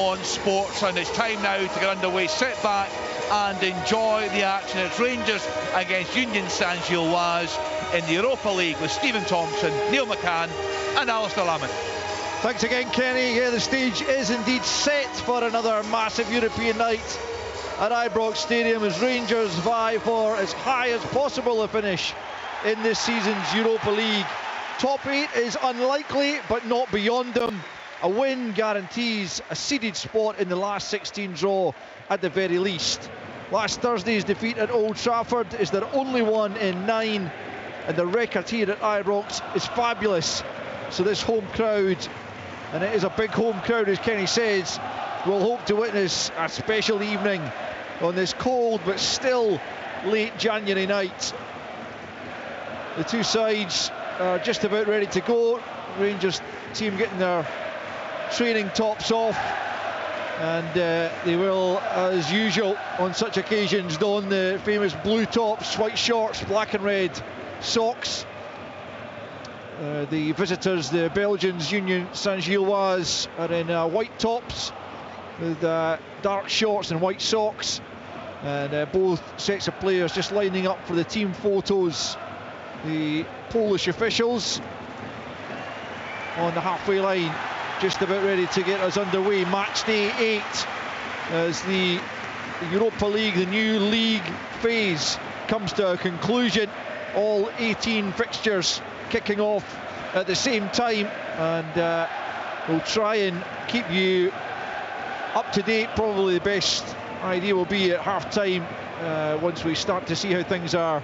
On sports, and it's time now to get underway. Sit back and enjoy the action. It's Rangers against Union Saint-Gilloise in the Europa League with Stephen Thompson, Neil McCann and Alistair Lamont. Thanks again, Kenny. Yeah, the stage is indeed set for another massive European night at Ibrox Stadium as Rangers vie for as high as possible a finish in this season's Europa League. Top 8 is unlikely, but not beyond them. A win guarantees a seeded spot in the last 16 draw at the very least. Last Thursday's defeat at Old Trafford is their only one in 9, and the record here at Ibrox is fabulous. So this home crowd, and it is a big home crowd as Kenny says, will hope to witness a special evening on this cold but still late January night. The two sides are just about ready to go. Rangers team getting their training tops off, and they will, as usual on such occasions, don the famous blue tops, white shorts, black and red socks. The visitors, the Belgians, Union Saint-Gilloise, are in white tops with dark shorts and white socks, and both sets of players just lining up for the team photos. The Polish officials on the halfway line, just about ready to get us underway. Matchday 8 as the Europa League, the new league phase, comes to a conclusion. All 18 fixtures kicking off at the same time, and we'll try and keep you up to date. Probably the best idea will be at half time once we start to see how things are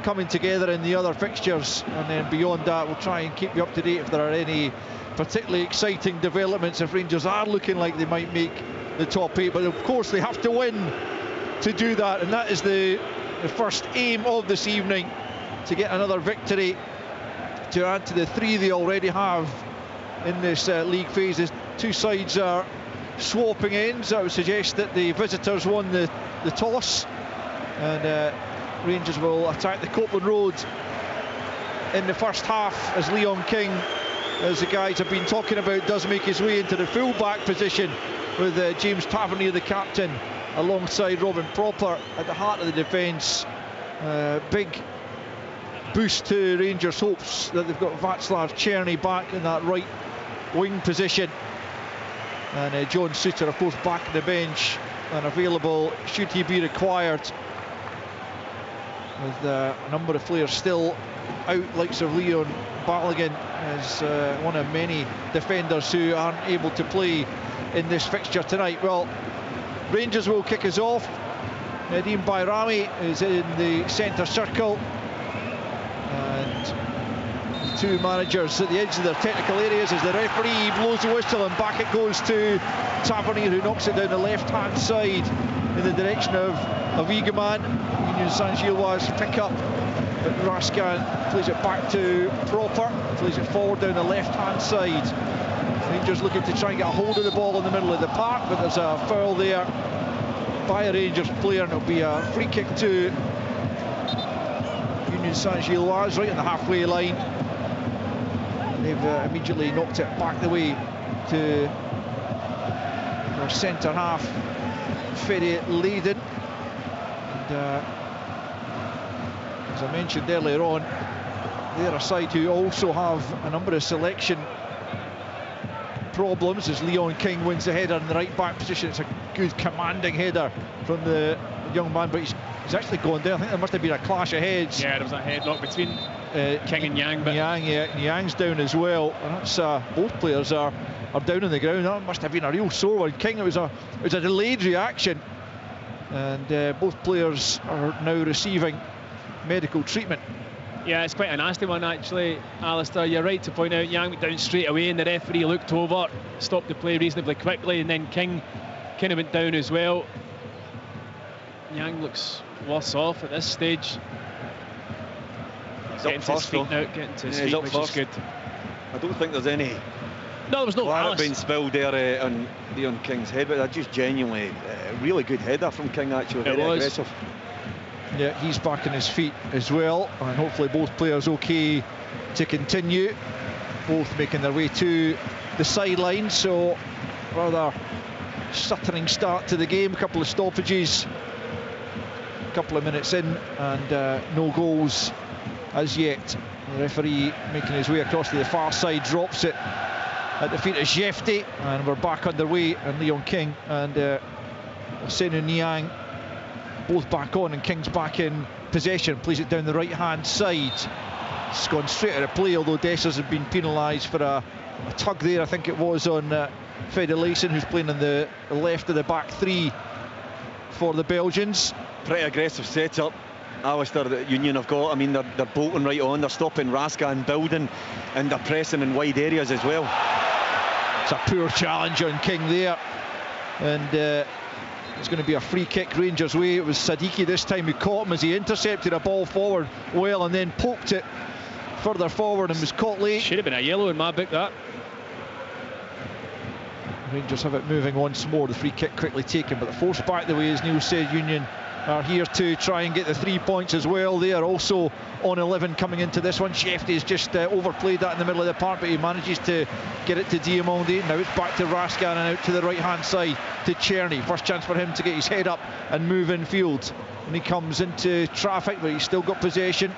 coming together in the other fixtures, and then beyond that we'll try and keep you up to date if there are any particularly exciting developments, if Rangers are looking like they might make the top 8. But of course they have to win to do that, and that is the first aim of this evening, to get another victory to add to the 3 they already have in this league phase. The two sides are swapping ends. I would suggest that the visitors won the toss, and Rangers will attack the Copeland Road in the first half as Leon King, as the guys have been talking about, does make his way into the full-back position with James Tavernier, the captain, alongside Robin Proper at the heart of the defence. Big boost to Rangers' hopes that they've got Václav Černý back in that right wing position, and John Suter, of course, back on the bench and available should he be required, with a number of players still out, likes of Leon Balogun as one of many defenders who aren't able to play in this fixture tonight. Well, Rangers will kick us off. Nadim Bayrami is in the centre circle, and the two managers at the edge of their technical areas as the referee blows the whistle, and back it goes to Tavernier, who knocks it down the left-hand side in the direction of Egeman. Union Saint-Gilloise pick up, but Raskin plays it back to Proper, plays it forward down the left-hand side. Rangers looking to try and get a hold of the ball in the middle of the park, but there's a foul there by a Rangers player, and it'll be a free kick to Union Saint-Gilloise right on the halfway line. They've immediately knocked it back the way to their centre half, Ferry Leiden. And as I mentioned earlier on, they're a side who also have a number of selection problems, as Leon King wins the header in the right back position. It's a good commanding header from the young man, but he's actually gone down. I think there must have been a clash of heads. Yeah, there was a headlock between King and Yang. But Yang's down as well, and that's both players are down on the ground. That must have been a real sore one. King, it was a delayed reaction, and both players are now receiving medical treatment. Yeah, it's quite a nasty one actually, Alistair. You're right to point out Yang went down straight away, and the referee looked over, stopped the play reasonably quickly, and then King kind of went down as well. Yang looks worse off at this stage. He's getting up to his first, feet though. now, getting to his Yeah, he's feet, up which first. is good. I don't think there's any No, there was no claret malice. being spilled there on Leon King's head, but that's just genuinely really good header from King, actually. It Very was. aggressive. Yeah, he's back on his feet as well, and hopefully both players okay to continue. Both making their way to the sideline, so rather stuttering start to the game, a couple of stoppages, a couple of minutes in, and no goals as yet. The referee making his way across to the far side, drops it at the feet of Jefte, and we're back underway. And Leon King and Senu Niang both back on, and King's back in possession, plays it down the right hand side. It's gone straight out of play, although Dessers had been penalised for a tug there, I think it was, on Fedelason, who's playing on the left of the back three for the Belgians. Pretty aggressive setup, Alistair, that Union have got. I mean, they're bolting right on, they're stopping Rascan building, and they're pressing in wide areas as well. It's a poor challenge on King there, and it's going to be a free kick Rangers way. It was Sadiki this time who caught him as he intercepted a ball forward well and then poked it further forward and was caught late. Should have been a yellow in my book, that. Rangers have it moving once more, the free kick quickly taken, but the force back the way, as Neil said, Union are here to try and get the 3 points as well. They are also on 11 coming into this one. Shefty's just overplayed that in the middle of the park, but he manages to get it to Diamondi. Now it's back to Rascan and out to the right hand side to Czerny. First chance for him to get his head up and move in field, and he comes into traffic, but he's still got possession.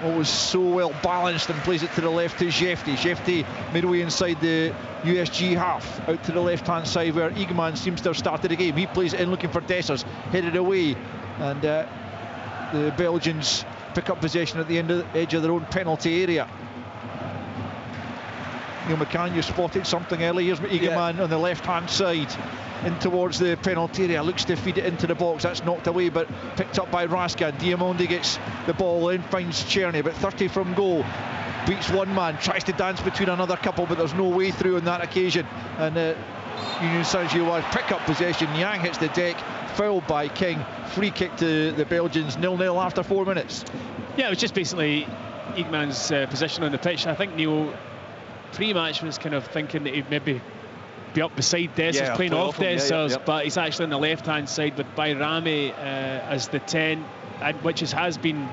Always so well balanced, and plays it to the left to Jefte. Jefte midway inside the USG half, out to the left hand side where Egeman seems to have started the game. He plays it in looking for Dessers, headed away, and the Belgians pick up possession at the edge of their own penalty area. Neil McCann, you spotted something early. Here's Egeman on the left hand side in towards the penalty area, looks to feed it into the box. That's knocked away but picked up by Rascan. Diamondi gets the ball in, finds Czerny, about 30 from goal, beats one man, tries to dance between another couple, but there's no way through on that occasion, and Union Saint-Gilloise pick up possession. Yang hits the deck, fouled by King. Free kick to the Belgians, 0-0 after 4 minutes. Yeah, it was just basically Egeman's position on the pitch. I think Neil pre-match was kind of thinking that he'd maybe be up beside Dessers, playing off Dessers, but he's actually on the left-hand side with Bayrami as the 10, which has been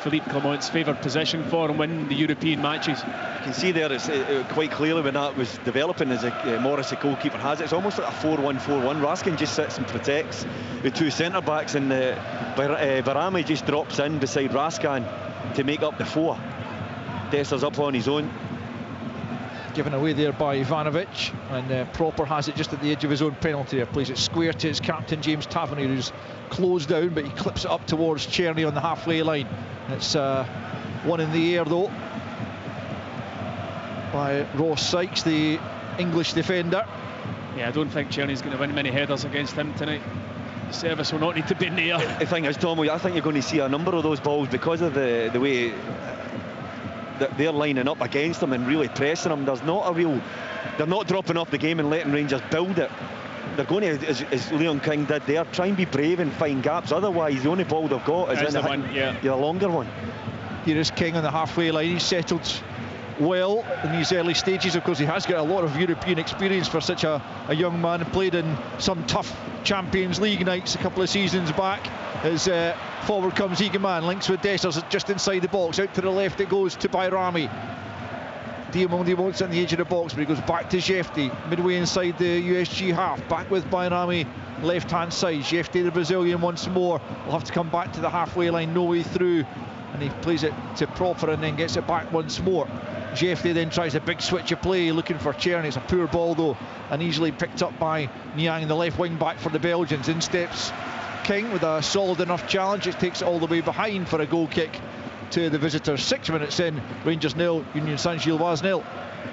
Philippe Clement's favoured position for him winning the European matches. You can see there it's quite clearly when that was developing, as Morris, the goalkeeper, has it. It's almost like a 4-1-4-1. Raskin just sits and protects the two centre-backs, and Bayrami just drops in beside Raskan to make up the four. Dessers up on his own. Given away there by Ivanovic, and Proper has it just at the edge of his own penalty area. Plays it square to his captain James Tavernier, who's closed down, but he clips it up towards Czerny on the halfway line. It's one in the air though by Ross Sykes, the English defender. Yeah, I don't think Czerny's going to win many headers against him tonight. The service will not need to be in the air. The thing is, Tom, I think you're going to see a number of those balls because of the way that they're lining up against them and really pressing them. There's not a real, they're not dropping off the game and letting Rangers build it. They're going to, as Leon King did there, try and be brave and find gaps. Otherwise, the only ball they've got is in the longer one. Here is King on the halfway line. He's settled well in these early stages. Of course, he has got a lot of European experience for such a young man, and played in some tough Champions League nights a couple of seasons back. As forward comes Egeman, links with Dessers just inside the box. Out to the left it goes to Bayrami. Diamondi wants it on the edge of the box, but he goes back to Jefte, midway inside the USG half. Back with Bayrami, left hand side. Jefte, the Brazilian, once more. Will have to come back to the halfway line, no way through, and he plays it to Proper and then gets it back once more. Jefte then tries a big switch of play, looking for Czerny. It's a poor ball though, and easily picked up by Niang, the left wing back for the Belgians. In steps King with a solid enough challenge. It takes it all the way behind for a goal kick to the visitors. 6 minutes in, Rangers 0, Union Saint-Gilloise 0.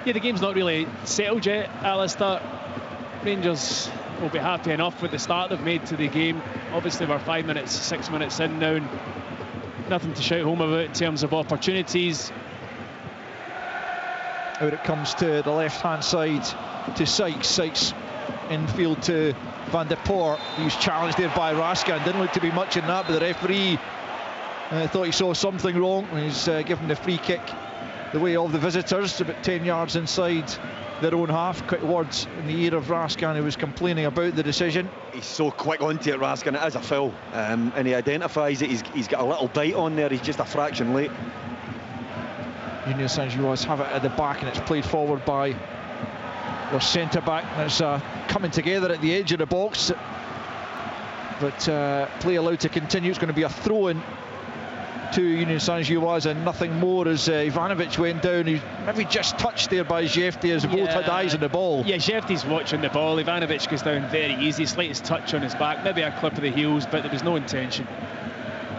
Yeah, the game's not really settled yet, Alistair. Rangers will be happy enough with the start they've made to the game. Obviously we're 5 minutes, 6 minutes in now, and nothing to shout home about in terms of opportunities. Out it comes to the left hand side to Sykes. Sykes infield to Van der Poel. He was challenged there by Raskan. Didn't look to be much in that, but the referee thought he saw something wrong, and he's given the free kick the way of the visitors, about 10 yards inside their own half. Quick words in the ear of Raskan, who was complaining about the decision. He's so quick onto it, Raskan. It is a foul, and he identifies it. He's got a little bite on there. He's just a fraction late. Union Saint-Gilloise have it at the back, and it's played forward by their centre-back. That's coming together at the edge of the box. But play allowed to continue. It's going to be a throw-in to Union Saint-Gilloise and nothing more as Ivanovic went down. He maybe just touched there by Jefty as both had eyes on the ball. Yeah, Jefty's watching the ball. Ivanovic goes down very easy. Slightest touch on his back, maybe a clip of the heels, but there was no intention.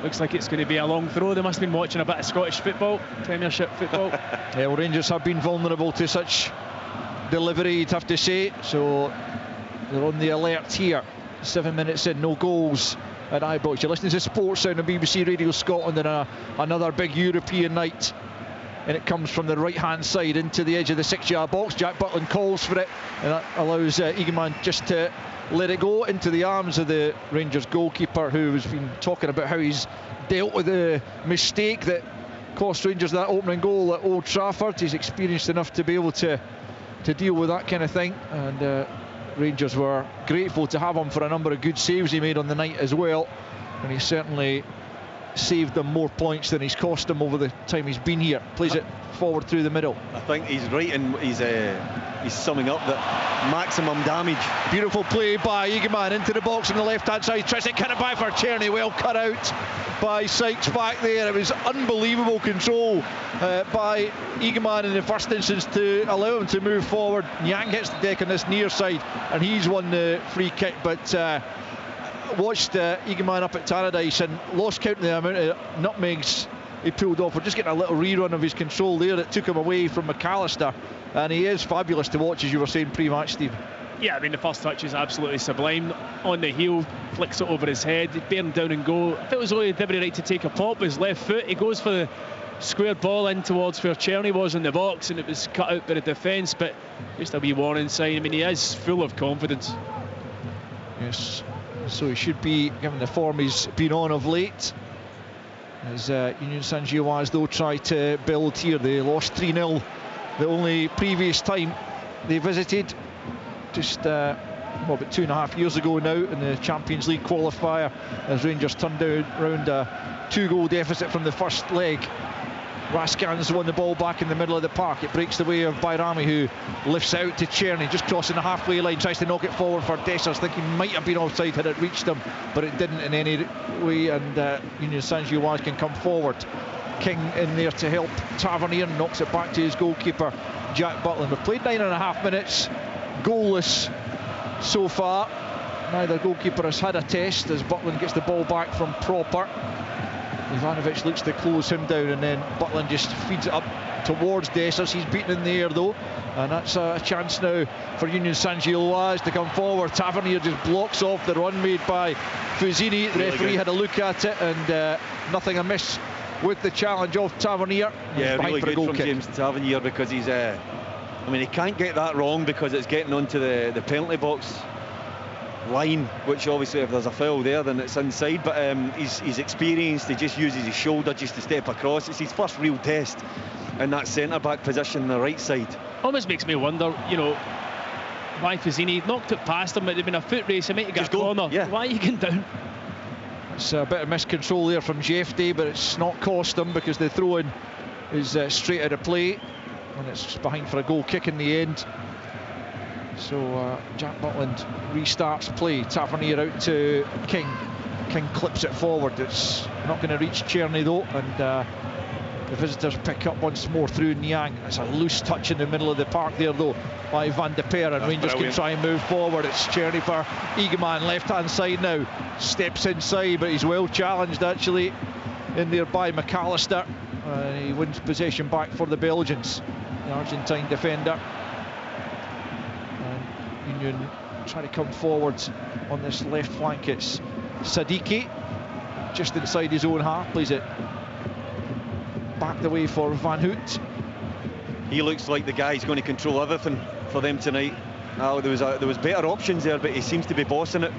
Looks like it's going to be a long throw. They must have been watching a bit of Scottish football, Premiership football. Yeah, well, Rangers have been vulnerable to such delivery, you'd have to say. So they're on the alert here. 7 minutes in, no goals at Ibrox. You're listening to Sports Sound on BBC Radio Scotland and another big European night. And it comes from the right-hand side into the edge of the 6-yard box. Jack Butland calls for it, and that allows Egeman just to let it go into the arms of the Rangers goalkeeper, who has been talking about how he's dealt with the mistake that cost Rangers that opening goal at Old Trafford. He's experienced enough to be able to deal with that kind of thing, and Rangers were grateful to have him for a number of good saves he made on the night as well, and he certainly saved them more points than he's cost them over the time he's been here. Plays it forward through the middle. I think he's right in he's summing up that maximum damage. Beautiful play by Egeman into the box on the left-hand side. Tries to cut it back for Czerny. Well cut out by Sykes back there. It was unbelievable control by Egeman in the first instance to allow him to move forward. Nyang hits the deck on this near side, and he's won the free kick. But watched Egeman up at Tannadice and lost count of the amount of nutmegs he pulled off. We're just getting a little rerun of his control there that took him away from McAllister, and he is fabulous to watch, as you were saying pre-match, Steve. Yeah, I mean, the first touch is absolutely sublime. On the heel, flicks it over his head, bear him down and go. If it was only every right to take a pop with his left foot, he goes for the square ball in towards where Czerny was in the box, and it was cut out by the defence, but just a wee warning sign. I mean, he is full of confidence. Yes, so he should be, given the form he's been on of late. As Union Saint-Gilloise, though, try to build here. They lost 3-0 the only previous time they visited, just about 2.5 years ago now, in the Champions League qualifier, as Rangers turned around a 2-goal deficit from the first leg. Raskans won the ball back in the middle of the park. It breaks the way of Bayrami, who lifts out to Czerny, just crossing the halfway line, tries to knock it forward for Dessers, thinking might have been offside had it reached him, but it didn't in any way, and Union Saint-Gilloise can come forward. King in there to help Tavernier, knocks it back to his goalkeeper Jack Butland. We've played 9.5 minutes, goalless so far. Neither goalkeeper has had a test as Butland gets the ball back from Proper. Ivanovic looks to close him down, and then Butland just feeds it up towards Dessers. He's beaten in the air though, and that's a chance now for Union Saint-Gilloise to come forward. Tavernier just blocks off the run made by Fuzzini. The referee had a look at it, and nothing amiss with the challenge of Tavernier. Yeah, really good from kick. James Tavernier, because he's I mean, he can't get that wrong, because it's getting onto the penalty box line, which obviously if there's a foul there then it's inside, but he's experienced. He just uses his shoulder just to step across. It's his first real test in that centre-back position on the right side. Almost makes me wonder, you know, why Fuzzini knocked it past him. It had been a foot race, he might have got a corner. Yeah. Why are you going down? It's a bit of miscontrol there from Jefty, but it's not cost them, because the throw-in is straight out of play, and it's behind for a goal kick in the end. So Jack Butland restarts play. Tavernier out to King. King clips it forward. It's not going to reach Czerny though, and the visitors pick up once more through Nyang. It's a loose touch in the middle of the park there though by Van de Peer, and Rangers can try and move forward. It's Czerny for Egeman, left hand side now. Steps inside, but he's well challenged actually in there by McAllister. He wins possession back for the Belgians, the Argentine defender. Union trying to come forward on this left flank. It's Sadiki just inside his own half, plays it back the way for Van Hout. He looks like the guy who's going to control everything for them tonight. There was better options there, but he seems to be bossing it.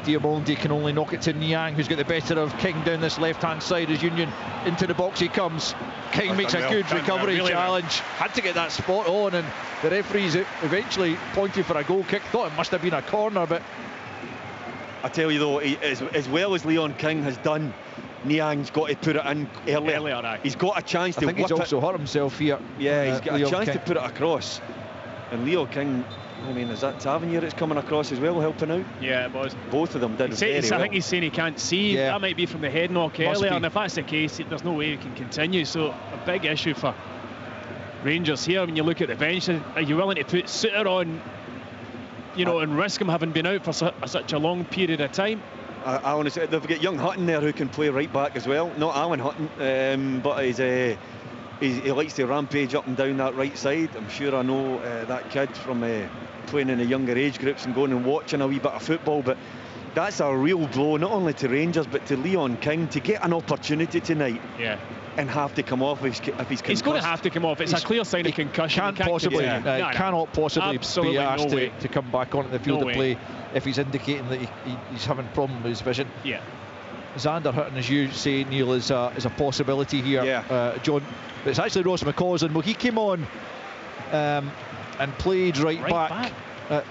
Diamondi can only knock it to Nyang, who's got the better of King down this left hand side as Union into the box he comes. King makes a good recovery challenge. Had to get that spot on, and the referees eventually pointed for a goal kick. Thought it must have been a corner, but I tell you though, as well as Leon King has done, Niang's got to put it in earlier. He's got a chance to whip it. I think he's also hurt himself here. Yeah, he's got Leon a chance King to put it across. And Leo King, I mean, is that Tavernier that's coming across as well, helping out? Yeah, it was. Both of them did very well. I think he's saying he can't see. Yeah. That might be from the head knock earlier, and if that's the case, there's no way we can continue. So a big issue for Rangers here. When you look at the bench, are you willing to put Suter on, you know, and risk him having been out for such a long period of time? I honestly, they've got young Hutton there who can play right back as well. Not Alan Hutton, but he likes to rampage up and down that right side. I'm sure I know that kid from playing in the younger age groups and going and watching a wee bit of football. But that's a real blow, not only to Rangers but to Leon King to get an opportunity tonight. Yeah. And have to come off if he's concussed. He's going to have to come off. It's a clear sign of concussion. Cannot possibly be asked to come back onto the field to play if he's indicating that he's having a problem with his vision. Yeah. Xander Hutton, as you say, Neil, is a possibility here, John. But it's actually Ross McCausland. Well, he came on and played right back at.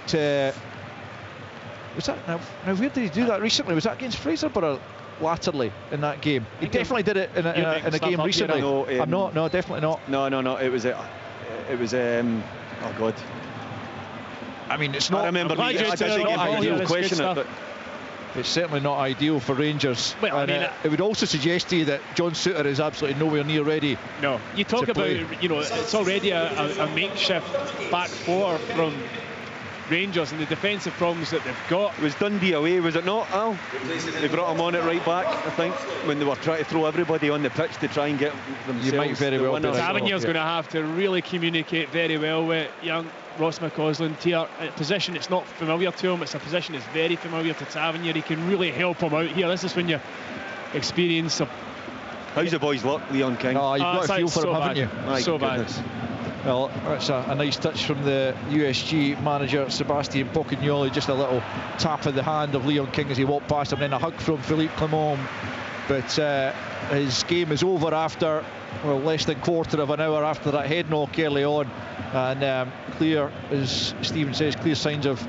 Was that now? Where did he do that recently? Was that against Fraserburgh? Latterly in that game, he definitely did it in a game recently. I'm not. No, definitely not. No. It was. Oh God. I mean, it's not. I remember. I didn't ideal question it, but it's certainly not ideal for Rangers. Well, I mean, it would also suggest to you that John Suter is absolutely nowhere near ready. No, you talk about you know, it's already a makeshift back four from Rangers and the defensive problems that they've got. It was Dundee away, was it not, Al? They brought him on it right back, I think, when they were trying to throw everybody on the pitch to try and get themselves. You might very well be right. Tavernier's going to have to really communicate very well with young Ross McCausland here. A position it's not familiar to him, it's a position that's very familiar to Tavernier. He can really help him out here. This is when you experience some. How's the boys' luck, Leon King? Oh, you've got a feel for him, haven't you? My goodness. Bad. Well, that's a nice touch from the USG manager, Sebastian Pocagnoli. Just a little tap of the hand of Leon King as he walked past him, then a hug from Philippe Clement. But his game is over after, well, less than quarter of an hour after that head knock early on. And clear, as Stephen says, clear signs of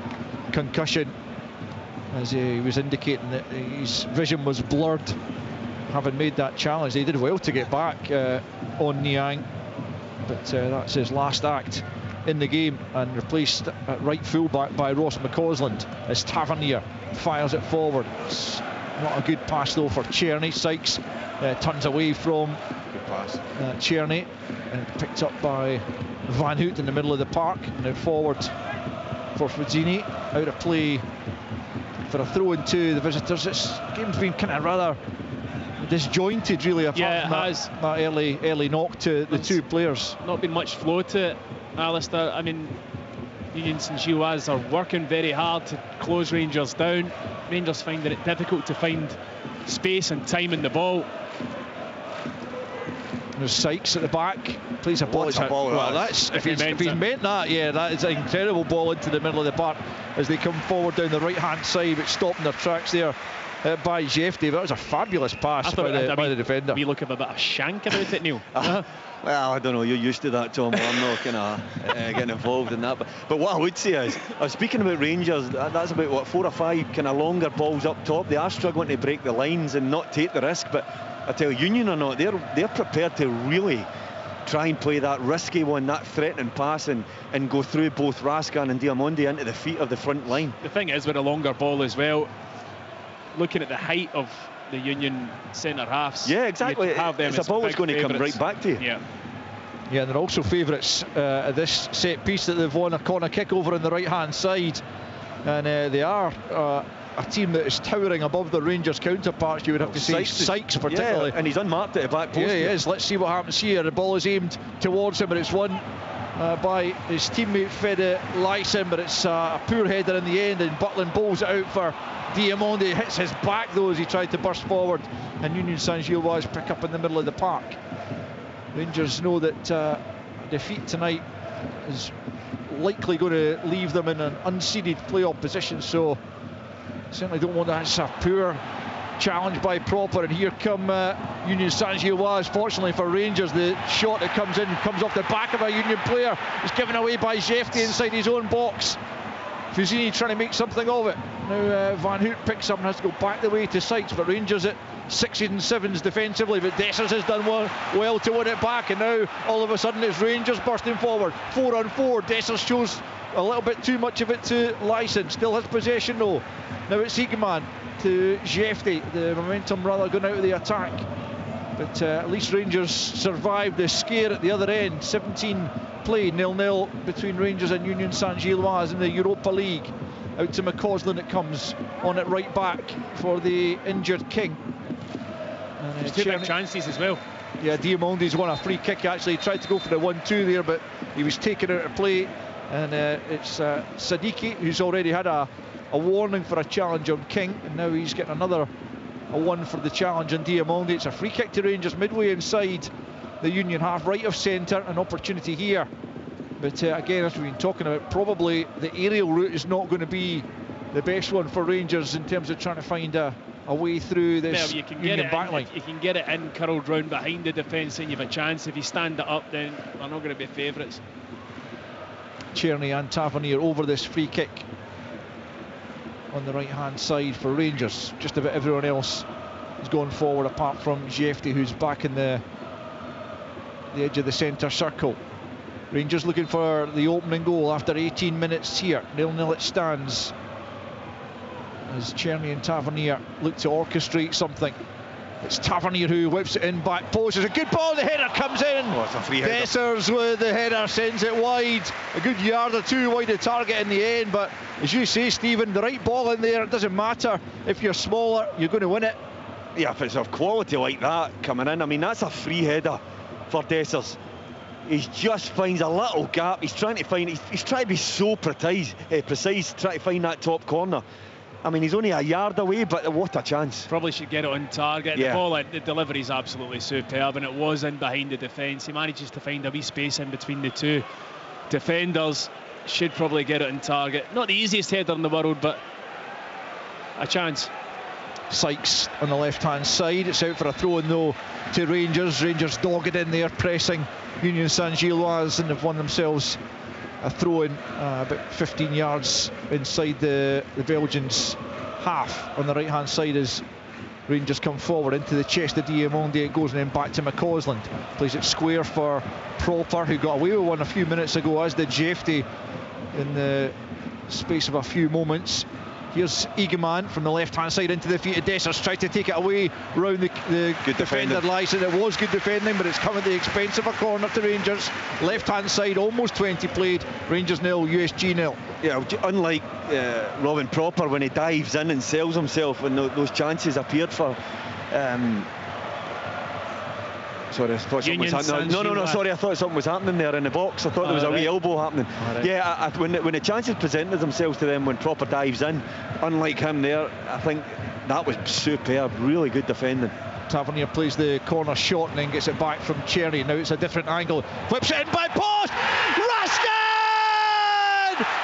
concussion, as he was indicating that his vision was blurred, having made that challenge. They did well to get back on Niang. But that's his last act in the game, and replaced at right fullback by Ross McCausland as Tavernier fires it forward. It's not a good pass though for Czerny. Sykes turns away from Czerny and picked up by Van Hout in the middle of the park. Now forward for Fuzzini, out of play for a throw into the visitors. This game's been kind of rather disjointed, really, apart from that early knock to the two players. Not been much flow to it, Alistair. I mean, Union Saint-Gilloise are working very hard to close Rangers down. Rangers finding it difficult to find space and time in the ball. There's Sykes at the back, plays a ball. Well, that's if he's meant that, yeah, that is an incredible ball into the middle of the park as they come forward down the right-hand side, but stopped in their tracks there. By Jeffy. That was a fabulous pass by the defender. We look at a bit of shank about it, Neil. Well, I don't know, you're used to that, Tom. I'm not kind of getting involved in that. But what I would say is, I was speaking about Rangers, that's about, what, 4 or 5 kind of longer balls up top. They are struggling to break the lines and not take the risk. But I tell you, Union or not, they're prepared to really try and play that risky one, that threatening pass, and go through both Raskin and Diamondi into the feet of the front line. The thing is, with a longer ball as well, looking at the height of the Union centre halves. Yeah, exactly. It's a ball that's going to come right back to you. Yeah, they're also favourites at this set piece that they've won a corner kick over on the right hand side, and they are a team that is towering above the Rangers counterparts. You would have to say Sykes particularly, and he's unmarked at the back post. Yeah, he is. Let's see what happens here. The ball is aimed towards him, but it's won by his teammate Fede Lyson, but it's a poor header in the end, and Butland bowls it out for Diamondi. Hits his back though as he tried to burst forward, and Union Saint-Gilloise pick up in the middle of the park. Rangers know that defeat tonight is likely going to leave them in an unseeded playoff position, so certainly don't want that. It's a poor challenge by Proper, and here come Union Saint-Gilloise. Fortunately for Rangers, the shot that comes in comes off the back of a Union player. It's given away by Jeffy inside his own box. Fusini trying to make something of it. Now Van Hout picks up and has to go back the way to Sykes, but Rangers at 6s and 7s defensively, but Dessers has done well to win it back, and now all of a sudden it's Rangers bursting forward. 4 on 4. Dessers shows a little bit too much of it to Lyson. Still has possession though. Now it's Siegemann to Jefty. The momentum rather going out of the attack, but at least Rangers survived the scare at the other end. 17 played, 0-0 between Rangers and Union Saint-Gilloise in the Europa League. Out to McCausland it comes, on at right back for the injured King. And two big chances as well. Yeah, Diamondi's won a free kick actually. He tried to go for the 1-2 there, but he was taken out of play. And it's Sadiki who's already had a warning for a challenge on King, and now he's getting a one for the challenge on Diamondi. It's a free kick to Rangers midway inside the Union half, right of centre. An opportunity here, but again, as we've been talking about, probably the aerial route is not going to be the best one for Rangers in terms of trying to find a way through this Union backline. You can get it in curled round behind the defence and you have a chance. If you stand it up, then they're not going to be favourites. Czerny and Tavernier over this free kick on the right hand side for Rangers. Just about everyone else is going forward apart from Jefty, who's back in the edge of the centre circle. Rangers looking for the opening goal after 18 minutes here. 0-0 it stands as Czerny and Tavernier look to orchestrate something. It's Tavernier who whips it in, back post. It's a good ball, the header comes in. Oh, it's a free header. Dessers with the header sends it wide, a good yard or two wide of target in the end, but as you say, Stephen, the right ball in there, it doesn't matter if you're smaller, you're going to win it. Yeah, if it's of quality like that coming in, I mean, that's a free header for Dessers. He just finds a little gap. He's trying to find, he's trying to be so precise, trying to find that top corner. I mean, he's only a yard away, but what a chance. Probably should get it on target. Yeah. The ball, the delivery is absolutely superb, and it was in behind the defence. He manages to find a wee space in between the two defenders. Should probably get it on target. Not the easiest header in the world, but a chance. Sykes on the left hand side. It's out for a throw in though to Rangers. Rangers dogged in there, pressing Union Saint-Gilloise, and they've won themselves a throw in about 15 yards inside the Belgians' half on the right hand side as Rangers come forward into the chest of Diamondi. It goes and then back to McCausland. Plays it square for Proper, who got away with one a few minutes ago, as did Jefty in the space of a few moments. Here's Egeman from the left-hand side into the feet of Dessers, tried to take it away round the defender Lyson. It was good defending, but it's come at the expense of a corner to Rangers. Left-hand side, almost 20 played. Rangers 0, USG 0. Yeah, unlike Robin Proper when he dives in and sells himself when those chances appeared for... Sorry, I thought something was happening. No, sorry, I thought something was happening there in the box. I thought there was a wee elbow happening. Right. Yeah, when the chances presented themselves to them when Proper dives in, unlike him there, I think that was superb, really good defending. Tavernier plays the corner shot and then gets it back from Czerny. Now it's a different angle. Flips it in by post! Raskin!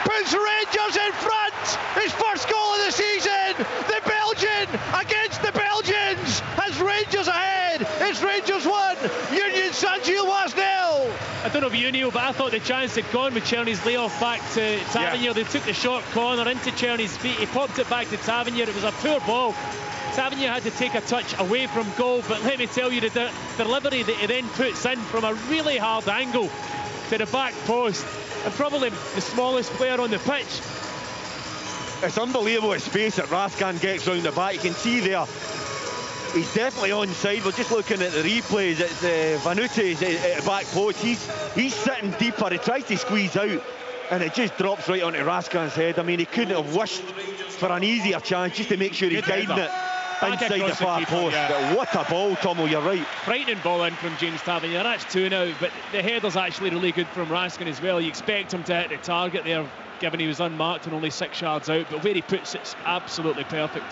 Puts Rangers in front! His first goal of the season! The Belgian against the Belgians has Rangers ahead! It's Rangers 1, Union Saint-Gilloise 0! I don't know if you knew, but I thought the chance had gone with Czerny's layoff back to Tavernier. Yeah. They took the short corner into Czerny's feet. He popped it back to Tavernier. It was a poor ball. Tavernier had to take a touch away from goal, but let me tell you, the delivery that he then puts in from a really hard angle to the back post, and probably the smallest player on the pitch. It's unbelievable the space that Raskin gets round the back. You can see there, he's definitely onside. We're just looking at the replays. It's Vanucci's at the back post. He's sitting deeper. He tries to squeeze out, and it just drops right onto Raskin's head. I mean, he couldn't have wished for an easier chance just to make sure he's guiding it inside the far post. Yeah. But what a ball, Tomo, you're right. Frightening ball in from James Tavernier. That's 2 now, but the header's actually really good from Raskin as well. You expect him to hit the target there, given he was unmarked and only 6 yards out, but where he puts it's absolutely perfect.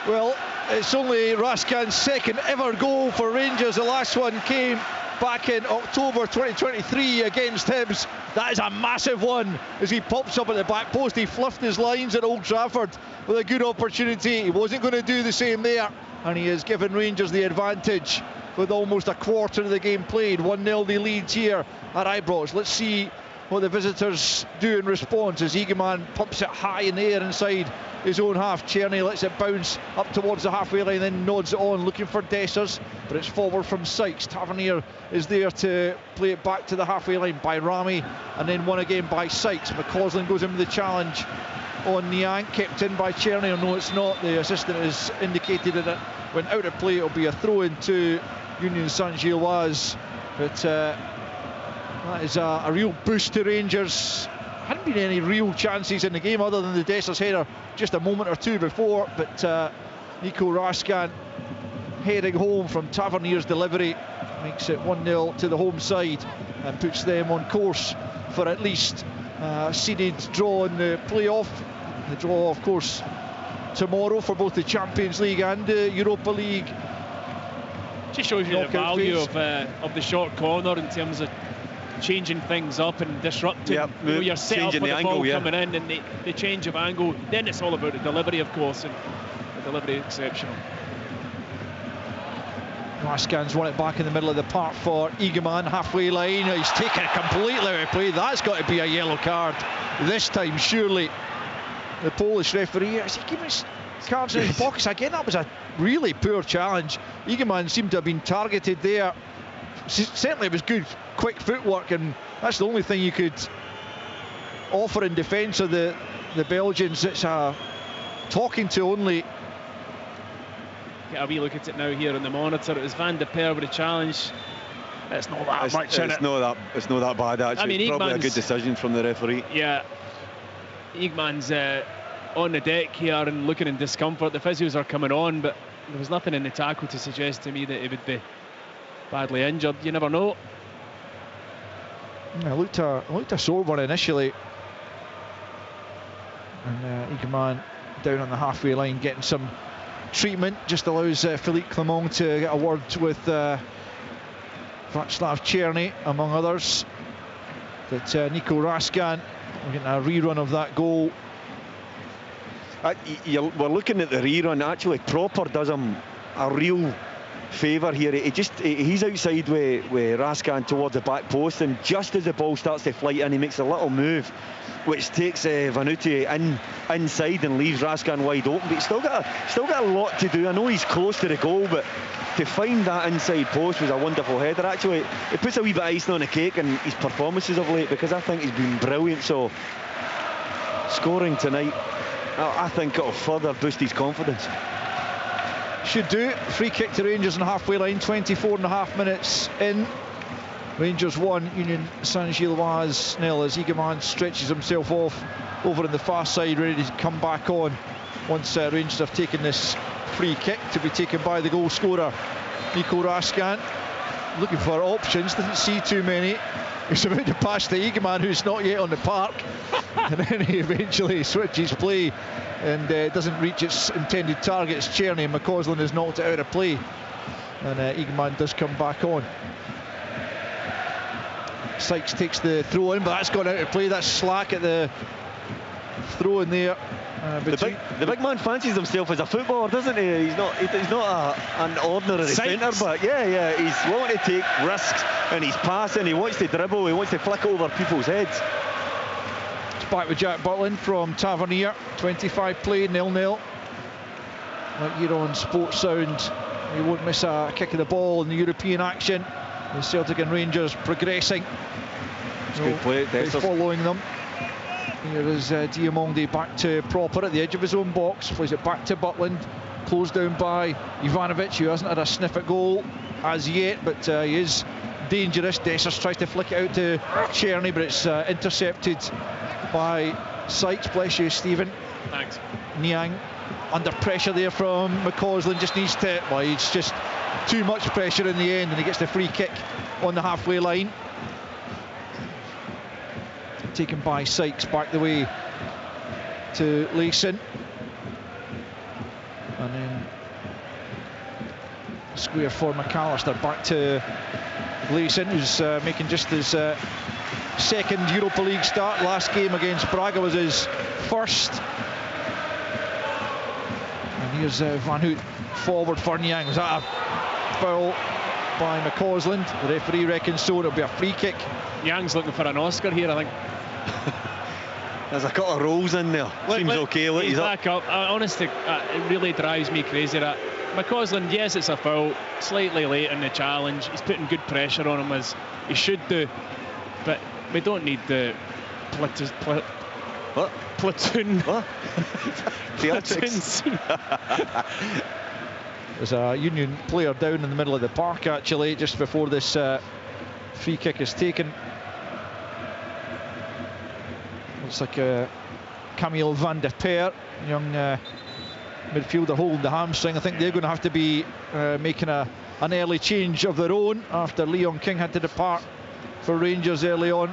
Well, it's only Raskin's second ever goal for Rangers. The last one came back in October 2023 against Hibs. That is a massive one as he pops up at the back post. He fluffed his lines at Old Trafford with a good opportunity. He wasn't going to do the same there, and he has given Rangers the advantage with almost a quarter of the game played. 1-0 the lead here at Ibrox. Let's see what the visitors do in response as Egeman pumps it high in the air inside his own half. Czerny lets it bounce up towards the halfway line, then nods it on, looking for Dessers, but it's forward from Sykes. Tavernier is there to play it back to the halfway line by Rami, and then won again by Sykes. McCausland goes in with the challenge on Niang, kept in by Czerny, or no, it's not. The assistant has indicated that it went out of play. It'll be a throw into Union Saint-Gilloise, but that is a real boost to Rangers. Hadn't been any real chances in the game other than the Dessers header just a moment or two before, but Nico Raskan heading home from Tavernier's delivery makes it 1-0 to the home side and puts them on course for at least a seeded draw in the playoff. The draw, of course, tomorrow for both the Champions League and the Europa League. Just shows you the value of the short corner in terms of changing things up and disrupting. Yep, you're set up with the angle, ball coming in, and the change of angle. Then it's all about the delivery, of course, and the delivery exceptional. Raskan's won it back in the middle of the park for Egeman, halfway line. He's taken it completely out of play. That's got to be a yellow card this time, surely. The Polish referee, is he giving his cards in his pockets again? That was a really poor challenge. Egeman seemed to have been targeted there. Certainly it was good quick footwork, and that's the only thing you could offer in defence of the Belgians. It's a talking to only. Get a wee look at it now here on the monitor. It was Van de Per with a challenge. It's not that much in it. It's not that bad actually. I mean, probably a good decision from the referee. Yeah, Egeman's on the deck here and looking in discomfort. The physios are coming on, but there was nothing in the tackle to suggest to me that he would be badly injured. You never know. Yeah, looked a sore one initially, and Egeman down on the halfway line getting some treatment. Just allows Philippe Clement to get a word with Václav Czerny, among others. But Nico Raskan, we're getting a rerun of that goal. We're looking at the rerun. Actually, Proper does him a real favour here. He's outside with Raskan towards the back post, and just as the ball starts to flight in, he makes a little move which takes Vanucci inside and leaves Raskan wide open. But he's still got a lot to do. I know he's close to the goal, but to find that inside post was a wonderful header. Actually, it puts a wee bit of icing on the cake in his performances of late, because I think he's been brilliant. So scoring tonight, I think it'll further boost his confidence. Should do. Free kick to Rangers on the halfway line, 24.5 minutes in. Rangers 1, Union Saint-Gilloise 0, as Egeman stretches himself off over on the far side, ready to come back on once Rangers have taken this free kick, to be taken by the goal scorer Nico Raskan. Looking for options, doesn't see too many. He's about to pass to Egeman, who's not yet on the park, and then he eventually switches play and doesn't reach its intended target. It's Czerny, and McCausland has knocked it out of play, and Egeman does come back on. Sykes takes the throw in, but that's gone out of play. That's slack at the throw in there. The big man fancies himself as a footballer, doesn't he? He's not an ordinary centre, but yeah, he's wanting to take risks, and he's passing, he wants to dribble, he wants to flick it over people's heads. It's back with Jack Butland from Tavernier. 25 played, 0-0. Like you're on Sports Sound, you won't miss a kick of the ball in the European action. The Celtic and Rangers progressing. It's good play, following them. Here is Diamonde back to Proper at the edge of his own box, plays it back to Butland, closed down by Ivanovic, who hasn't had a sniff at goal as yet, but he is dangerous. Dessers tries to flick it out to Czerny, but it's intercepted by Sykes. Bless you, Stephen. Thanks. Niang under pressure there from McCausland, just needs to, well, it's just too much pressure in the end, and he gets the free kick on the halfway line. Taken by Sykes, back the way to Leeson, and then square for McAllister, back to Leeson, who's making just his second Europa League start. Last game against Braga was his first. And here's Van Hout forward for Niang. Was that a foul? by McCausland. The referee reckons so. It'll be a free kick. Young's looking for an Oscar here, I think. There's a couple of rolls in there. Seems okay. Look, he's back up. Honestly, it really drives me crazy that McCausland, yes, it's a foul, slightly late in the challenge. He's putting good pressure on him as he should do, but we don't need the platoon. What? Platoon. What? Platoon scene. There's a Union player down in the middle of the park, actually, just before this free kick is taken. Looks like Camille van der Peer, young midfielder holding the hamstring. I think they're going to have to be making an early change of their own after Leon King had to depart for Rangers early on.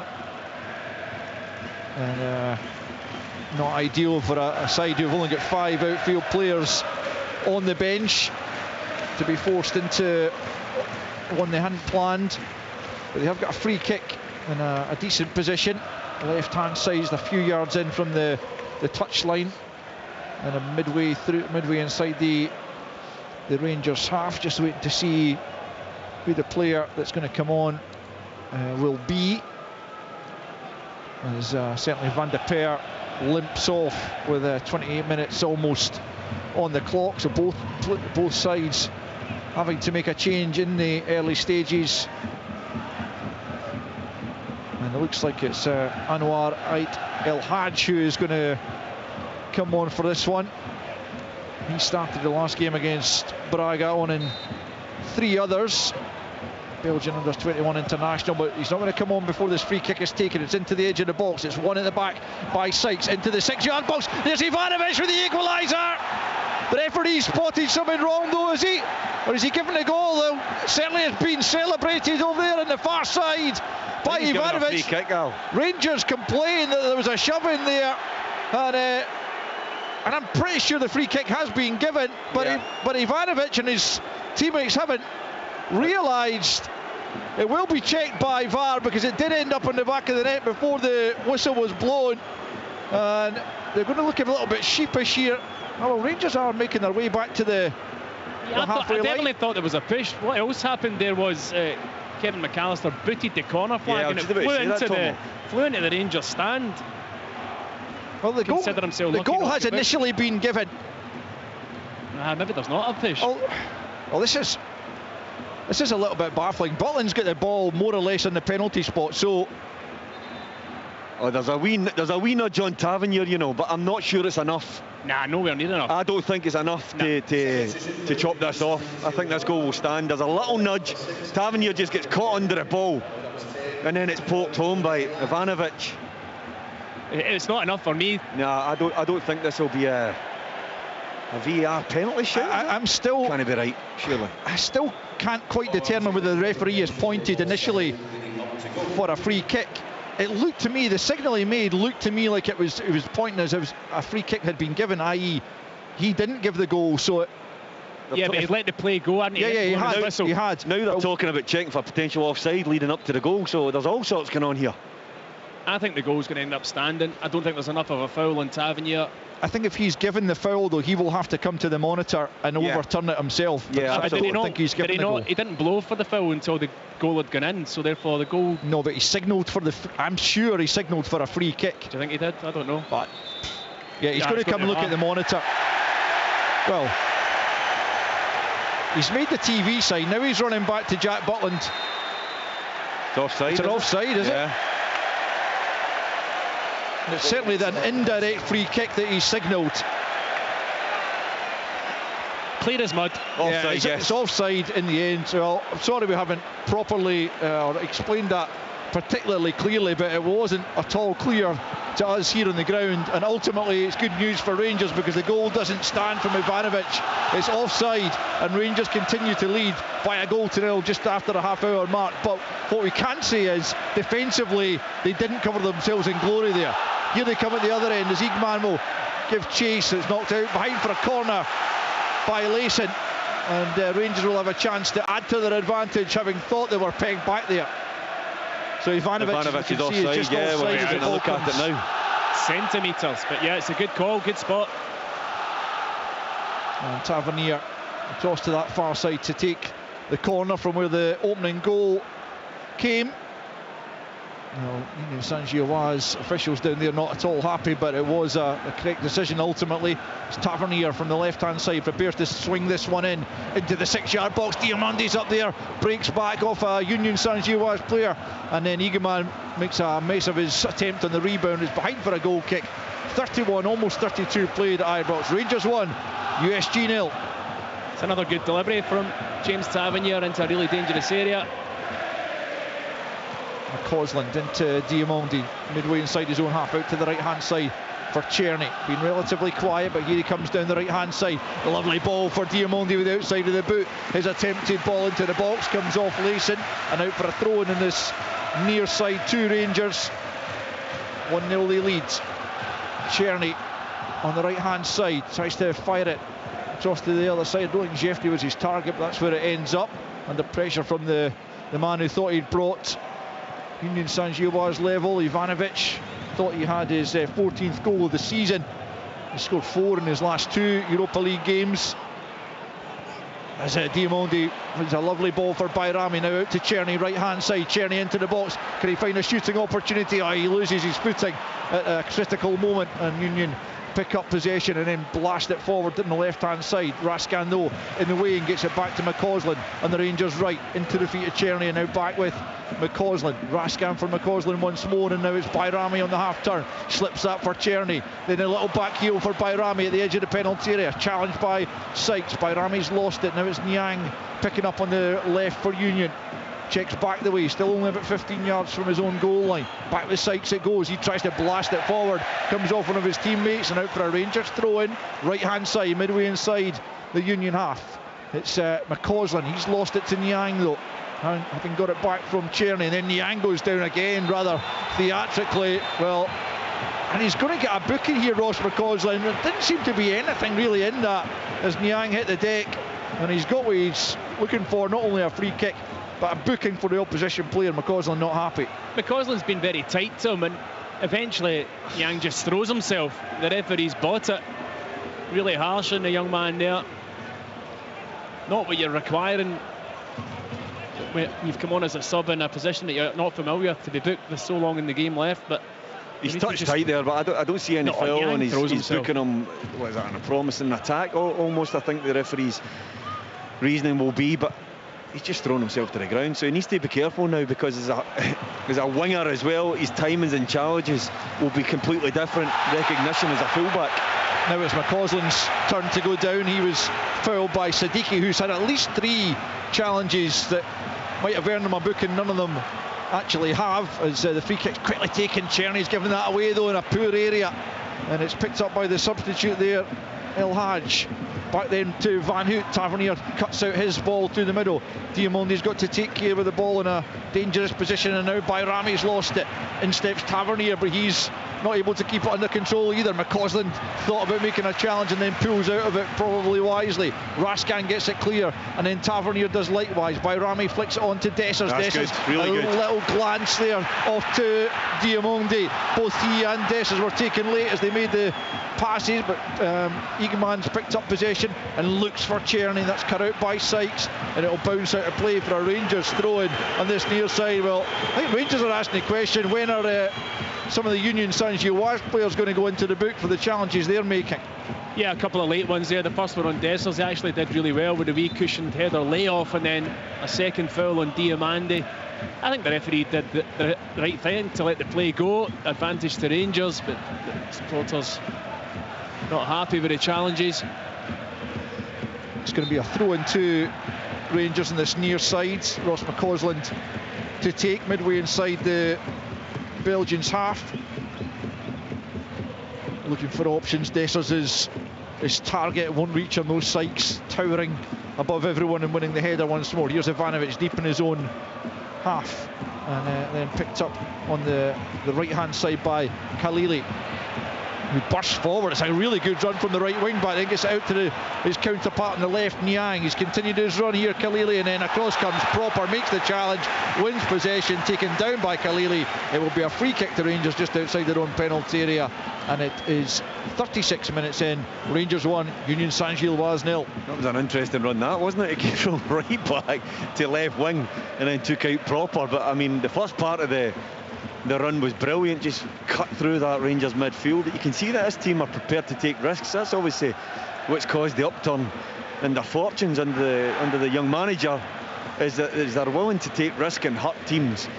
And not ideal for a side who've only got 5 outfield players on the bench to be forced into one they hadn't planned. But they have got a free kick in a decent position. Left hand side, a few yards in from the touch line, and a midway inside the Rangers half. Just waiting to see who the player that's going to come on will be. As certainly Van der Peer limps off with 28 minutes almost on the clock. So both sides having to make a change in the early stages. And it looks like it's Anwar Ait El Hadj who is going to come on for this one. He started the last game against Braga, on in 3 others. Belgian under-21 international, but he's not going to come on before this free kick is taken. It's into the edge of the box. It's one at the back by Sykes into the 6-yard box. There's Ivanovic with the equaliser. The referee spotted something wrong though, is he? Or is he giving a goal though? Certainly has been celebrated over there on the far side by Ivanovic. Free kick, Al. Rangers complain that there was a shove in there, and I'm pretty sure the free kick has been given, but Ivanovic and his teammates haven't realised. It will be checked by VAR because it did end up on the back of the net before the whistle was blown, and they're going to look a little bit sheepish here. Oh, well, Rangers are making their way back to the halfway line. I definitely thought there was a push. What else happened there was Kevin McAllister booted the corner flag, and it flew into the Rangers stand. Well, the goal has initially been given. Maybe there's not a push. Well, this is a little bit baffling. Butland's got the ball more or less in the penalty spot, so. Oh, there's a wee nudge on Tavernier, you know, but I'm not sure it's enough. Nah, nowhere near enough. I don't think it's enough to chop this off. I think this goal will stand. There's a little nudge. Tavernier just gets caught under the ball, and then it's poked home by Ivanovic. It's not enough for me. Nah, I don't think this will be a VAR penalty shot. I'm still can't be right, surely. I still can't quite determine whether the referee has pointed initially for a free kick. It looked to me, the signal he made looked to me like it was pointing as if a free kick had been given, i.e. he didn't give the goal, so but he let the play go, hadn't he? He had. Now they're talking about checking for potential offside leading up to the goal, so there's all sorts going on here. I think the goal's going to end up standing. I don't think there's enough of a foul on Tavernier. I think if he's given the foul, though, he will have to come to the monitor and overturn it himself. Yeah, I don't think he's given the goal. He didn't blow for the foul until the goal had gone in, so therefore the goal. No, but he signalled for I'm sure he signalled for a free kick. Do you think he did? I don't know. But yeah, he's going to come and look at the monitor. Well, he's made the TV sign. Now he's running back to Jack Butland. It's offside. It's an offside, is it? And it's certainly an indirect free kick that he signalled. Clear as mud. Offside, It's offside in the end. Well, I'm sorry we haven't properly explained that particularly clearly, but it wasn't at all clear to us here on the ground. And ultimately, it's good news for Rangers because the goal doesn't stand from Ivanovic. It's offside, and Rangers continue to lead by a goal to nil just after the half-hour mark. But what we can say is, defensively, they didn't cover themselves in glory there. Here they come at the other end as Igman will give chase. It's knocked out behind for a corner by Layson, and Rangers will have a chance to add to their advantage, having thought they were pegged back there. So Ivanovic is offside. Just offside, we're going to look at it now. Centimetres, but yeah, it's a good call, good spot. And Tavernier across to that far side to take the corner from where the opening goal came. Well, Union Saint-Gilloise officials down there not at all happy, but it was a correct decision ultimately. It's Tavernier from the left-hand side, prepares to swing this one into the 6-yard box. Diamandi's up there, breaks back off a Union Saint-Gilloise player, and then Egeman makes a mess of his attempt on the rebound. Is behind for a goal kick. 31, almost 32 played at Ibrox. Rangers 1, USG 0. It's another good delivery from James Tavernier into a really dangerous area. McCausland into Diamandi, midway inside his own half, out to the right-hand side for Czerny. Been relatively quiet, but here he comes down the right-hand side. A lovely ball for Diamandi with the outside of the boot. His attempted ball into the box comes off Layson and out for a throw-in in this near side to Rangers. 1-0 they lead. Czerny on the right-hand side, tries to fire it across to the other side. I don't think Jeffrey was his target, but that's where it ends up, under pressure from the man who thought he'd brought Union Saint-Gilloise level. Ivanovic thought he had his 14th goal of the season. He scored 4 in his last 2 Europa League games. As Diamandi has a lovely ball for Bayrami, now out to Czerny, right hand side. Czerny into the box, can he find a shooting opportunity? He loses his footing at a critical moment, and Union pick up possession and then blast it forward on the left hand side. Raskin though in the way and gets it back to McCausland on the Rangers right, into the feet of Czerny, and now back with McCausland. Raskin for McCausland once more, and now it's Bayrami on the half turn, slips that for Czerny, then a little back heel for Bayrami at the edge of the penalty area, challenged by Sykes. Bayrami's lost it, now it's Niang picking up on the left for Union. Checks back the way, still only about 15 yards from his own goal line. Back with Sykes it goes, he tries to blast it forward, comes off one of his teammates and out for a Rangers throw in, right hand side, midway inside the Union half. It's McCausland, he's lost it to Niang though, having got it back from Czerny, and then Niang goes down again rather theatrically. Well, and he's going to get a booking here, Ross McCausland. There didn't seem to be anything really in that as Niang hit the deck, and he's got what he's looking for, not only a free kick but a booking for the opposition player. McCausland not happy. McCausland's been very tight to him, and eventually Niang just throws himself. The referee's bought it. Really harsh on the young man there. Not what you're requiring when you've come on as a sub in a position that you're not familiar with, to be booked with so long in the game left. But he's touched tight there, but I don't see any foul, and he's booking him. What is that, on a promising attack almost, I think the referee's reasoning will be, but he's just thrown himself to the ground, so he needs to be careful now, because as a winger as well, his timings and challenges will be completely different. Recognition as a fullback. Now it's McCausland's turn to go down. He was fouled by Siddiqui, who's had at least 3 challenges that might have earned him a booking. None of them actually have, as the free kick's quickly taken. Czerny's given that away though in a poor area, and it's picked up by the substitute there, El Hadj. Back then to Van Hout. Tavernier cuts out his ball to the middle. Diamandi's got to take care of the ball in a dangerous position, and now Bayrami's lost it. In steps Tavernier, but he's not able to keep it under control either. McCausland thought about making a challenge and then pulls out of it, probably wisely. Raskin gets it clear, and then Tavernier does likewise. Bayrami flicks it on to Dessers. Dessers, really a good little glance there off to Diamandi. Both he and Dessers were taken late as they made the passes, but Egeman's picked up possession and looks for Czerny. That's cut out by Sykes, and it'll bounce out of play for a Rangers throw-in on this near side. Well, I think Rangers are asking the question, when are some of the Union Saint-Gilloise players going to go into the book for the challenges they're making? Yeah, a couple of late ones there. The first one on Dessers, he actually did really well with a wee cushioned header layoff, and then a second foul on Diamandi. I think the referee did the right thing to let the play go. Advantage to Rangers, but the supporters not happy with the challenges. It's going to be a throw-in to Rangers in this near side. Ross McCausland to take midway inside the Belgians' half. Looking for options. Dessers is his target, won't reach him. Those Sykes towering above everyone and winning the header once more. Here's Ivanovic deep in his own half, and then picked up on the right hand side by Khalili. He bursts forward. It's a really good run from the right wing back, then gets it out to his counterpart on the left, Niang. He's continued his run here, Khalili, and then across comes Proper, makes the challenge, wins possession, taken down by Khalili. It will be a free kick to Rangers just outside their own penalty area, and it is 36 minutes in. Rangers 1, Union Saint-Gilloise 0. That was an interesting run, that, wasn't it? It came from right back to left wing and then took out Proper. But I mean, the first part of the run was brilliant, just cut through that Rangers midfield. You can see that this team are prepared to take risks. That's obviously what's caused the upturn in their fortunes under the young manager, is that they're willing to take risk and hurt teams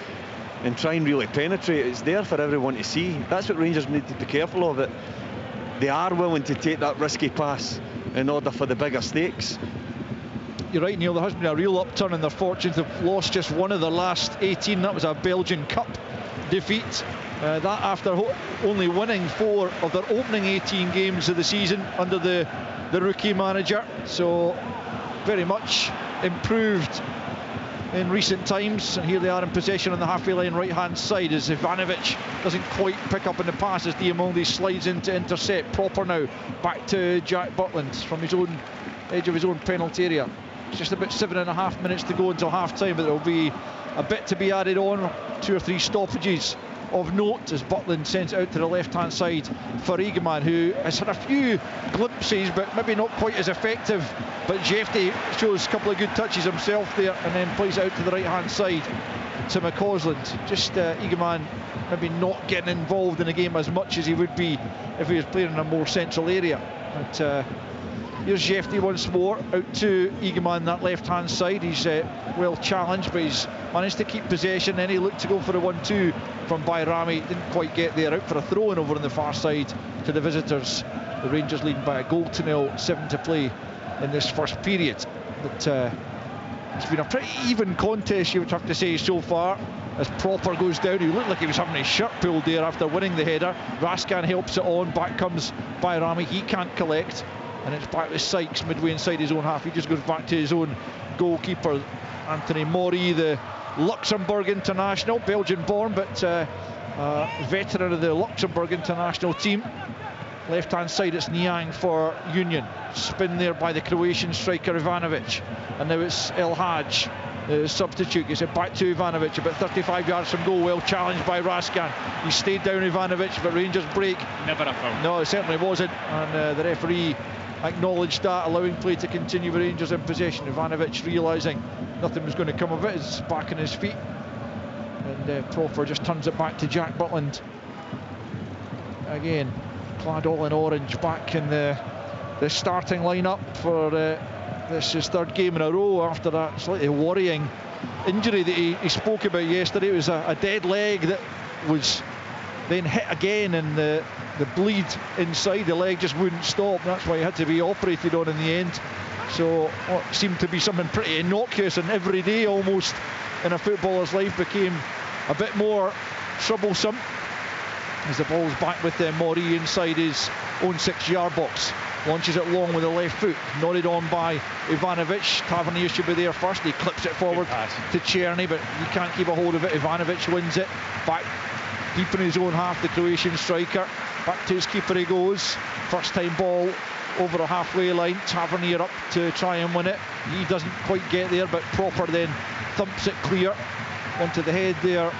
and try and really penetrate. It's there for everyone to see. That's what Rangers need to be careful of, that they are willing to take that risky pass in order for the bigger stakes. You're right, Neil, there has been a real upturn in their fortunes. They've lost just one of their last 18. That was a Belgian Cup defeat. That after only winning 4 of their opening 18 games of the season under the rookie manager. So very much improved in recent times, and here they are in possession on the halfway line right hand side as Ivanovic doesn't quite pick up in the pass as Diamandi slides in to intercept. Proper now back to Jack Butland from his own edge of his own penalty area. It's just about 7.5 minutes to go until half time, but there'll be a bit to be added on. 2 or 3 stoppages of note as Butland sends it out to the left hand side for Egeman, who has had a few glimpses but maybe not quite as effective. But Jefty shows a couple of good touches himself there and then plays it out to the right hand side to McCausland. Just Egeman maybe not getting involved in the game as much as he would be if he was playing in a more central area. But here's Jefty once more out to Egeman, that left hand side. He's well challenged, but he's managed to keep possession. Then he looked to go for a 1-2 from Bayrami, didn't quite get there. Out for a throw in over on the far side to the visitors. The Rangers leading by a 1-0, 7 to play in this first period. But it's been a pretty even contest, you would have to say, so far, as Proper goes down. He looked like he was having his shirt pulled there after winning the header. Raskan helps it on, back comes Bayrami, he can't collect, and it's back to Sykes midway inside his own half. He just goes back to his own goalkeeper, Anthony Mori, the Luxembourg international, Belgian born, but veteran of the Luxembourg international team. Left hand side, it's Niang for Union. Spin there by the Croatian striker Ivanovic, and now it's El Hadj, the substitute. Gets it back to Ivanovic, about 35 yards from goal. Well challenged by Raskan. He stayed down Ivanovic, but Rangers break. Never a foul. No, it certainly wasn't, and the referee acknowledged that, allowing play to continue with Rangers in possession. Ivanovic realising nothing was going to come of it, is back on his feet, and Proper just turns it back to Jack Butland. Again, clad all in orange, back in the starting lineup for this his 3rd game in a row after that slightly worrying injury that he spoke about yesterday. It was a dead leg that was then hit again, and the bleed inside the leg just wouldn't stop. That's why he had to be operated on in the end. So what seemed to be something pretty innocuous and everyday almost in a footballer's life became a bit more troublesome as the ball's back with Mori inside his own 6-yard box. Launches it long with the left foot, nodded on by Ivanovic. Tavernier should be there first. He clips it forward to Czerny, but he can't keep a hold of it. Ivanovic wins it back deep in his own half, the Croatian striker. Back to his keeper he goes. First time ball over the halfway line. Tavernier up to try and win it. He doesn't quite get there, but Proper then thumps it clear into the head there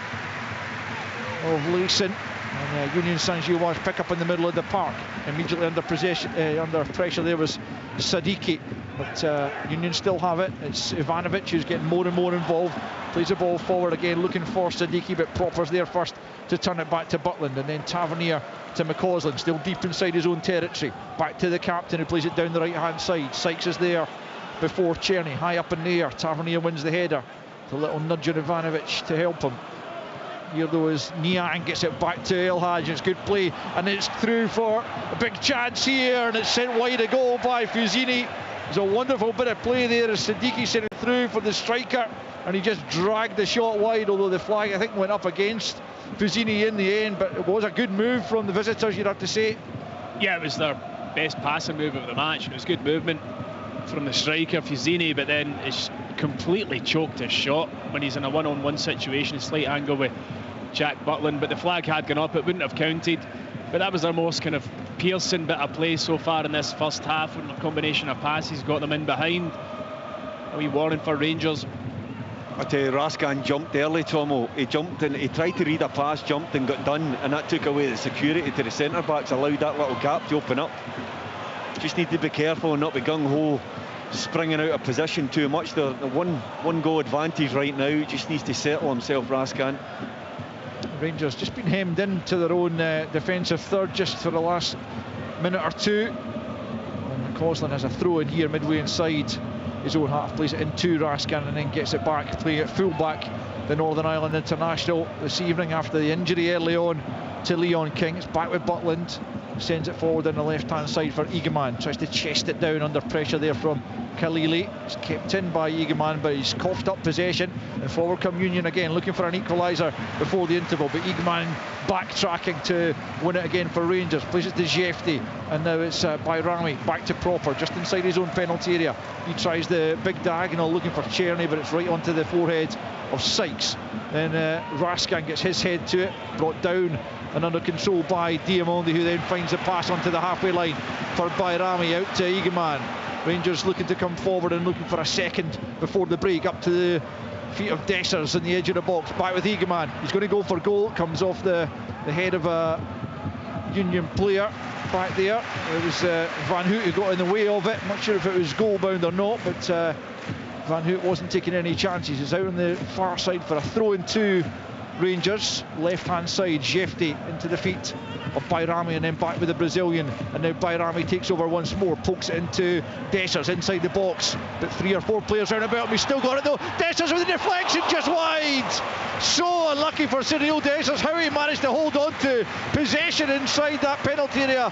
of Leeson. And Union Saint-Gilloise pick up in the middle of the park. Immediately under pressure there was Sadiki, but Union still have it. It's Ivanovic who's getting more and more involved. Plays the ball forward again, looking for Sadiki, but Proper's there first to turn it back to Butland, and then Tavernier to McCausland, still deep inside his own territory. Back to the captain who plays it down the right hand side. Sykes is there before Czerny, high up in the air. Tavernier wins the header. It's a little nudge on Ivanovic to help him. Here though is Niang, gets it back to El Hadj. It's good play, and it's through for a big chance here, and it's sent wide a goal by Fusini. It's a wonderful bit of play there as Sadiki sent it through for the striker, and he just dragged the shot wide, although the flag I think went up against Fusini in the end. But it was a good move from the visitors, you'd have to say. Yeah, it was their best passing move of the match. It was good movement from the striker Fusini, but then it's completely choked his shot when he's in a one-on-one situation, a slight angle with Jack Butland. But the flag had gone up, it wouldn't have counted. But that was their most kind of Pearson bit of play so far in this first half, when a combination of passes got them in behind. A wee warning for Rangers. I tell you, Raskin jumped early, Tomo. He jumped and he tried to read a pass, jumped and got done, and that took away the security to the centre backs, allowed that little gap to open up. Just need to be careful and not be gung-ho, springing out of position too much. They're one goal advantage right now. Just needs to settle himself, Raskin. Rangers just been hemmed into their own defensive third just for the last minute or two. And Coslin has a throw in here midway inside his own half, plays it into Raskin and then gets it back, playing it full back. The Northern Ireland international this evening after the injury early on to Leon King. It's back with Butland, sends it forward on the left hand side for Egeman, tries to chest it down under pressure there from Khalili. It's kept in by Egeman, but he's coughed up possession, and forward come Union again, looking for an equaliser before the interval, but Egeman backtracking to win it again for Rangers, plays it to Jefty, and now it's Bayrami back to Proper just inside his own penalty area. He tries the big diagonal looking for Czerny, but it's right onto the forehead of Sykes. Then Raskin gets his head to it, brought down and under control by Diamondi, who then finds the pass onto the halfway line for Bayrami out to Egeman. Rangers looking to come forward and looking for a second before the break, up to the feet of Dessers on the edge of the box, back with Egeman. He's going to go for goal, comes off the head of a Union player back there. It was Van Hout who got in the way of it. I'm not sure if it was goal bound or not, but Van Hout wasn't taking any chances. He's out on the far side for a throw in to Rangers. Left hand side, Jefty into the feet of Bayrami and then back with the Brazilian, and now Bayrami takes over once more, pokes it into Dessers inside the box, but 3 or 4 players round about him. He's still got it though. Dessers with a deflection just wide. So unlucky for Cyril Dessers, how he managed to hold on to possession inside that penalty area.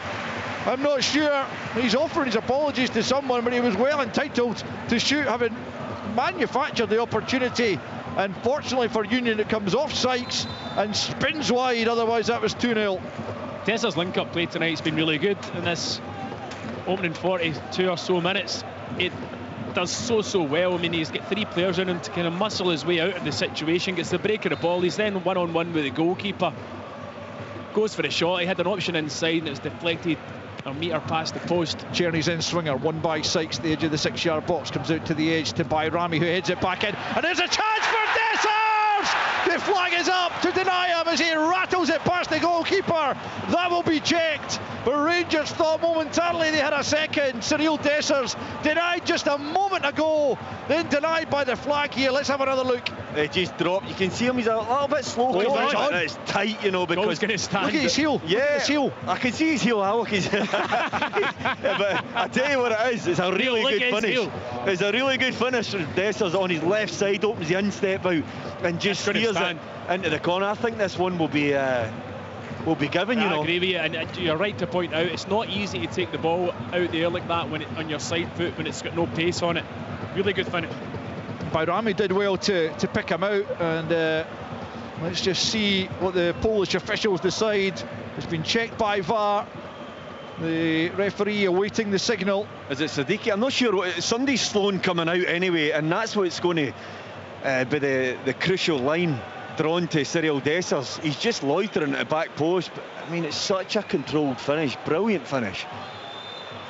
I'm not sure. He's offering his apologies to someone, but he was well entitled to shoot, having manufactured the opportunity. And fortunately for Union, it comes off Sykes and spins wide, otherwise that was 2-0. Dessers' link-up play tonight's been really good in this opening 42 or so minutes. It does so well. I mean, he's got 3 players in him to kind of muscle his way out of the situation, gets the break of the ball, he's then one-on-one with the goalkeeper, goes for the shot. He had an option inside and it's deflected a metre past the post. Czerny's in swinger, won by Sykes at the edge of the 6-yard box, comes out to the edge to Bayrami, who heads it back in, and there's a chance for Dessers! The flag is up to deny him as he rattles it past the goalkeeper. That will be checked, but Rangers thought momentarily they had a second. Cyril Dessers denied just a moment ago, then denied by the flag here. Let's have another look. It just dropped. You can see him, he's a little bit slow. It's tight, you know, because look at his heel. Yeah, look at his heel. I can see his heel. But I tell you what it is, it's a really good finish. It's a really good finish. Dessers on his left side opens the instep out and just steers it into the corner. I think this one will be given, you know. I agree with you, and you're right to point out it's not easy to take the ball out there like that when on your side foot when it's got no pace on it. Really good finish. Bayrami did well to pick him out, and let's just see what the Polish officials decide. It's been checked by VAR. The referee awaiting the signal. Is it Siddiqui? I'm not sure. Somebody's Sloan coming out anyway, and that's what's going to be the crucial line drawn to Cyril Dessers. He's just loitering at the back post, but I mean, it's such a controlled finish, brilliant finish.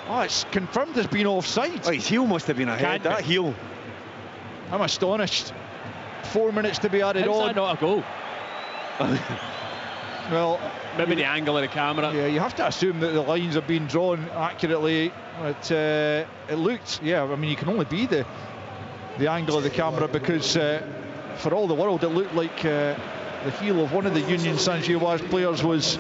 Oh, it's confirmed as being offside. Oh, his heel must have been ahead. That heel. I'm astonished. 4 minutes to be added on. How's that not a goal? Well, maybe the angle of the camera. Yeah, you have to assume that the lines have been drawn accurately. But it looked, yeah, I mean, you can only be the angle of the camera, because for all the world it looked like the heel of one of the Union Saint-Gilloise players was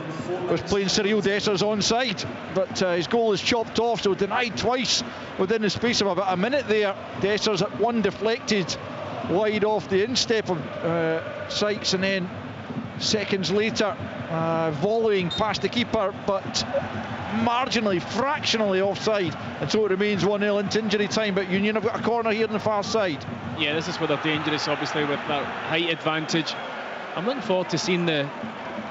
playing Cyril Dessers onside, but his goal is chopped off, so denied twice within the space of about a minute there. Dessers at one deflected wide off the instep of Sykes, and then seconds later volleying past the keeper, but marginally, fractionally offside, and so it remains 1-0 into injury time. But Union have got a corner here on the far side. Yeah, this is where they're dangerous, obviously, with their height advantage. I'm looking forward to seeing the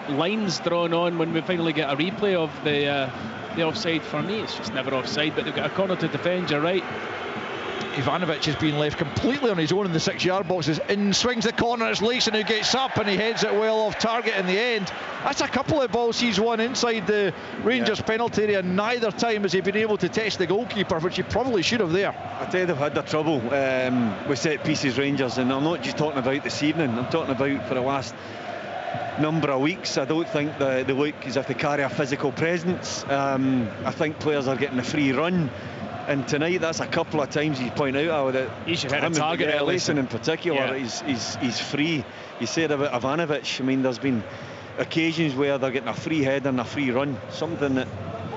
lines drawn on when we finally get a replay of the offside. For me, it's just never offside, but they've got a corner to defend, you're right. Ivanovic has been left completely on his own in the 6-yard boxes. In swings the corner, it's Leeson who gets up and he heads it well off target in the end. That's a couple of balls he's won inside the Rangers penalty area. Neither time has he been able to test the goalkeeper, which he probably should have there. I tell you, they've had their trouble with set pieces, Rangers, and I'm not just talking about this evening, I'm talking about for the last number of weeks. I don't think they look as if they carry a physical presence. I think players are getting a free run, and tonight that's a couple of times you point out that he should hit a target. Leeson in particular, he's free. You said about Ivanovic, I mean, there's been occasions where they're getting a free header and a free run, something that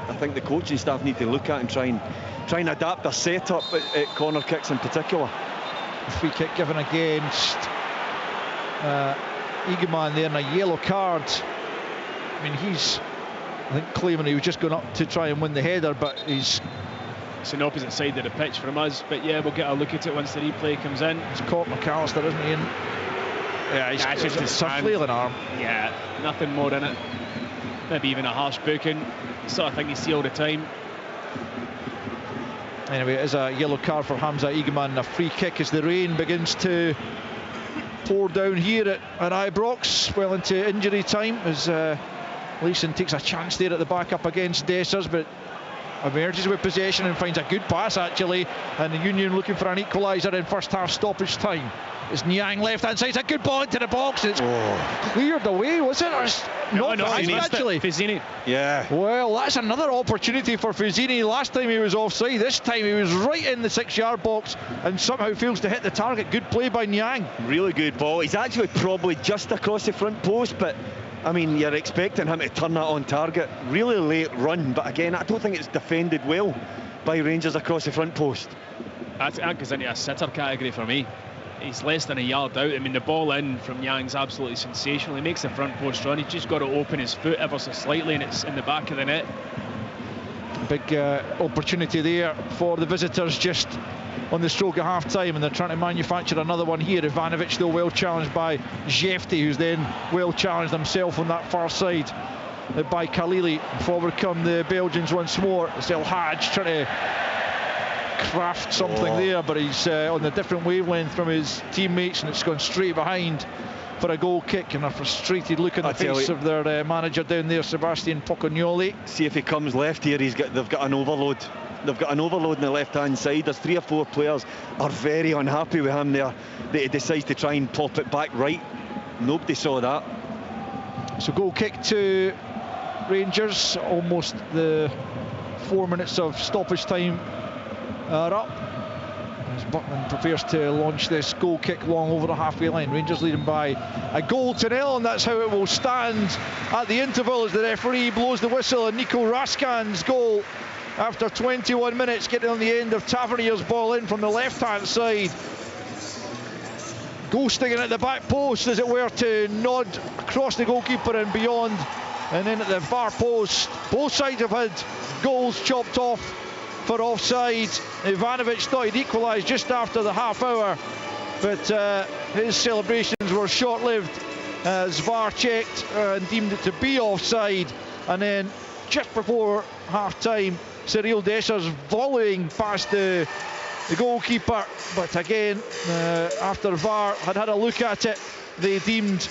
I think the coaching staff need to look at and try and adapt their setup at corner kicks in particular. A free kick given against Egeman there, and a yellow card. I mean, he's, I think, claiming he was just going up to try and win the header, but it's an opposite side of the pitch from us. But yeah, we'll get a look at it once the replay comes in. It's caught McAllister, isn't he? Yeah, it's just a flailing arm. Yeah, nothing more in it. Maybe even a harsh booking. Sort of thing you see all the time. Anyway, it is a yellow card for Hamza Egeman, and a free kick as the rain begins to pour down here at Ibrox, well into injury time, as Leeson takes a chance there at the back up against Dessers, but emerges with possession and finds a good pass actually, and the Union looking for an equaliser in first half stoppage time. It's Niang left hand side, it's a good ball into the box, it's cleared away, was it? No, actually. Fazzini. Yeah. Well, that's another opportunity for Fazzini. Last time he was offside, this time he was right in the 6-yard box and somehow fails to hit the target. Good play by Niang. Really good ball. He's actually probably just across the front post, but I mean, you're expecting him to turn that on target. Really late run, but again, I don't think it's defended well by Rangers across the front post. That goes into a sitter category for me. He's less than a yard out. I mean, the ball in from Yang's absolutely sensational. He makes the front post run. He's just got to open his foot ever so slightly, and it's in the back of the net. Big opportunity there for the visitors just on the stroke of half time, and they're trying to manufacture another one here. Ivanovic though well challenged by Jefti, who's then well challenged himself on that far side by Khalili. Forward come the Belgians once more. It's El Hadj trying to craft something there, but he's on a different wavelength from his teammates, and it's gone straight behind for a goal kick, and a frustrated look on the face of their manager down there, Sebastian Pocognoli. See if he comes left here, they've got an overload. They've got an overload on the left-hand side. There's 3 or 4 players are very unhappy with him there. He decides to try and pop it back right. Nobody saw that. So goal kick to Rangers. Almost the 4 minutes of stoppage time are up, as Buckman prepares to launch this goal kick long over the halfway line. Rangers leading by a goal to nil, and that's how it will stand at the interval as the referee blows the whistle. And Nico Raskan's goal after 21 minutes, getting on the end of Tavernier's ball in from the left hand side, ghosting it at the back post as it were to nod across the goalkeeper and beyond, and then at the far post. Both sides have had goals chopped off for offside. Ivanovic thought he'd equalised just after the half hour, but his celebrations were short-lived as VAR checked and deemed it to be offside. And then just before half-time, Cyril Dessers volleying past the goalkeeper, but again, after VAR had a look at it, they deemed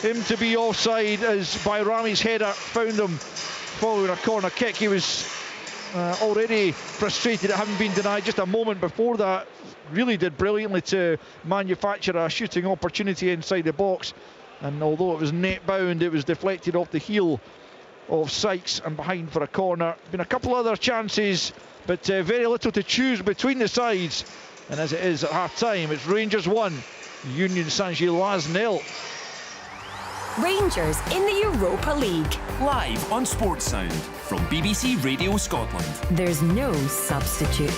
him to be offside as Bayrami's header found him following a corner kick. He was already frustrated at having been denied just a moment before that. Really did brilliantly to manufacture a shooting opportunity inside the box, and although it was net bound, it was deflected off the heel of Sykes and behind for a corner. Been a couple other chances, but very little to choose between the sides, and as it is at half time, it's Rangers 1, Union Saint-Gilloise 0. Rangers in the Europa League. Live on Sports Sound from BBC Radio Scotland. There's no substitute.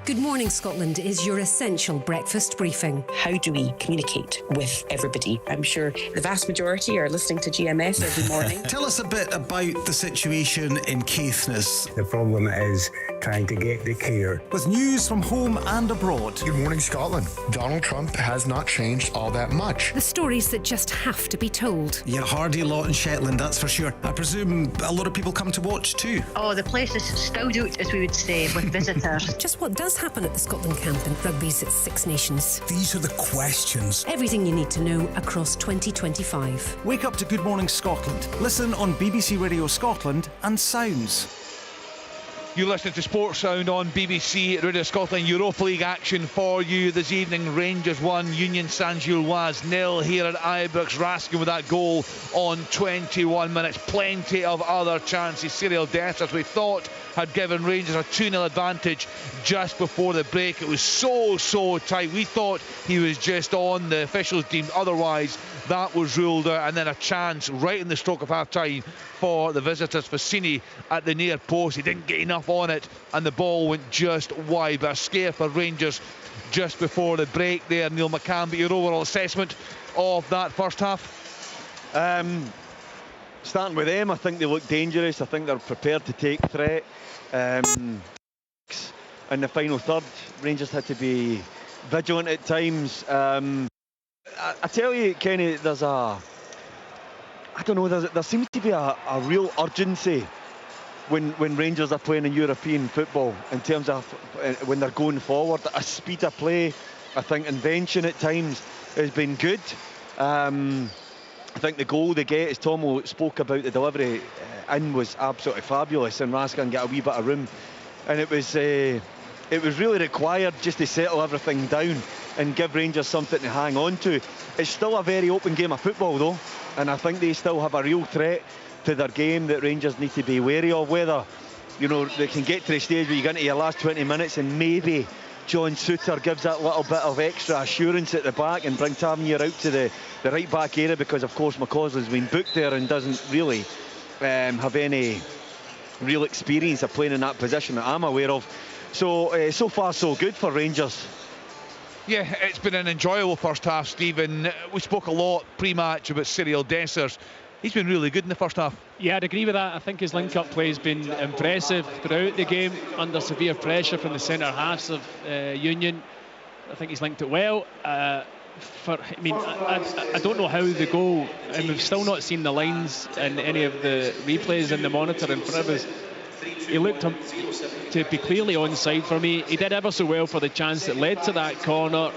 Good Morning Scotland is your essential breakfast briefing. How do we communicate with everybody? I'm sure the vast majority are listening to GMS every morning. Tell us a bit about the situation in Caithness. The problem is trying to get the care. With news from home and abroad. Good morning, Scotland. Donald Trump has not changed all that much. The stories that just have to be told. You're a hardy lot in Shetland, that's for sure. I presume a lot of people come to watch too. Oh, the place is stowed out, as we would say, with visitors. Just what does happen at the Scotland camp in Rugby's Six Nations? These are the questions. Everything you need to know across 2025. Wake up to Good Morning Scotland. Listen on BBC Radio Scotland and Sounds. You're listening to Sports Sound on BBC Radio Scotland. Europa League action for you this evening. Rangers 1, Union Saint-Gilloise 0 here at Ibrox. Raskin with that goal on 21 minutes. Plenty of other chances. Cyril Dessers, we thought, had given Rangers a 2-0 advantage just before the break. It was so tight. We thought he was just on. The officials deemed otherwise. That was ruled out. And then a chance right in the stroke of half-time for the visitors. Fassini at the near post. He didn't get enough on it, and the ball went just wide. But a scare for Rangers just before the break there. Neil McCann, but your overall assessment of that first half? Starting with them, I think they look dangerous. I think they're prepared to take threat. In the final third, Rangers had to be vigilant at times. I tell you, Kenny, there seems to be a real urgency when Rangers are playing in European football, in terms of when they're going forward. A speed of play, I think invention at times has been good. I think the goal they get, as Tomo spoke about, the delivery in was absolutely fabulous, and Raskin got a wee bit of room, and it was really required just to settle everything down and give Rangers something to hang on to. It's still a very open game of football though, and I think they still have a real threat to their game that Rangers need to be wary of. Whether, you know, they can get to the stage where you get into your last 20 minutes and maybe John Souttar gives that little bit of extra assurance at the back and bring Tavernier out to the right back area, because of course McCausland's been booked there and doesn't really have any real experience of playing in that position that I'm aware of. So so far so good for Rangers. Yeah, it's been an enjoyable first half, Stephen. We spoke a lot pre-match about Cyril Dessers. He's been really good in the first half. Yeah, I'd agree with that. I think his link-up play has been impressive throughout the game, under severe pressure from the centre halves of Union. I think he's linked it well. I don't know how the goal, and we've still not seen the lines in any of the replays in the monitor in front of us. He looked to be clearly onside for me. He did ever so well for the chance that led to that corner.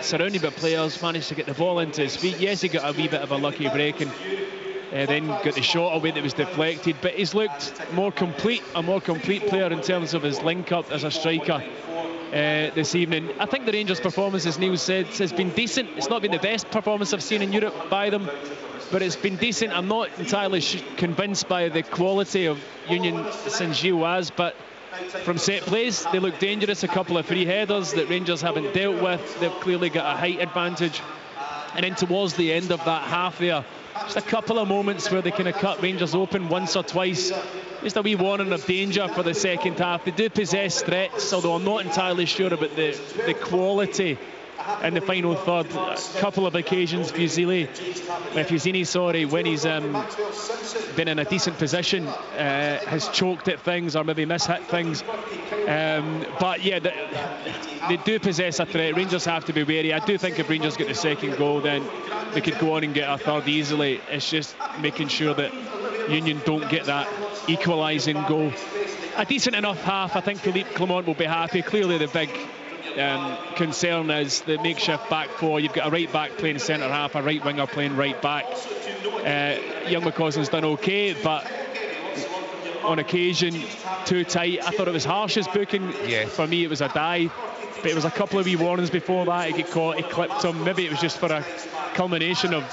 Surrounded by players, managed to get the ball into his feet. Yes, he got a wee bit of a lucky break and then got the shot away that was deflected. But he's looked a more complete player in terms of his link-up as a striker this evening. I think the Rangers' performance, as Neil said, has been decent. It's not been the best performance I've seen in Europe by them, but it's been decent. I'm not entirely convinced by the quality of Union Saint-Gilloise, but from set plays, they look dangerous. A couple of free headers that Rangers haven't dealt with. They've clearly got a height advantage. And then towards the end of that half there, just a couple of moments where they kind of cut Rangers open once or twice. Just a wee warning of danger for the second half. They do possess threats, although I'm not entirely sure about the quality in the final third. A couple of occasions, Fusini, sorry, when he's been in a decent position, has choked at things or maybe mishit things. But yeah, they do possess a threat. Rangers have to be wary. I do think if Rangers get the second goal, then they could go on and get a third easily. It's just making sure that Union don't get that equalising goal. A decent enough half. I think Philippe Clement will be happy. Clearly the big concern is the makeshift back four. You've got a right back playing centre half, a right winger playing right back. Young McCausland's done okay, but on occasion too tight. I thought it was Harsh's booking. Yeah. For me it was a dive, but it was a couple of wee warnings before that. He got caught, he clipped him. Maybe it was just for a culmination of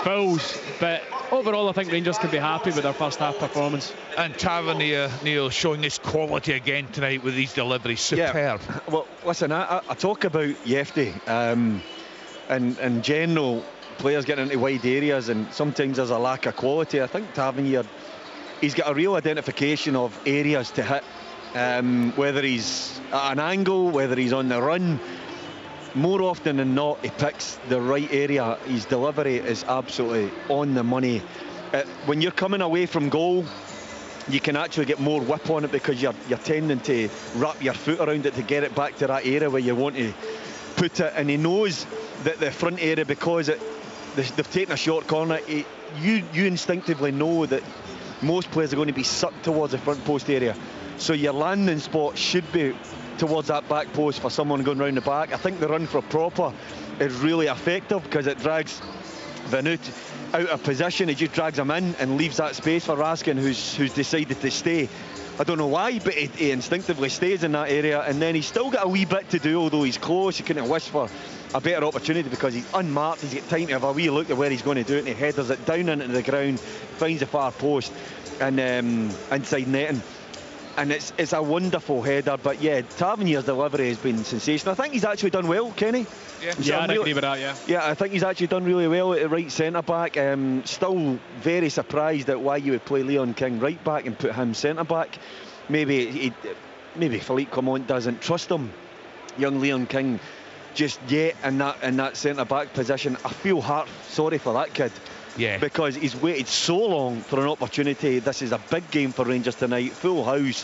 fouls, but overall I think Rangers can be happy with their first half performance. And Tavernier, Neil, showing his quality again tonight with these deliveries. Superb. Yeah. Well, listen, I talk about Yefty and in general players getting into wide areas, and sometimes there's a lack of quality. I think Tavernier, he's got a real identification of areas to hit, whether he's at an angle, whether he's on the run. More often than not, he picks the right area. His delivery is absolutely on the money. When you're coming away from goal, you can actually get more whip on it because you're tending to wrap your foot around it to get it back to that area where you want to put it. And he knows that the front area, because they've taken a short corner, you instinctively know that most players are going to be sucked towards the front post area. So your landing spot should be towards that back post for someone going round the back. I think the run for Proper is really effective because it drags Vanut out of position. He just drags him in and leaves that space for Raskin, who's decided to stay. I don't know why, but he instinctively stays in that area, and then he's still got a wee bit to do, although he's close. He couldn't wish for a better opportunity because he's unmarked. He's got time to have a wee look at where he's going to do it, and he headers it down into the ground, finds the far post and inside netting. And it's a wonderful header. But yeah, Tavernier's delivery has been sensational. I think he's actually done well, Kenny. Yeah, I agree with that, yeah. Yeah, I think he's actually done really well at right centre-back. Still very surprised at why you would play Leon King right-back and put him centre-back. Maybe Philippe Clement doesn't trust him, young Leon King, just yet in that centre-back position. I feel sorry for that kid. Yeah. Because he's waited so long for an opportunity. This is a big game for Rangers tonight, full house.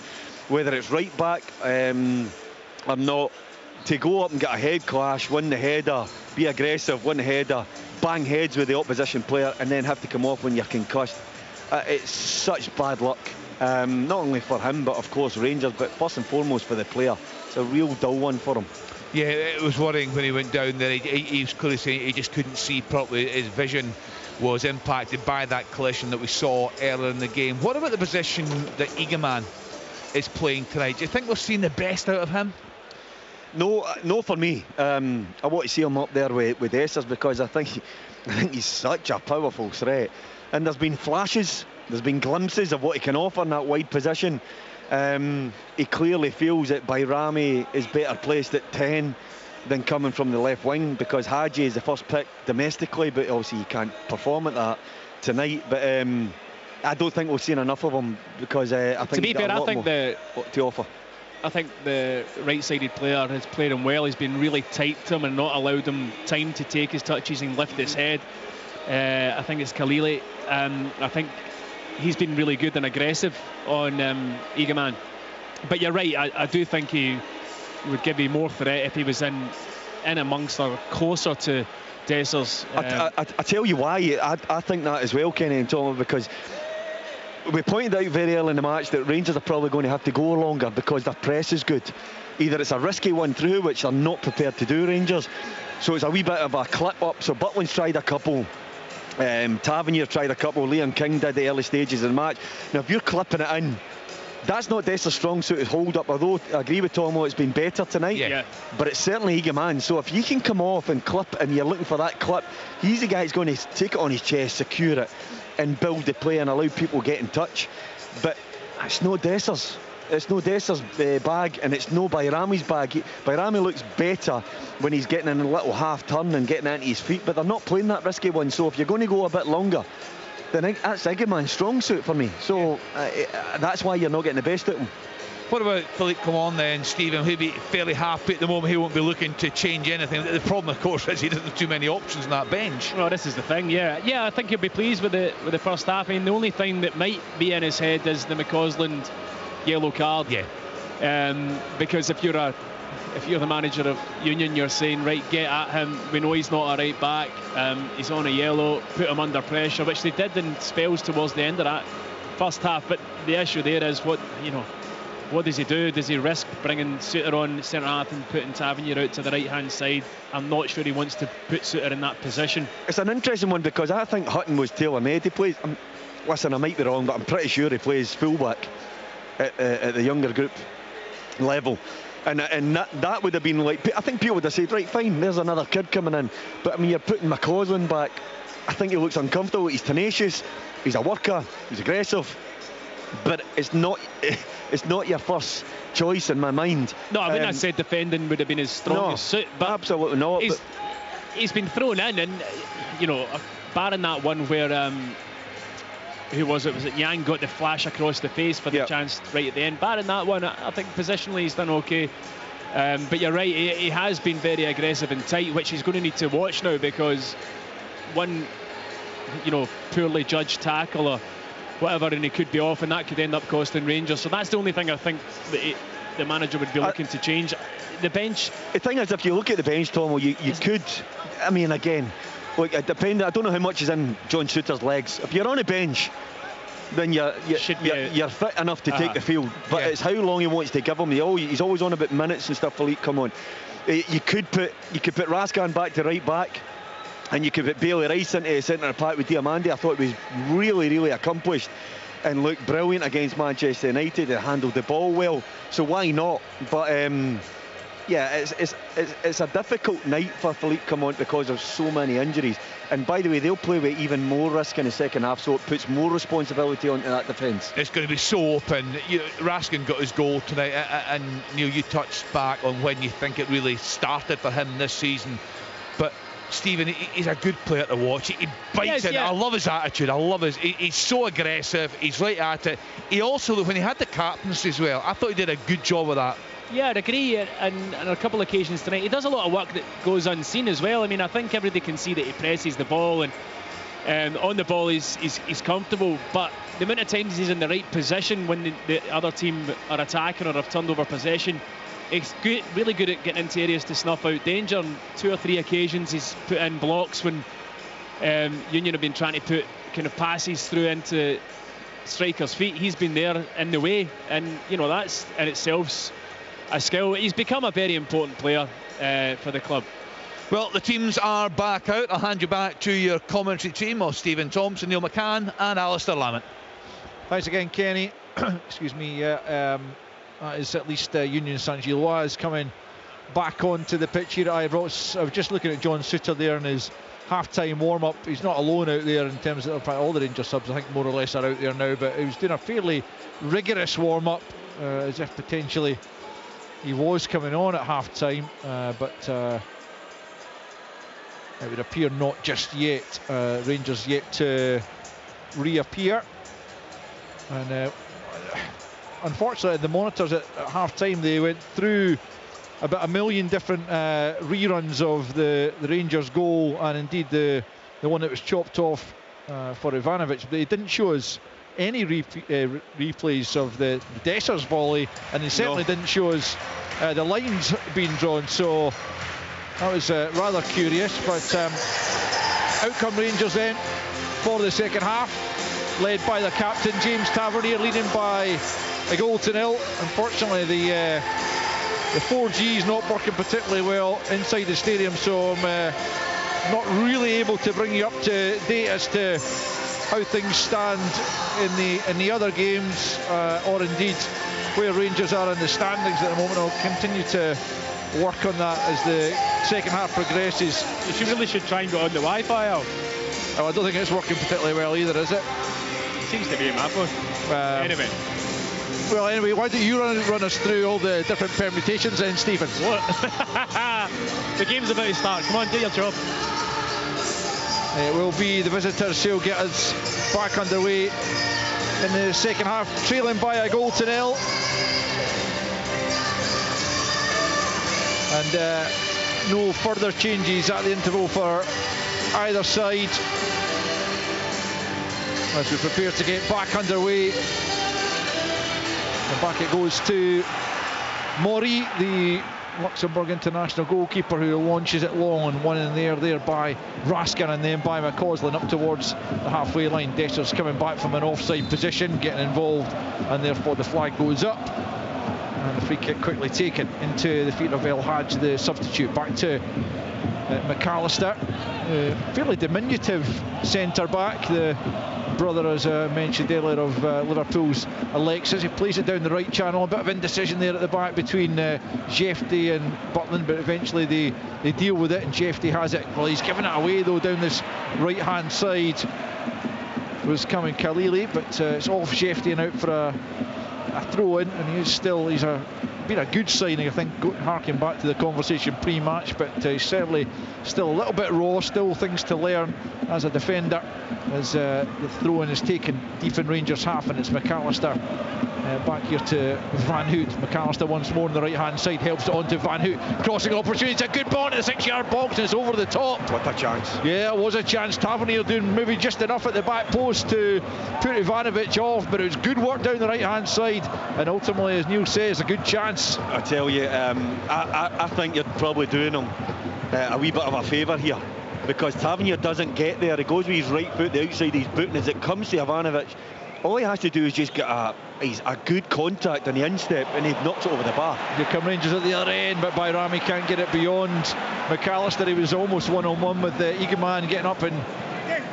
Whether it's right back, I'm not, to go up and get a head clash, win the header, be aggressive, win the header, bang heads with the opposition player, and then have to come off when you're concussed. It's such bad luck, not only for him, but of course Rangers, but first and foremost for the player. It's a real dull one for him. Yeah, it was worrying when he went down there. He was clearly saying he just couldn't see properly. His vision was impacted by that collision that we saw earlier in the game. What about the position that Egeman is playing tonight? Do you think we're seeing the best out of him? No, for me. I want to see him up there with Essers, because I think he's such a powerful threat. And there's been flashes, there's been glimpses of what he can offer in that wide position. He clearly feels that Bayrami is better placed at 10 than coming from the left wing, because Hadji is the first pick domestically, but obviously he can't perform at that tonight. But I don't think we've seen enough of him, because I think to be fair, I think to offer. I think the right-sided player has played him well. He's been really tight to him and not allowed him time to take his touches and lift his head. I think it's Khalili. I think he's been really good and aggressive on Egeman. But you're right, I do think he would give you more threat if he was in amongst or closer to Dessers. I tell you why I think that as well, Kenny and Tom, because we pointed out very early in the match that Rangers are probably going to have to go longer because their press is good. Either it's a risky one through, which they're not prepared to do, Rangers, so it's a wee bit of a clip up. So Butland's tried a couple, Tavernier tried a couple, Leon King did the early stages of the match. Now if you're clipping it in, that's not Dessers' strong suited hold up, although I agree with Tomo, it's been better tonight. Yeah. But it's certainly Egeman. So if you can come off and clip, and you're looking for that clip, he's the guy who's going to take it on his chest, secure it, and build the play and allow people to get in touch. But it's no Dessers. It's no Dessers' bag, and it's no Bayrami's bag. Bayrami looks better when he's getting in a little half turn and getting into his feet, but they're not playing that risky one. So if you're going to go a bit longer, then that's Egeman's strong suit for me. So that's why you're not getting the best out of him. What about Philippe Clement then, Stephen? He'll be fairly happy at the moment. He won't be looking to change anything. The problem, of course, is he doesn't have too many options on that bench. Well, this is the thing, yeah. I think he'll be pleased with the first half. I mean, the only thing that might be in his head is the McCausland yellow card. Yeah. Because if you're the manager of Union, you're saying, right, get at him. We know he's not a right back. He's on a yellow. Put him under pressure, which they did in spells towards the end of that first half. But the issue there is what does he do? Does he risk bringing Suter on centre half and putting Tavernier out to the right hand side? I'm not sure he wants to put Suter in that position. It's an interesting one, because I think Hutton was tailor-made. He plays, listen, I might be wrong, but I'm pretty sure he plays fullback at the younger group level. And that would have been like, I think people would have said, right, fine, there's another kid coming in. But I mean, you're putting McCausland back. I think he looks uncomfortable. He's tenacious, he's a worker, he's aggressive, but it's not your first choice in my mind. No, I wouldn't have said defending would have been his strongest suit, but absolutely not. He's been thrown in, and barring that one where who was it? Was it Yang got the flash across the face for the chance right at the end? Barring that one, I think positionally he's done okay. But you're right, he has been very aggressive and tight, which he's going to need to watch now, because one, poorly judged tackle or whatever, and he could be off, and that could end up costing Rangers. So that's the only thing I think that the manager would be looking to change. The bench. The thing is, if you look at the bench, Tom, you could. I mean, again, look, it depends. I don't know how much is in John Souttar's legs. If you're on a bench, then you're fit enough to take the field. But it's how long he wants to give him. He's always on about minutes and stuff. Philippe, come on. You could put Raskin back to right back, and you could put Bailey Rice into centre back with Diamandi. I thought it was really, really accomplished and looked brilliant against Manchester United. They handled the ball well, so why not? But it's a difficult night for Philippe Clement because of so many injuries. And by the way, they'll play with even more risk in the second half, so it puts more responsibility onto that defence. It's going to be so open. Raskin got his goal tonight, and Neil, you touched back on when you think it really started for him this season. But Stephen, he's a good player to watch. He bites in. I love his attitude. He's so aggressive. He's right at it. He also, when he had the captaincy as well, I thought he did a good job of that. Yeah, I'd agree, and on a couple of occasions tonight he does a lot of work that goes unseen as well. I mean, I think everybody can see that he presses the ball, and on the ball he's comfortable, but the amount of times he's in the right position when the other team are attacking or have turned over possession, he's really good at getting into areas to snuff out danger. On 2 or 3 occasions he's put in blocks when Union have been trying to put kind of passes through into strikers' feet. He's been there in the way, and that's in itself a skill. He's become a very important player for the club. Well, the teams are back out. I'll hand you back to your commentary team of Stephen Thompson, Neil McCann and Alistair Lamont. Thanks again, Kenny. Excuse me. That is at least Union Saint-Gilloise coming back onto the pitch here. I was just looking at John Souttar there in his half-time warm-up. He's not alone out there in terms of all the Rangers subs, I think, more or less are out there now, but he was doing a fairly rigorous warm-up, as if potentially he was coming on at half-time, but it would appear not just yet. Rangers yet to reappear, and unfortunately the monitors at half-time, they went through about 1 million different reruns of the Rangers goal, and indeed the one that was chopped off for Ivanovic, but they didn't show us any replays of the Dessers volley, and they certainly didn't show us the lines being drawn, so that was rather curious. But out come Rangers then for the second half, led by the captain James Tavernier, leading by a goal to nil. Unfortunately the 4G is not working particularly well inside the stadium, so I'm not really able to bring you up to date as to how things stand in the other games, or indeed where Rangers are in the standings at the moment. I'll continue to work on that as the second half progresses. You really should try and go on the Wi-Fi, Al. Oh, I don't think it's working particularly well either, is it? Seems to be in my phone. Anyway. Well, anyway, why don't you run us through all the different permutations then, Stephen? What? The game's about to start. Come on, do your job. It will be the visitors who'll get us back underway in the second half, trailing by a goal to nil. And no further changes at the interval for either side as we prepare to get back underway. And back it goes to Mori, the Luxembourg international goalkeeper, who launches it long and one in there by Raskin and then by McCausland up towards the halfway line. Dessers coming back from an offside position, getting involved, and therefore the flag goes up. And the free kick quickly taken into the feet of El Hadj, the substitute. Back to McAllister, fairly diminutive centre back, the brother, as I mentioned earlier, of Liverpool's Alexis. He plays it down the right channel. A bit of indecision there at the back between Jefty and Butland, but eventually they deal with it, and Jefty has it. Well, he's given it away though down this right hand side. Was coming Khalili, but it's off Jefty and out for a a throw in, and he's been a good signing, I think, harking back to the conversation pre-match, but he's certainly still a little bit raw, still things to learn as a defender, as the throw-in is taken deep in Rangers half, and it's McAllister back here to Van Hout. McAllister once more on the right-hand side, helps it on to Van Hout, crossing opportunity, it's a good ball into the 6-yard box, and it's over the top. What a chance. Yeah, it was a chance. Tavernier doing maybe just enough at the back post to put Ivanovic off, but it was good work down the right-hand side, and ultimately, as Neil says, a good chance. I tell you, I think you're probably doing him a wee bit of a favour here, because Tavernier doesn't get there. He goes with his right foot, the outside of his boot, and as it comes to Ivanovic, all he has to do is just get a good contact on the instep, and he knocks it over the bar. Here come Rangers at the other end, but Bayrami can't get it beyond McAllister. He was almost one-on-one with Eagleman, getting up in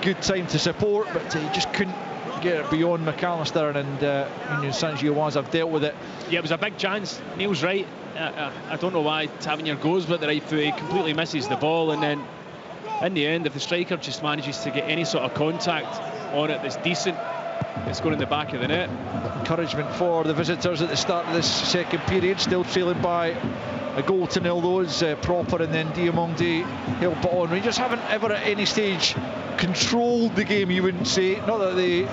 good time to support, but he just couldn't get it beyond McAllister, and Union Saint-Gilloise have dealt with it. Yeah, it was a big chance. Neil's right. I don't know why Tavernier goes with the right foot. He completely misses the ball, and then in the end, if the striker just manages to get any sort of contact on it that's decent, it's going in the back of the net. Encouragement for the visitors at the start of this second period, still trailing by a goal to nil. Those Proper and then Diamonde help it on. Rangers haven't ever at any stage controlled the game, you wouldn't say. Not that the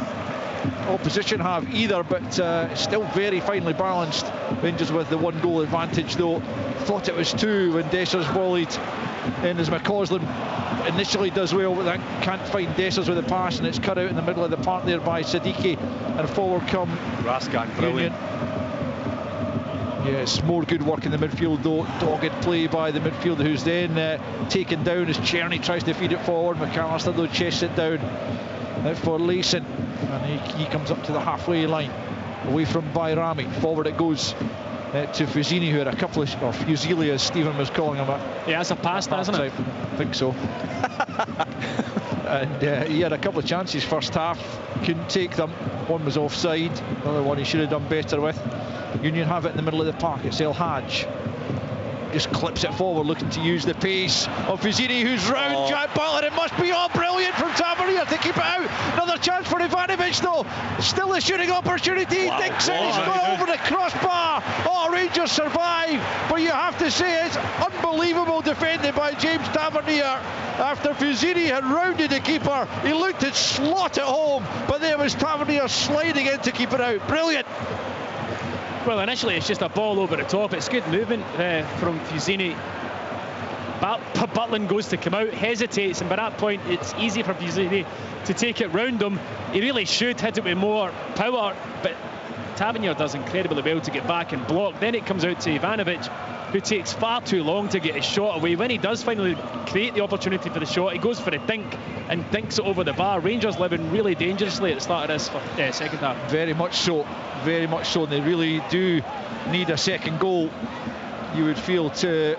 opposition have either, but still very finely balanced. Rangers with the 1-goal advantage, though. Thought it was 2 when Dessers volleyed in, as McCausland initially does well, but then can't find Dessers with the pass, and it's cut out in the middle of the park there by Siddiqui, and forward come Raskan, brilliant. Yes, more good work in the midfield, though. Dogged play by the midfielder, who's then taken down as Czerny tries to feed it forward. McAllister, though, chests it down for Leeson, and he comes up to the halfway line, away from Bayrami. Forward it goes to Fusini, who had a couple of, or Fusili as Stephen was calling him. Yeah, it's a pass, isn't it? I think so. And he had a couple of chances first half, couldn't take them. One was offside, another one he should have done better with. Union have it in the middle of the park. It's El Hadj, just clips it forward, looking to use the pace of Fusini, who's round Jack Butler. It must be all brilliant from Tavernier to keep it out. Another chance for Ivanovic, though. Still a shooting opportunity. He thinks it. He's gone over the crossbar. Oh, Rangers survive, but you have to say it's unbelievable defending by James Tavernier. After Fusini had rounded the keeper, he looked to slot it home, but there was Tavernier sliding in to keep it out. Brilliant. Well, initially it's just a ball over the top. It's good movement from Fusini. Butland goes to come out, hesitates, and by that point it's easy for Fusini to take it round him. He really should hit it with more power, but Tavernier does incredibly well to get back and block. Then it comes out to Ivanovic, who takes far too long to get his shot away. When he does finally create the opportunity for the shot, he goes for a dink and dinks it over the bar. Rangers living really dangerously at the start of this second half. Very much so, very much so. And they really do need a second goal, you would feel, to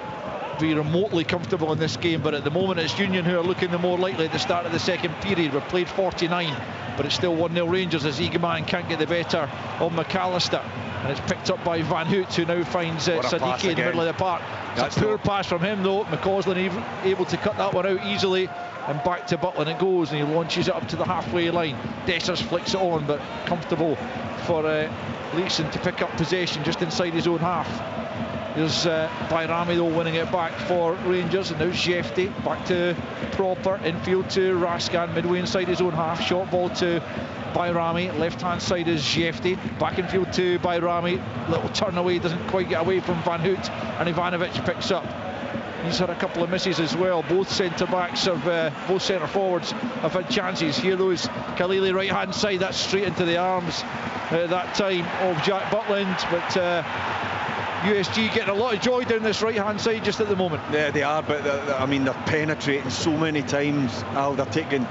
be remotely comfortable in this game. But at the moment it's Union who are looking the more likely at the start of the second period. We've played 49, but it's still 1-0 Rangers as Eagleman can't get the better of McAllister, and it's picked up by Van Hout, who now finds Siddiqui in the middle of the park. It's a poor pass from him, though. McCausland able to cut that one out easily, and back to Butland it goes, and he launches it up to the halfway line. Dessers flicks it on, but comfortable for Leeson to pick up possession just inside his own half. There's Bayrami, though, winning it back for Rangers, and now Jefte back to Proper, infield to Raskan, midway inside his own half. Short ball to Bayrami, left hand side is Jefte, back infield to Bayrami, little turn away, doesn't quite get away from Van Hout, and Ivanovic picks up. He's had a couple of misses as well. Both centre backs have, both centre forwards have had chances. Here those Khalili right hand side, that's straight into the arms at that time of Jack Butland, but USG getting a lot of joy down this right hand side just at the moment. Yeah, they are, but I mean, they're penetrating so many times. Al, they're taking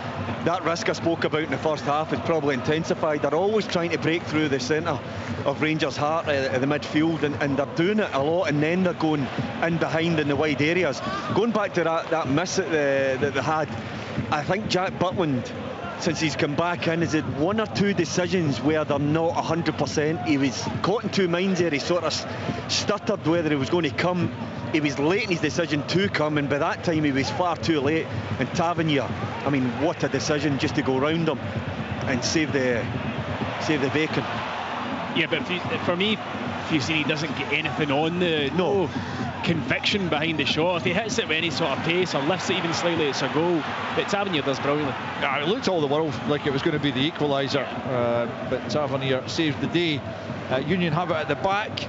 that risk I spoke about in the first half is probably intensified. They're always trying to break through the centre of Rangers' heart of the midfield, and they're doing it a lot, and then they're going in behind in the wide areas. Going back to that miss that they had, I think Jack Butland, since he's come back in, has had one or two decisions where they're not 100%. He was caught in two minds there. He sort of stuttered whether he was going to come. He was late in his decision to come, and by that time he was far too late. And Tavernier, I mean, what a decision just to go round him and save the bacon. Yeah, but for me, Fusini doesn't get anything on no conviction behind the shot. If he hits it with any sort of pace or lifts it even slightly, it's a goal. But Tavernier does brilliantly. It looked all the world like it was going to be the equaliser, but Tavernier saved the day. Union have it at the back,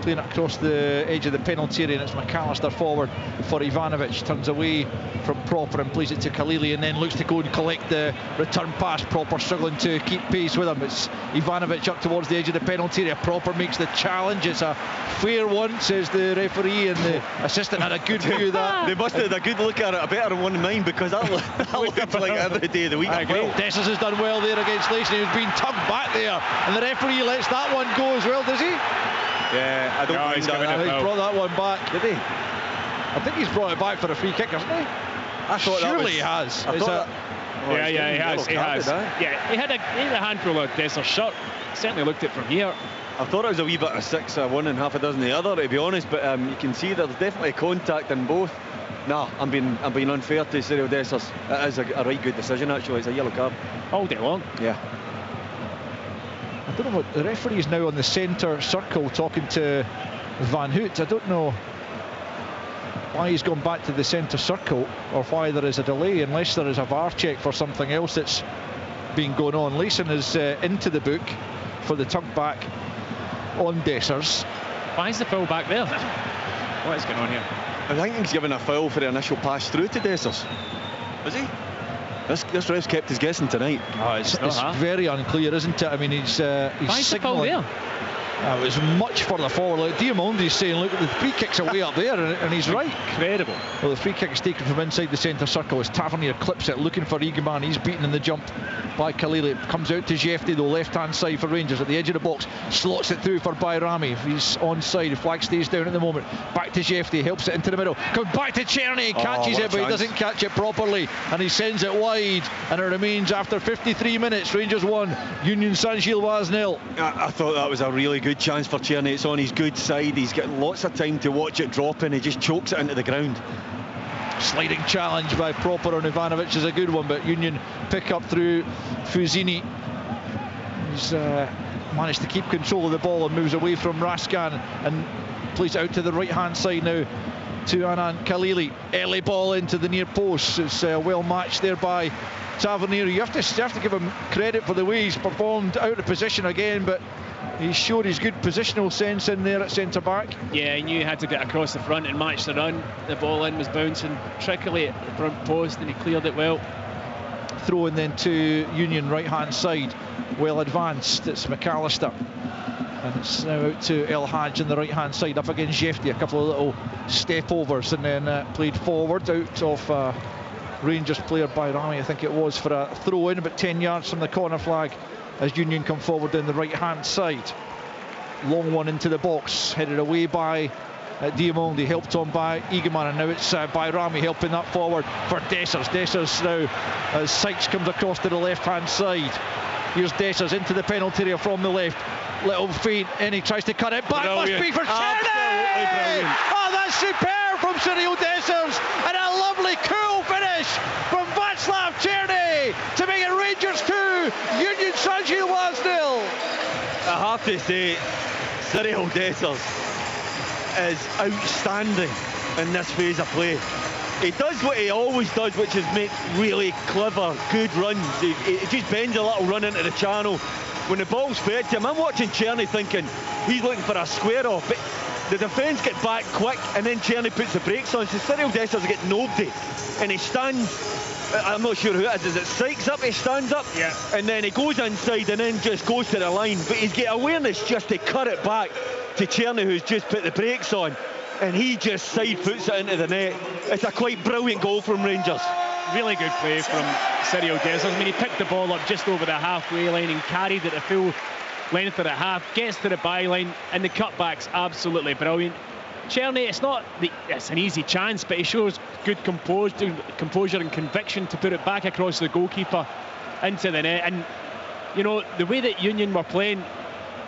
playing it across the edge of the penalty area, and it's McAllister forward for Ivanovic. Turns away from Proper and plays it to Khalili, and then looks to go and collect the return pass. Proper struggling to keep pace with him. It's Ivanovic up towards the edge of the penalty area. Proper makes the challenge. It's a fair one, says the referee, and the assistant had a good view of that. They must have had a good look at it, a better one than mine, because that looked like every day of the week. I agree. Dessers has done well there against Lacey. He was being tugged back there, and the referee lets that one go as well, does he? Yeah, I don't think he's brought that one back. Did he? I think he's brought it back for a free kick, hasn't he? I thought surely he has. He has. Yeah, he had a handful of Desser's shirt. Certainly looked it from here. I thought it was a wee bit of 6 one and half a dozen the other, to be honest, but you can see there's definitely contact in both. Nah, I'm being unfair to Cyril Dessers. It is a right good decision, actually. It's a yellow card all day long. Yeah. I don't know what the referee is now on the centre circle talking to Van Hout. I don't know why he's gone back to the centre circle or why there is a delay, unless there is a VAR check for something else that's been going on. Leeson is into the book for the tug back on Dessers. Why is the foul back there? What is going on here? I think he's given a foul for the initial pass through to Dessers. Was he? This ref's kept us guessing tonight. It's very unclear, isn't it? I mean, he's signalling. It was much further forward. Like Diamondi's saying, look, the free kick's are way up there, and he's right. Incredible. Well, the free kick is taken from inside the centre circle as Tavernier clips it, looking for Egeman. He's beaten in the jump by Khalili. It comes out to Jefty, though, left-hand side for Rangers at the edge of the box. Slots it through for Bayrami. He's onside. The flag stays down at the moment. Back to Jefty, helps it into the middle. Comes back to Czerny, catches it, but he doesn't catch it properly, and he sends it wide, and it remains after 53 minutes. Rangers 1, Union Saint-Gilloise 0. I thought that was a really good chance for Czerny. It's on his good side. He's getting lots of time to watch it drop in. He just chokes it into the ground. Sliding challenge by Proper on Ivanovic is a good one, but Union pick up through Fusini. He's managed to keep control of the ball and moves away from Raskan and plays it out to the right hand side now to Anand Khalili. Early ball into the near post. It's well matched there by Tavernier. You have to give him credit for the way he's performed out of position again, but he showed his good positional sense in there at centre back. Yeah, he knew he had to get across the front and match the run. The ball in was bouncing trickily at the front post, and he cleared it well. Throw in then to Union right hand side, well advanced. It's McAllister, and it's now out to El Hadj on the right hand side up against Jefty. A couple of little step overs and then played forward out of Rangers player Bayrami, I think it was, for a throw in about 10 yards from the corner flag as Union come forward down the right hand side. Long one into the box, headed away by Diamondi, helped on by Egeman, and now it's Bayrami helping that forward for Dessers. Dessers now as Sykes comes across to the left hand side. Here's Dessers into the penalty area from the left. Little feint, and he tries to cut it back. Brilliant. Must be for Czerny! Oh, that's superb from Cyril Dessers, and a lovely cool finish from Václav Czerny to make it Rangers 2, Union Saint-Gilloise 0. I have to say, Cyril Dessers is outstanding in this phase of play. He does what he always does, which is make really clever, good runs. He just bends a little run into the channel. When the ball's fed to him, I'm watching Czerny thinking he's looking for a square off, but the defence get back quick, and then Czerny puts the brakes on. So Cyril Dessers get nobody, and he stands. I'm not sure who it is it Sykes up? He stands up, yeah, and then he goes inside and then just goes to the line. But he's got awareness just to cut it back to Czerny, who's just put the brakes on, and he just side foots it into the net. It's a quite brilliant goal from Rangers. Really good play from Cyril Dessers. I mean, he picked the ball up just over the halfway line and carried it a full length of the half, gets to the byline, and the cutback's absolutely brilliant. Czerny, it's an easy chance, but he shows good composure and conviction to put it back across the goalkeeper into the net. And you know, the way that Union were playing,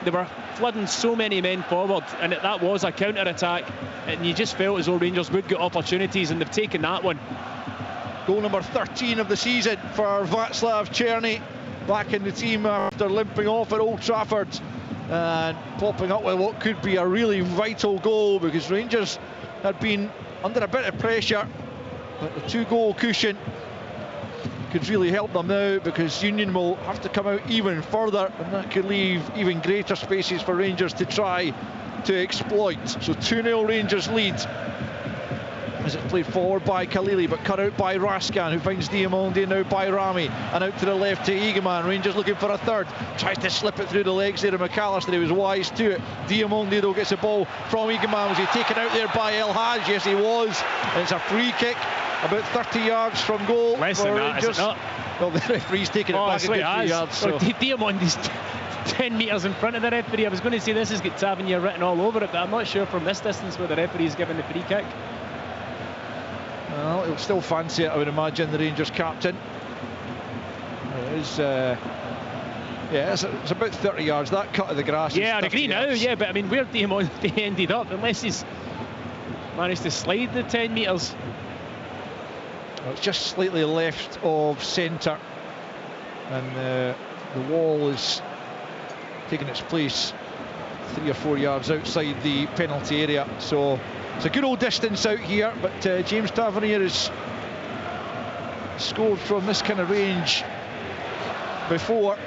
they were flooding so many men forward, and that was a counter-attack, and you just felt as though Rangers would get opportunities, and they've taken that one. Goal number 13 of the season for Václav Czerny, back in the team after limping off at Old Trafford and popping up with what could be a really vital goal, because Rangers had been under a bit of pressure, but the 2-goal cushion could really help them now, because Union will have to come out even further, and that could leave even greater spaces for Rangers to try to exploit. So 2-0 Rangers lead as it's played forward by Khalili, but cut out by Raskan, who finds Diamonde, now by Rami, and out to the left to Egeman. Rangers looking for a third, tries to slip it through the legs there of McAllister. He was wise to it. Diamonde though gets the ball from Egeman. Was he taken out there by El Hadj? Yes, he was. And it's a free kick about 30 yards from goal. Less than that, is it not? Well, the referee's taking it back a good 3 yards. So. Diamonde's 10 metres in front of the referee. I was going to say this has got Tavernier written all over it, but I'm not sure from this distance where the referee's given the free kick. Well, he'll still fancy it, I would imagine, the Rangers captain. It is, it's about 30 yards. That cut of the grass. Yeah, I agree now. Yeah, but I mean, where Diamonde ended up, unless he's managed to slide the 10 metres. Well, it's just slightly left of centre, and the wall is taking its place 3 or 4 yards outside the penalty area. So it's a good old distance out here, but James Tavernier has scored from this kind of range before,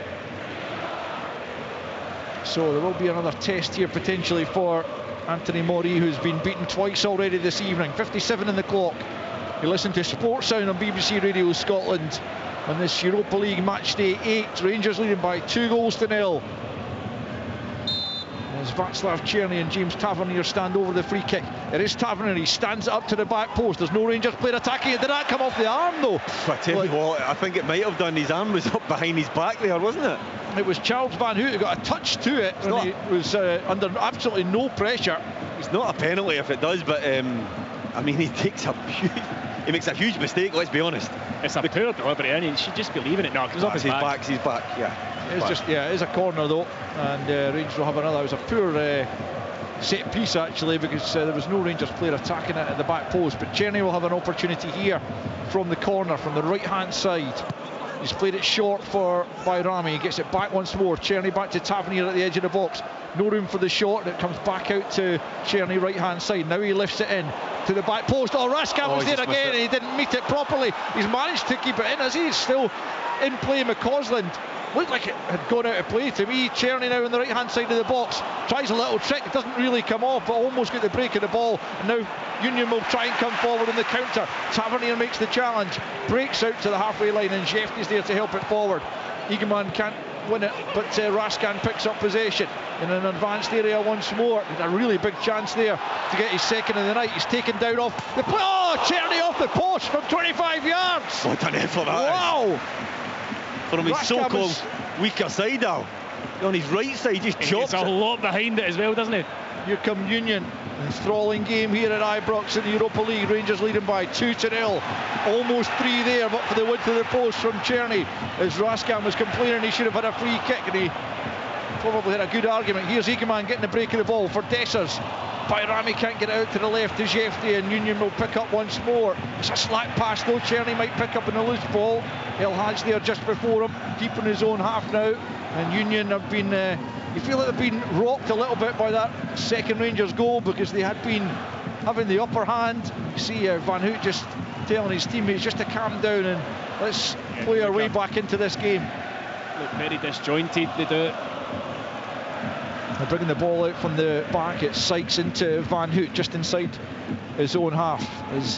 so there will be another test here potentially for Anthony Maury, who's been beaten twice already this evening. 57 in the clock. You listen to Sports Sound on BBC Radio Scotland on this Europa League match day 8. Rangers leading by 2-0. As Václav Černý and James Tavernier stand over the free kick. It is Tavernier, he stands it up to the back post. There's no Rangers player attacking it. Did that come off the arm though? I tell you what, I think it might have done. His arm was up behind his back there, wasn't it? It was Charles Van Hout who got a touch to it, and he was under absolutely no pressure. It's not a penalty if it does, but I mean, he makes a huge mistake, let's be honest. It's a poor delivery, and he should just be leaving it now. It's off his back. He's back, yeah. It is a corner though, and Rangers will have another. It was a poor set piece actually, because there was no Rangers player attacking it at the back post, but Černý will have an opportunity here from the corner, from the right hand side. He's played it short by Rami. He gets it back once more. Černý back to Tavernier at the edge of the box. No room for the shot, and it comes back out to Černý right hand side. Now he lifts it in to the back post. Raskan was there again, and he didn't meet it properly. He's managed to keep it in as he's still in play. McCausland looked like it had gone out of play to me. Černý now on the right hand side of the box, tries a little trick, it doesn't really come off, but almost get the break of the ball. And now Union will try and come forward on the counter. Tavernier makes the challenge, breaks out to the halfway line, and Jefty's there to help it forward. Egeman can't win it, but Raskan picks up possession in an advanced area once more. There's a really big chance there to get his second of the night. He's taken down off the play. Oh, Černý off the post from 25 yards. What an effort that wow is. From his so-called weaker side now. On his right side, just chops it. A lot behind it as well, doesn't it? Here come Union. Enthralling game here at Ibrox in the Europa League. Rangers leading by 2-0. Almost 3 there, but for the width of the post from Černý. As Raskan was complaining he should have had a free kick, and he probably had a good argument. Here's Egeman getting the break of the ball for Dessers. Bayrami can't get it out to the left to Jefty, and Union will pick up once more. It's a slack pass though. Černý might pick up in a loose ball. El Hadj there just before him, deep in his own half now. And Union have been, you feel like they've been rocked a little bit by that second Rangers goal, because they had been having the upper hand. You see Van Hout just telling his teammates just to calm down and let's play our way back into this game. Look very disjointed, they do it. They're bringing the ball out from the back. It Sykes into Van Hout just inside his own half as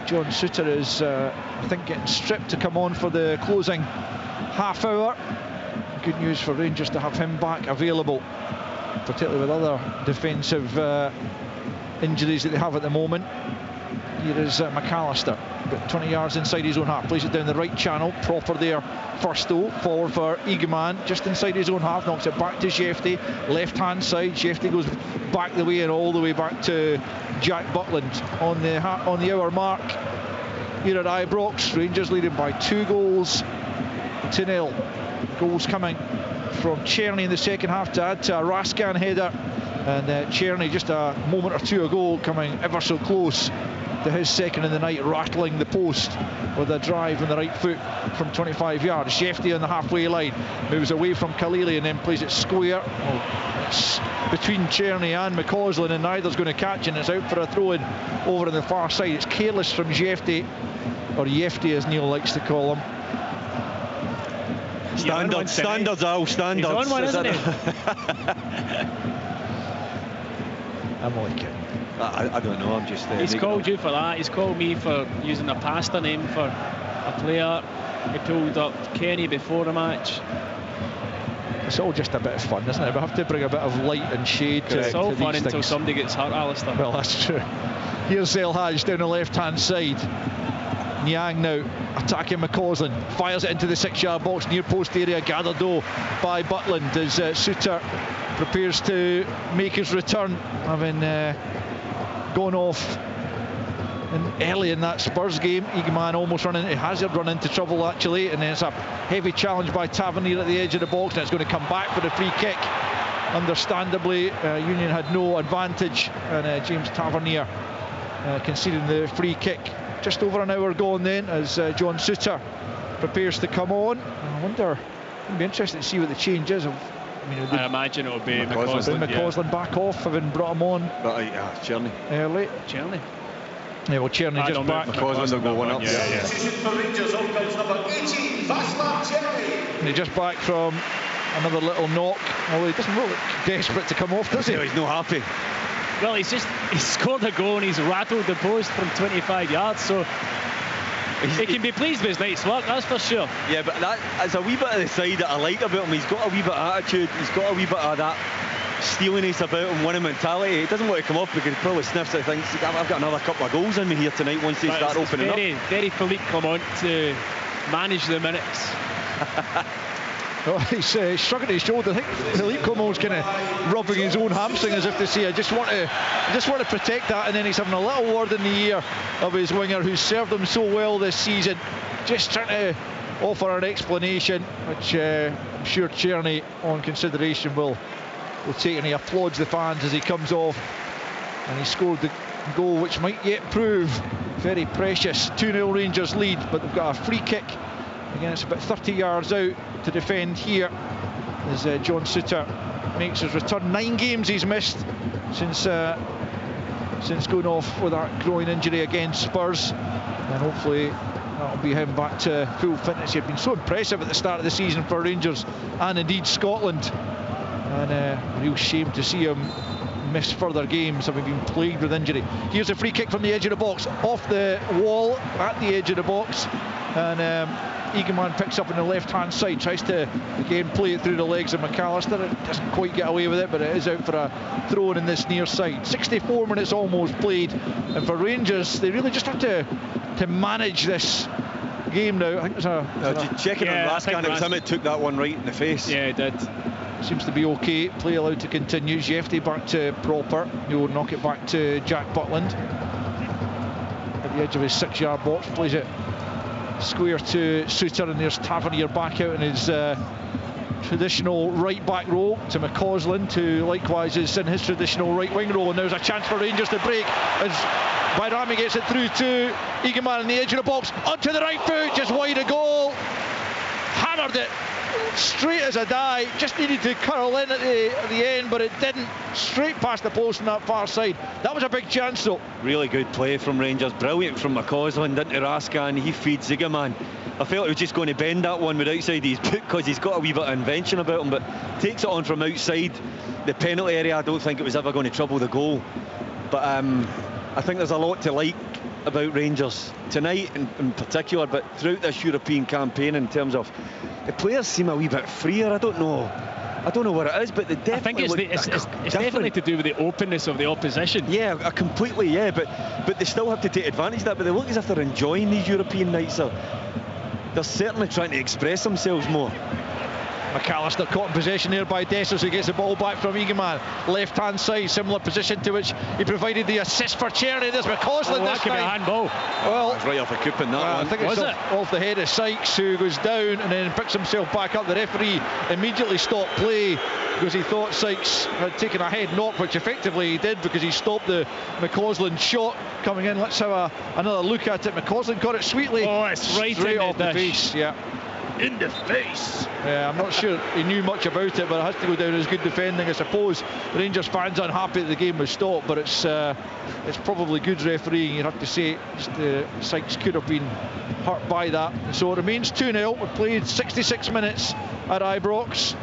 John Suter is, I think, getting stripped to come on for the closing half hour. Good news for Rangers to have him back available, particularly with other defensive injuries that they have at the moment. Here is McAllister, about 20 yards inside his own half, plays it down the right channel, proper there first though, forward for Egeman, just inside his own half, knocks it back to Jefty, left hand side. Jefty goes back the way and all the way back to Jack Butland on the hour mark here at Ibrox. Rangers leading by 2-0. Goals coming from Černý in the second half to add to a Raskan header, and Černý just a moment or two ago coming ever so close to his second in the night, rattling the post with a drive on the right foot from 25 yards. Shefty on the halfway line, moves away from Khalili and then plays it square. It's between Czerny and McCausland, and neither's going to catch, and it's out for a throw-in over on the far side. It's careless from Shefty, or Yefty as Neil likes to call him. Standards, Al, standards. He's on one, isn't he? I'm only kidding. I don't know, I'm just... He's called you for that. He's called me for using a pasta name for a player. He pulled up Kenny before the match. It's all just a bit of fun, isn't it? We have to bring a bit of light and shade to It's all to fun these until things. somebody gets hurt, Alistair. Well, that's true. Here's Zelhaj down the left-hand side. Niang now attacking McCausland, fires it into the 6-yard box, near post area, gathered though by Butland as Suter prepares to make his return, having gone off early in that Spurs game. Eagleman almost Hazard run into trouble actually, and then it's a heavy challenge by Tavernier at the edge of the box, and it's going to come back for the free kick. Understandably, Union had no advantage, and James Tavernier conceding the free kick. Just over an hour gone then, as John Suter prepares to come on. I wonder, it'd be interesting to see what the change is. I imagine it'll be McCausland back off, having brought him on. Czerny. Early. Czerny. Yeah, well, Czerny just back. McCausland will go one up. And he's just back from another little knock. Although he doesn't look desperate to come off, does he? No, he's not happy. Well, he scored a goal and he's rattled the post from 25 yards, so he can be pleased with his night's work, that's for sure. Yeah, but that's a wee bit of the side that I like about him. He's got a wee bit of attitude, he's got a wee bit of that steeliness about him, winning mentality. He doesn't want to come off because he probably sniffs it, thinks, I've got another couple of goals in me here tonight once they start opening up. Very Philippe Clement to manage the minutes. Oh, he's shrugging his shoulder. I think Philippe Clement's kind of rubbing his own hamstring as if to say, I just want to protect that, and then he's having a little word in the ear of his winger who's served him so well this season, just trying to offer an explanation, which I'm sure Czerny on consideration will take, and he applauds the fans as he comes off, and he scored the goal which might yet prove very precious. 2-0 Rangers lead, but they've got a free kick. Again, it's about 30 yards out to defend here as John Suter makes his return. 9 games he's missed since going off with that groin injury against Spurs, and hopefully that'll be him back to full fitness. He had been so impressive at the start of the season for Rangers and indeed Scotland, and a real shame to see him miss further games, having been plagued with injury. Here's a free kick from the edge of the box, off the wall at the edge of the box, and Eagleman picks up on the left-hand side, tries to again play it through the legs of McAllister. It doesn't quite get away with it, but it is out for a throw-in this near side. 64 minutes almost played, and for Rangers, they really just have to manage this game now. I think checking on Raskin, it was him that took that one right in the face. Yeah, he did. Seems to be okay. Play allowed to continue. Jefty back to Proper. He'll knock it back to Jack Butland at the edge of his 6-yard box. Plays it square to Suter, and there's Tavernier back out in his traditional right back role to McCausland, who likewise is in his traditional right wing role, and there's a chance for Rangers to break as Bayrami gets it through to Eagleman on the edge of the box, onto the right foot, just wide of goal, hammered it straight as a die, just needed to curl in at the end, but it didn't. Straight past the post on that far side. That was a big chance though. Really good play from Rangers, brilliant from McCausland into Raskin. He feeds Zigaman. I felt he was just going to bend that one with outside his boot because he's got a wee bit of invention about him, but takes it on from outside the penalty area. I don't think it was ever going to trouble the goal, but I think there's a lot to like about Rangers tonight in particular, but throughout this European campaign, in terms of the players seem a wee bit freer. I don't know what it is, but they definitely it's definitely to do with the openness of the opposition. Yeah, completely, yeah, but they still have to take advantage of that, but they look as if they're enjoying these European nights. They're certainly trying to express themselves more. McAllister caught in possession there by Dessers, who gets the ball back from Eganman. Left hand side, similar position to which he provided the assist for Cherry. There's McCausland this that could be a time. handball. Well, It's right off a coup in that one. I think it's off the head of Sykes, who goes down and then picks himself back up. The referee immediately stopped play because he thought Sykes had taken a head knock, which effectively he did because he stopped the McCausland shot coming in. Let's have another look at it. McCausland got it sweetly. Oh, it's right straight in off the dish. face. Yeah. In the face. Yeah, I'm not sure he knew much about it, but it has to go down as good defending. I suppose the Rangers fans unhappy that the game was stopped, but it's probably good refereeing. You'd have to say Sykes could have been hurt by that. So it remains 2-0. We've played 66 minutes at Ibrox.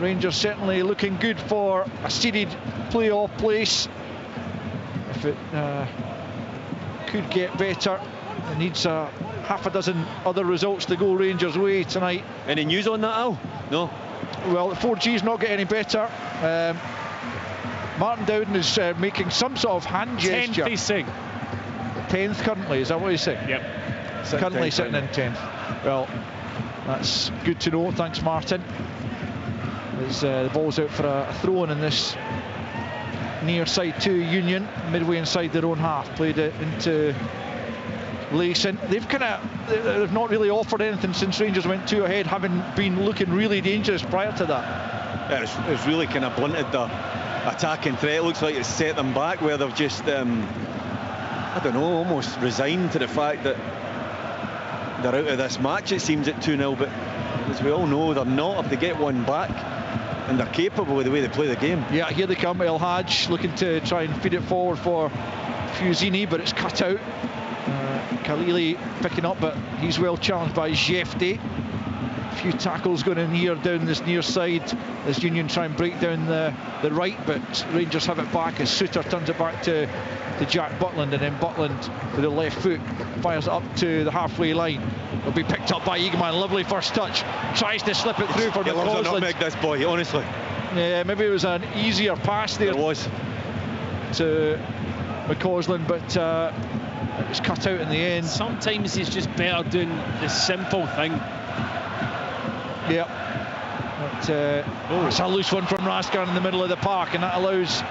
Rangers certainly looking good for a seeded playoff place. If it could get better, it needs half a dozen other results to go Rangers' way tonight. Any news on that, Al? No. Well, the 4G's not getting any better. Martin Dowden is making some sort of hand gesture. 10th he's saying. 10th currently, is that what he's saying? Yep. Currently sitting in 10th. Well, that's good to know. Thanks, Martin. As the ball's out for a throw-in in this near side to Union, midway inside their own half. Played it into Layson. They've not really offered anything since Rangers went 2 ahead, having been looking really dangerous prior to that. Yeah, it's really kind of blunted the attacking threat. It looks like it's set them back, where they've just I don't know, almost resigned to the fact that they're out of this match, it seems, at 2-0, but as we all know, they're not. If they get one back, and they're capable of the way they play the game. Yeah, here they come. El Hadj looking to try and feed it forward for Fusini, but it's cut out. Khalili picking up, but he's well challenged by Jefte. A few tackles going in here down this near side as Union try and break down the right, but Rangers have it back as Suter turns it back to Jack Butland, and then Butland with the left foot fires it up to the halfway line. It'll be picked up by Eganman. Lovely first touch, tries to slip it through for He loves a McCausland. nutmeg, this boy, honestly. Yeah, maybe it was an easier pass there. It was to McCausland, but it was cut out in the end. Sometimes he's just better doing the simple thing. Yeah. It's a loose one from Raskan in the middle of the park, and that allows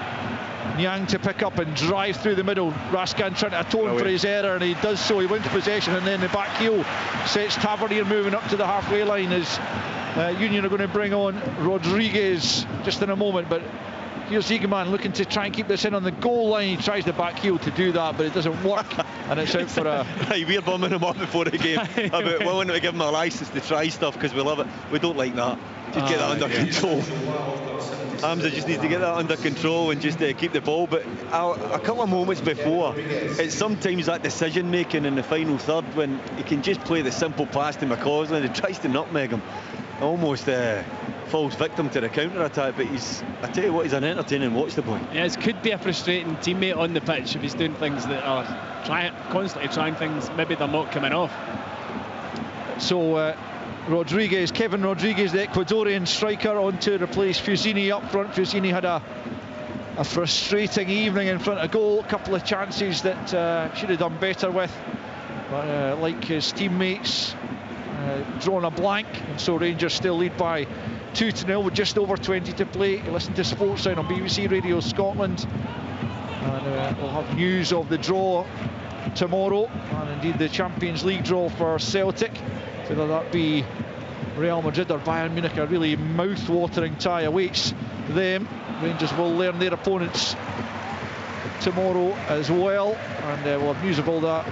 Nyang to pick up and drive through the middle. Raskan trying to atone for his error, and he does so. He wins possession, and then the back heel sets Tavernier moving up to the halfway line as Union are going to bring on Rodriguez just in a moment. But here's Eganman looking to try and keep this in on the goal line. He tries the back heel to do that, but it doesn't work, and it's out for a... We're bumming him up before the game about wanting to give him a licence to try stuff because we love it. We don't like that. Just get that under control. Hamza just needs to get that under control and just keep the ball. But a couple of moments before, it's sometimes that decision making in the final third when he can just play the simple pass to McCausland and tries to nutmeg him. Almost falls victim to the counter attack, but I tell you what, he's an entertaining watch, the boy. Yeah, it could be a frustrating teammate on the pitch if he's doing things that are constantly trying things, maybe they're not coming off. So Kevin Rodriguez, the Ecuadorian striker, on to replace Fusini up front. Fusini had a frustrating evening in front of goal, a couple of chances that should have done better with, but like his teammates, drawn a blank, and so Rangers still lead by 2-0 with just over 20 to play. You listen to Sportsound on BBC Radio Scotland, and we'll have news of the draw tomorrow, and indeed the Champions League draw for Celtic, whether that be Real Madrid or Bayern Munich. A really mouth-watering tie awaits them. Rangers will learn their opponents tomorrow as well, and we'll have news of all that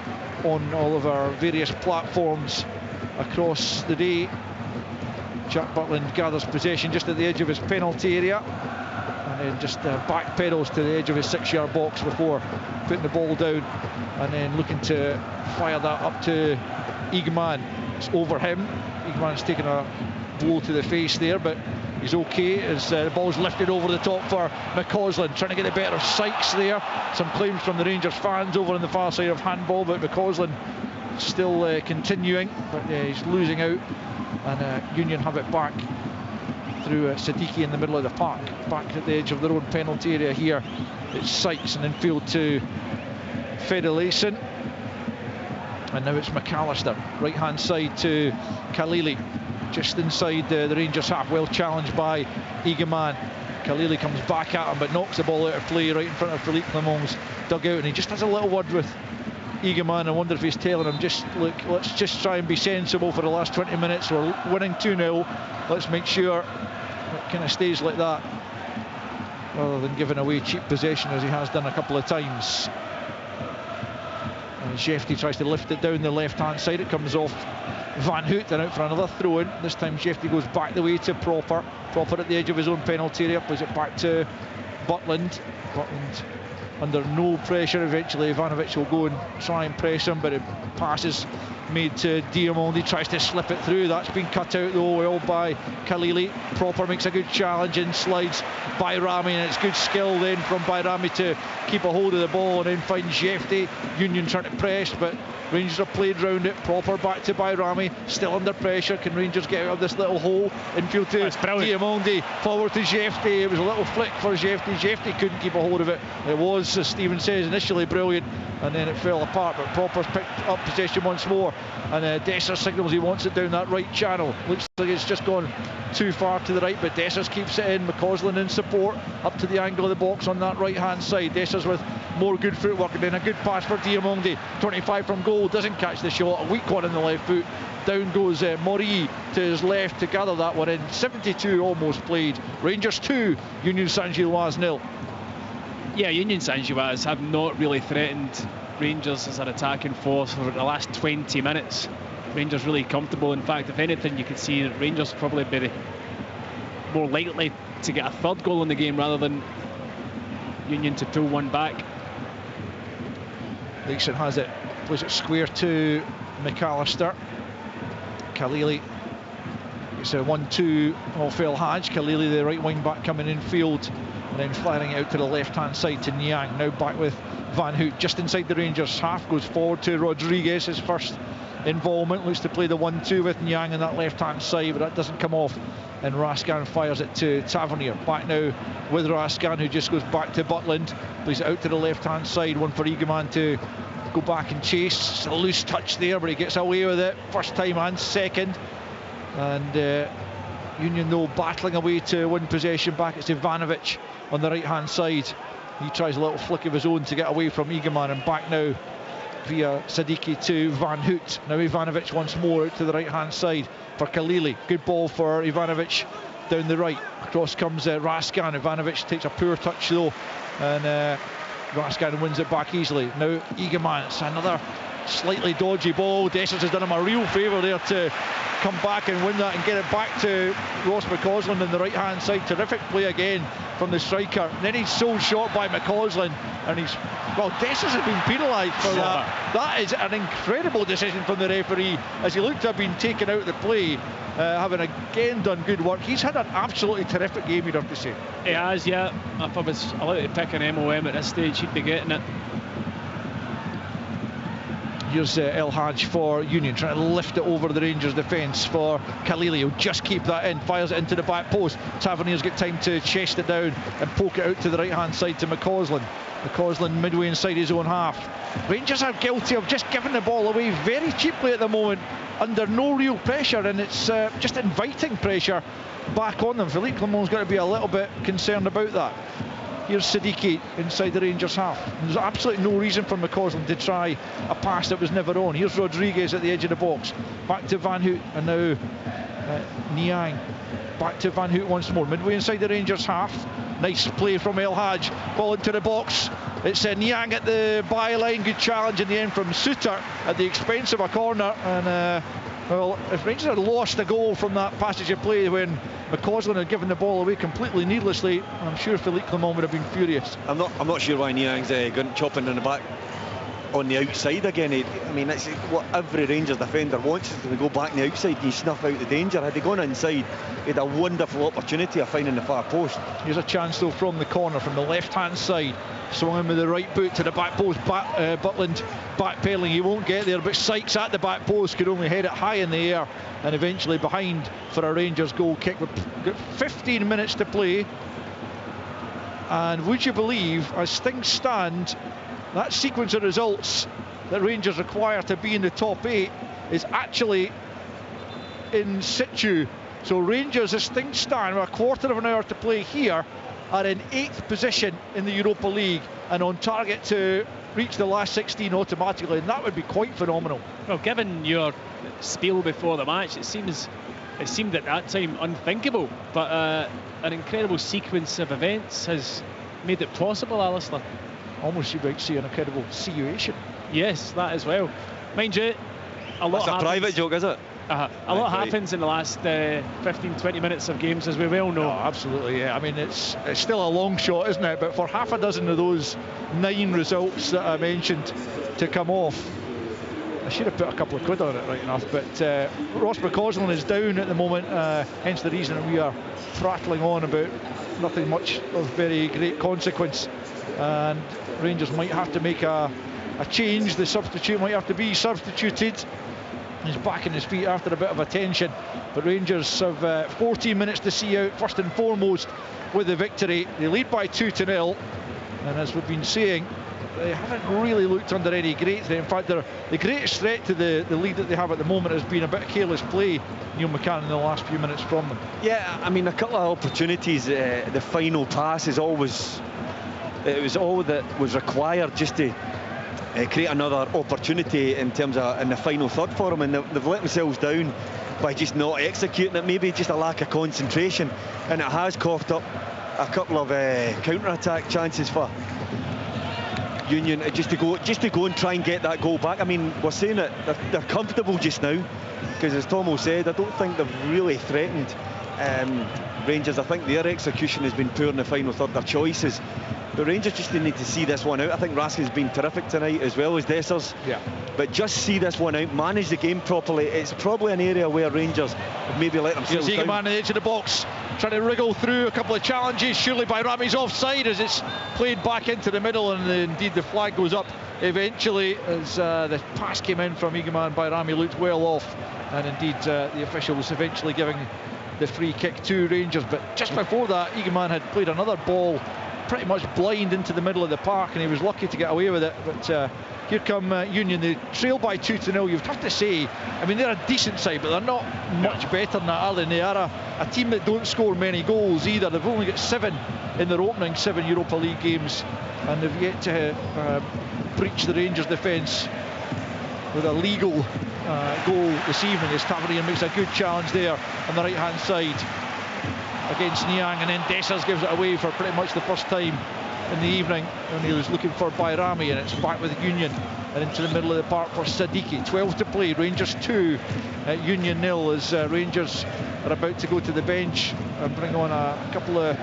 on all of our various platforms across the day. Jack Butland gathers possession just at the edge of his penalty area, and then just back pedals to the edge of his 6-yard box before putting the ball down, and then looking to fire that up to Eganman. It's over him. Eganman's taken a blow to the face there, but he's okay as the ball's lifted over the top for McCausland, trying to get the better of Sykes there. Some claims from the Rangers fans over on the far side of handball, but McCausland still continuing, but he's losing out, and Union have it back through Siddiqui in the middle of the park, back at the edge of their own penalty area here. It's Sykes, and then field to Fedelason, and now it's McAllister, right hand side to Khalili. just inside the Rangers half, well challenged by Egeman. Khalili comes back at him but knocks the ball out of play right in front of Philippe Clement's dugout, and he just has a little word with Egeman. I wonder if he's telling him, just look, let's just try and be sensible for the last 20 minutes. We're winning 2-0. Let's make sure it kind of stays like that, rather than giving away cheap possession as he has done a couple of times. And Jefty tries to lift it down the left-hand side. It comes off Van Hout and out for another throw-in. This time Jefty goes back the way to Proper. Proper at the edge of his own penalty area, plays it back to Butland. Butland under no pressure. Eventually Ivanovic will go and try and press him, but it passes made to Diamondi, tries to slip it through. That's been cut out though well by Khalili. Proper makes a good challenge and slides Bayrami, and it's good skill then from Bayrami to keep a hold of the ball and then find Jefty. Union trying to press, but Rangers have played round it. Proper back to Bayrami, still under pressure. Can Rangers get out of this little hole? Infield to Diamondi, forward to Jefty. It was a little flick for Jefty. Jefty couldn't keep a hold of it. It was, as Stephen says, initially brilliant, and then it fell apart, but Proper's picked up possession once more, and Dessers signals he wants it down that right channel. Looks like it's just gone too far to the right, but Dessers keeps it in. McCausland in support up to the angle of the box on that right hand side. Dessers with more good footwork, and then a good pass for Diamondi. 25 from goal, doesn't catch the shot. A weak one in the left foot. Down goes Maury to his left to gather that one in. 72 almost played. Rangers 2, Union Saint-Gilloise 0. Yeah, Union Saint-Gilloise have not really threatened Rangers as an attacking force for the last 20 minutes. Rangers really comfortable. In fact, if anything, you could see that Rangers probably be more likely to get a third goal in the game rather than Union to pull one back. Leekson has it, plays it square to McAllister. Khalili, it's a 1-2 off El Hadj. Khalili, the right wing back, coming in field and then firing it out to the left hand side to Niang. Now back with Van Hout just inside the Rangers half, goes forward to Rodriguez, his first involvement. Looks to play the 1-2 with Niang on that left hand side, but that doesn't come off, and Rascan fires it to Tavernier. Back now with Rascan, who just goes back to Butland, plays it out to the left hand side. One for Egeman to go back and chase. It's a loose touch there, but he gets away with it first time and second. And Union though battling away to win possession back. It's Ivanovic on the right hand side. He tries a little flick of his own to get away from Egeman, and back now via Sadiki to Van Hout. Now Ivanovic once more out to the right hand side for Khalili. Good ball for Ivanovic down the right. Across comes Rascan. Ivanovic takes a poor touch though, and Rascan wins it back easily. Now Egeman, it's another slightly dodgy ball. Dessers has done him a real favour there to come back and win that and get it back to Ross McCausland on the right hand side. Terrific play again from the striker. And then he's sold short by McCausland, and Dessers has been penalised for that. That is an incredible decision from the referee, as he looked to have been taken out of the play, having again done good work. He's had an absolutely terrific game, you'd have to say. He has, yeah. If I was allowed to pick an MOM at this stage, he'd be getting it. Here's El Hadj for Union, trying to lift it over the Rangers defence for Khalili. He'll just keep that in, fires it into the back post. Tavernier's got time to chest it down and poke it out to the right hand side to McCausland. McCausland midway inside his own half. Rangers are guilty of just giving the ball away very cheaply at the moment, under no real pressure, and it's just inviting pressure back on them. Philippe Clement's got to be a little bit concerned about that. Here's Sadiki inside the Rangers half. There's absolutely no reason for McCausland to try a pass that was never on. Here's Rodriguez at the edge of the box. Back to Van Hout, and now Niang. Back to Van Hout once more. Midway inside the Rangers half. Nice play from El Hadj. Ball into the box. It's Niang at the byline. Good challenge in the end from Suter at the expense of a corner. And well, if Rangers had lost a goal from that passage of play when McCausland had given the ball away completely needlessly, I'm sure Philippe Clement would have been furious. I'm not sure why Niang's going chopping in the back on the outside again. I mean, that's what every Rangers defender wants, is to go back on the outside and you snuff out the danger. Had he gone inside, he had a wonderful opportunity of finding the far post. Here's a chance though from the corner, from the left hand side. Swung in with the right boot to the back post. Butland backpedaling, he won't get there, but Sykes at the back post could only head it high in the air and eventually behind for a Rangers goal kick. We've got 15 minutes to play, and would you believe, as things stand, that sequence of results that Rangers require to be in the top 8 is actually in situ. So Rangers, as things stand, with a quarter of an hour to play here, are in 8th position in the Europa League and on target to reach the last 16 automatically, and that would be quite phenomenal. Well, given your spiel before the match, it seemed at that time unthinkable, but an incredible sequence of events has made it possible, Alistair. Almost you might see an incredible situation. Yes, that as well. Mind you, a lot. That's a private joke, is it? A lot happens in the last 15-20 minutes of games, as we well know. Oh, absolutely, yeah. I mean, it's still a long shot, isn't it? But for half a dozen of those 9 results that I mentioned to come off, I should have put a couple of quid on it, right enough. But Ross McCausland is down at the moment, hence the reason we are prattling on about nothing much of very great consequence. And Rangers might have to make a change. The substitute might have to be substituted. He's back on his feet after a bit of a tension, but Rangers have 14 minutes to see out first and foremost with the victory. They lead by 2-0, and as we've been saying, they haven't really looked under any great threat. In fact, the greatest threat to the lead that they have at the moment has been a bit of careless play, Neil McCann, in the last few minutes from them. Yeah, I mean, a couple of opportunities. The final pass is always, it was all that was required just to create another opportunity in terms of in the final third for them, and they've let themselves down by just not executing it. Maybe just a lack of concentration, and it has coughed up a couple of counter-attack chances for Union just to go and try and get that goal back. I mean, we're saying that they're comfortable just now because, as Tomo said, I don't think they've really threatened Rangers. I think their execution has been poor in the final third, their choices. The Rangers just need to see this one out. I think Raskin's been terrific tonight, as well as Dessers. Yeah. But just see this one out, manage the game properly. It's probably an area where Rangers have maybe let themselves down. Eagleman on the edge of the box, trying to wriggle through a couple of challenges. Surely by Rami's offside as it's played back into the middle, and indeed the flag goes up eventually as the pass came in from Eagleman by Rami, looked well off, and indeed the officials eventually giving the free kick to Rangers. But just before that, Eagleman had played another ball pretty much blind into the middle of the park, and he was lucky to get away with it. But here come Union. They trail by 2-0. You'd have to say, I mean, they're a decent side, but they're not much better than that, are they? And they are a team that don't score many goals either. They've only got 7 in their opening 7 Europa League games, and they've yet to breach the Rangers defence with a legal goal this evening as Tavernier makes a good challenge there on the right hand side against Niang, and then Dessers gives it away for pretty much the first time in the evening, and he was looking for Bayrami, and it's back with Union and into the middle of the park for Sadiki. 12 to play, Rangers 2 Union 0, as Rangers are about to go to the bench and bring on a couple of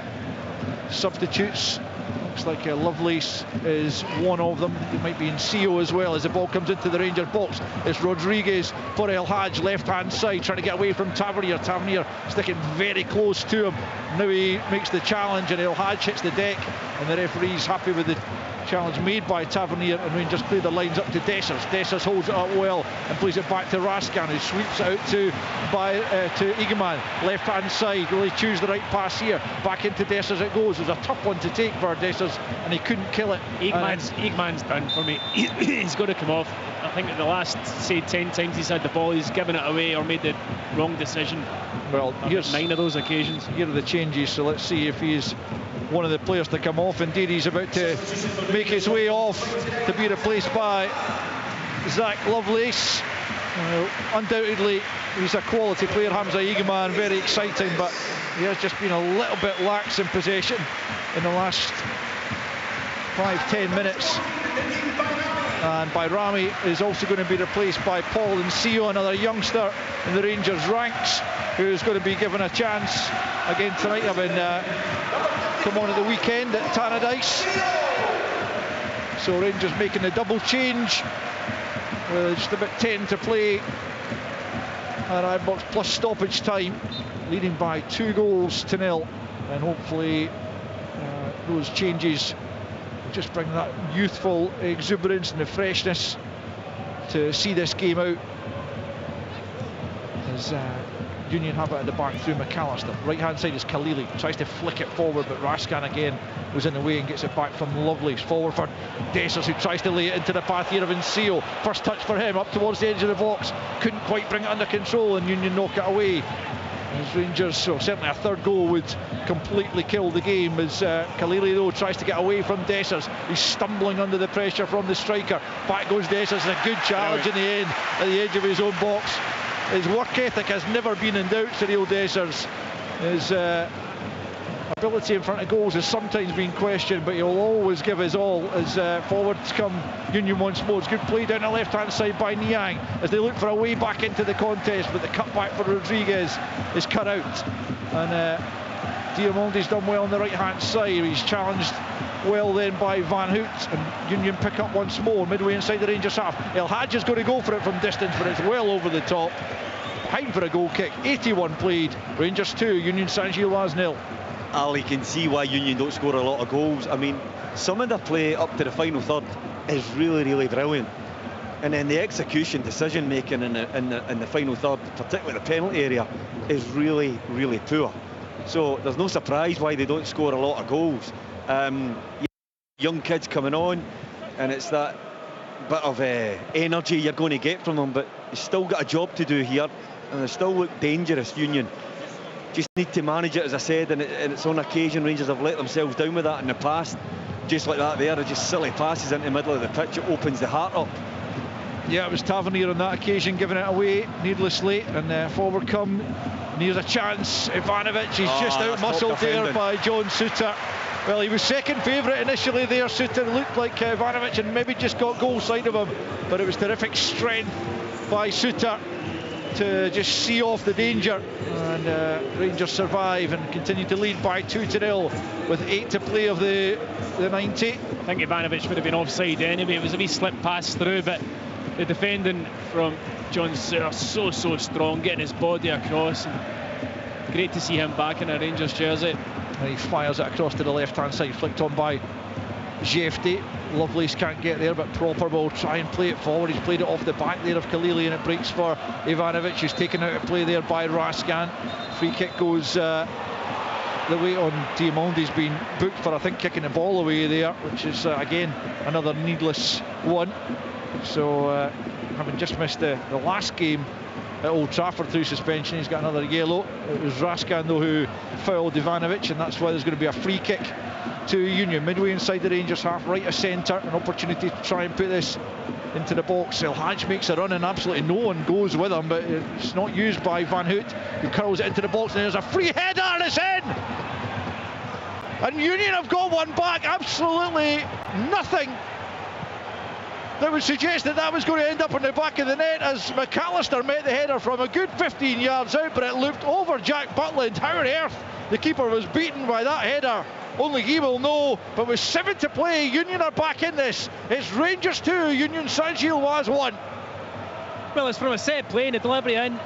substitutes. Looks like Lovelace is one of them. He might be in CO as well as the ball comes into the Rangers box. It's Rodriguez for El Hadj, left hand side, trying to get away from Tavernier. Tavernier sticking very close to him. Now he makes the challenge and El Hadj hits the deck, and the referee's happy with the challenge made by Tavernier, and Rangers clear the lines up to Dessers. Dessers holds it up well and plays it back to Raskin, who sweeps it out to Eagleman, left hand side. Will he choose the right pass here? Back into Dessers it goes. It was a tough one to take for Dessers, and he couldn't kill it. Eagleman's done for me. He's got to come off. I think in the last, say, 10 times he's had the ball, he's given it away or made the wrong decision. Well, here's 9 of those occasions. Here are the changes, so let's see if he's one of the players to come off. Indeed, he's about to make his way off to be replaced by Zach Lovelace. Undoubtedly, he's a quality player, Hamza Eagleman, very exciting, but he has just been a little bit lax in possession in the last 5-10 minutes. And Bayrami is also going to be replaced by Paul Nsio, another youngster in the Rangers ranks, who's going to be given a chance again tonight, having come on at the weekend at Tannadice. So Rangers making the double change with just about 10 to play at Ironbox plus stoppage time, leading by 2-0, and hopefully those changes will just bring that youthful exuberance and the freshness to see this game out, as Union have it at the back through McAllister. Right hand side is Khalili, tries to flick it forward, but Raskan again was in the way and gets it back from Lovelace. Forward for Dessers, who tries to lay it into the path here of Nseo. First touch for him, up towards the edge of the box, couldn't quite bring it under control, and Union knock it away. As Rangers, so certainly a third goal would completely kill the game, as Khalili though tries to get away from Dessers. He's stumbling under the pressure from the striker. Back goes Dessers, and a good challenge in the end at the edge of his own box. His work ethic has never been in doubt, Cyril Dessers. His ability in front of goals has sometimes been questioned, but he'll always give his all as forwards come Union once more. It's good play down the left hand side by Niang as they look for a way back into the contest, but the cutback for Rodriguez is cut out, and Diamondi's done well on the right hand side. He's challenged well then by Van Hout, and Union pick up once more midway inside the Rangers half. El Hadj is going to go for it from distance, but it's well over the top, behind for a goal kick. 81 played, Rangers 2, Union Saint-Gilloise 0. Al, you can see why Union don't score a lot of goals. I mean, some of the play up to the final third is really, really brilliant, and then the execution, decision making in the final third, particularly the penalty area, is really, really poor. So there's no surprise why they don't score a lot of goals. Young kids coming on, and it's that bit of energy you're going to get from them, but you've still got a job to do here, and they still look dangerous, Union. Just need to manage it, as I said, and it's on occasion Rangers have let themselves down with that in the past. Just like that there, just silly passes into the middle of the pitch, it opens the heart up. Yeah, it was Tavernier on that occasion giving it away needlessly, and forward come, and here's a chance. Ivanovic, he's just out-muscled there by John Souttar. Well, he was second favourite initially there. Souttar looked like Ivanovic and maybe just got goal side of him, but it was terrific strength by Souttar to just see off the danger, and Rangers survive and continue to lead by 2-0 with 8 to play of the 90. I think Ivanovic would have been offside anyway. It was a wee slip pass through, but the defending from John Souttar so strong, getting his body across, and great to see him back in a Rangers jersey. And he fires it across to the left hand side, flicked on by Jefte. Lovelace can't get there, but Proper will try and play it forward. He's played it off the back there of Khalili, and it breaks for Ivanovic, who's taken out of play there by Raskan. Free kick goes the way on Diamondi's been booked for, I think, kicking the ball away there, which is again another needless one. So having just missed the last game at Old Trafford through suspension, he's got another yellow. It was Raskan though who fouled Ivanovic, and that's why there's going to be a free kick to Union midway inside the Rangers half, right of centre. An opportunity to try and put this into the box. El Hadj makes a run and absolutely no one goes with him, but it's not used by Van Hout, who curls it into the box, and there's a free header and it's in, and Union have got one back. Absolutely nothing that would suggest that was going to end up on the back of the net, as McAllister met the header from a good 15 yards out, but it looped over Jack Butland. How on earth the keeper was beaten by that header, only he will know. But with 7 to play, Union are back in this. It's Rangers 2, Union Saint-Gilloise 1. Well, it's from a set play and a delivery in.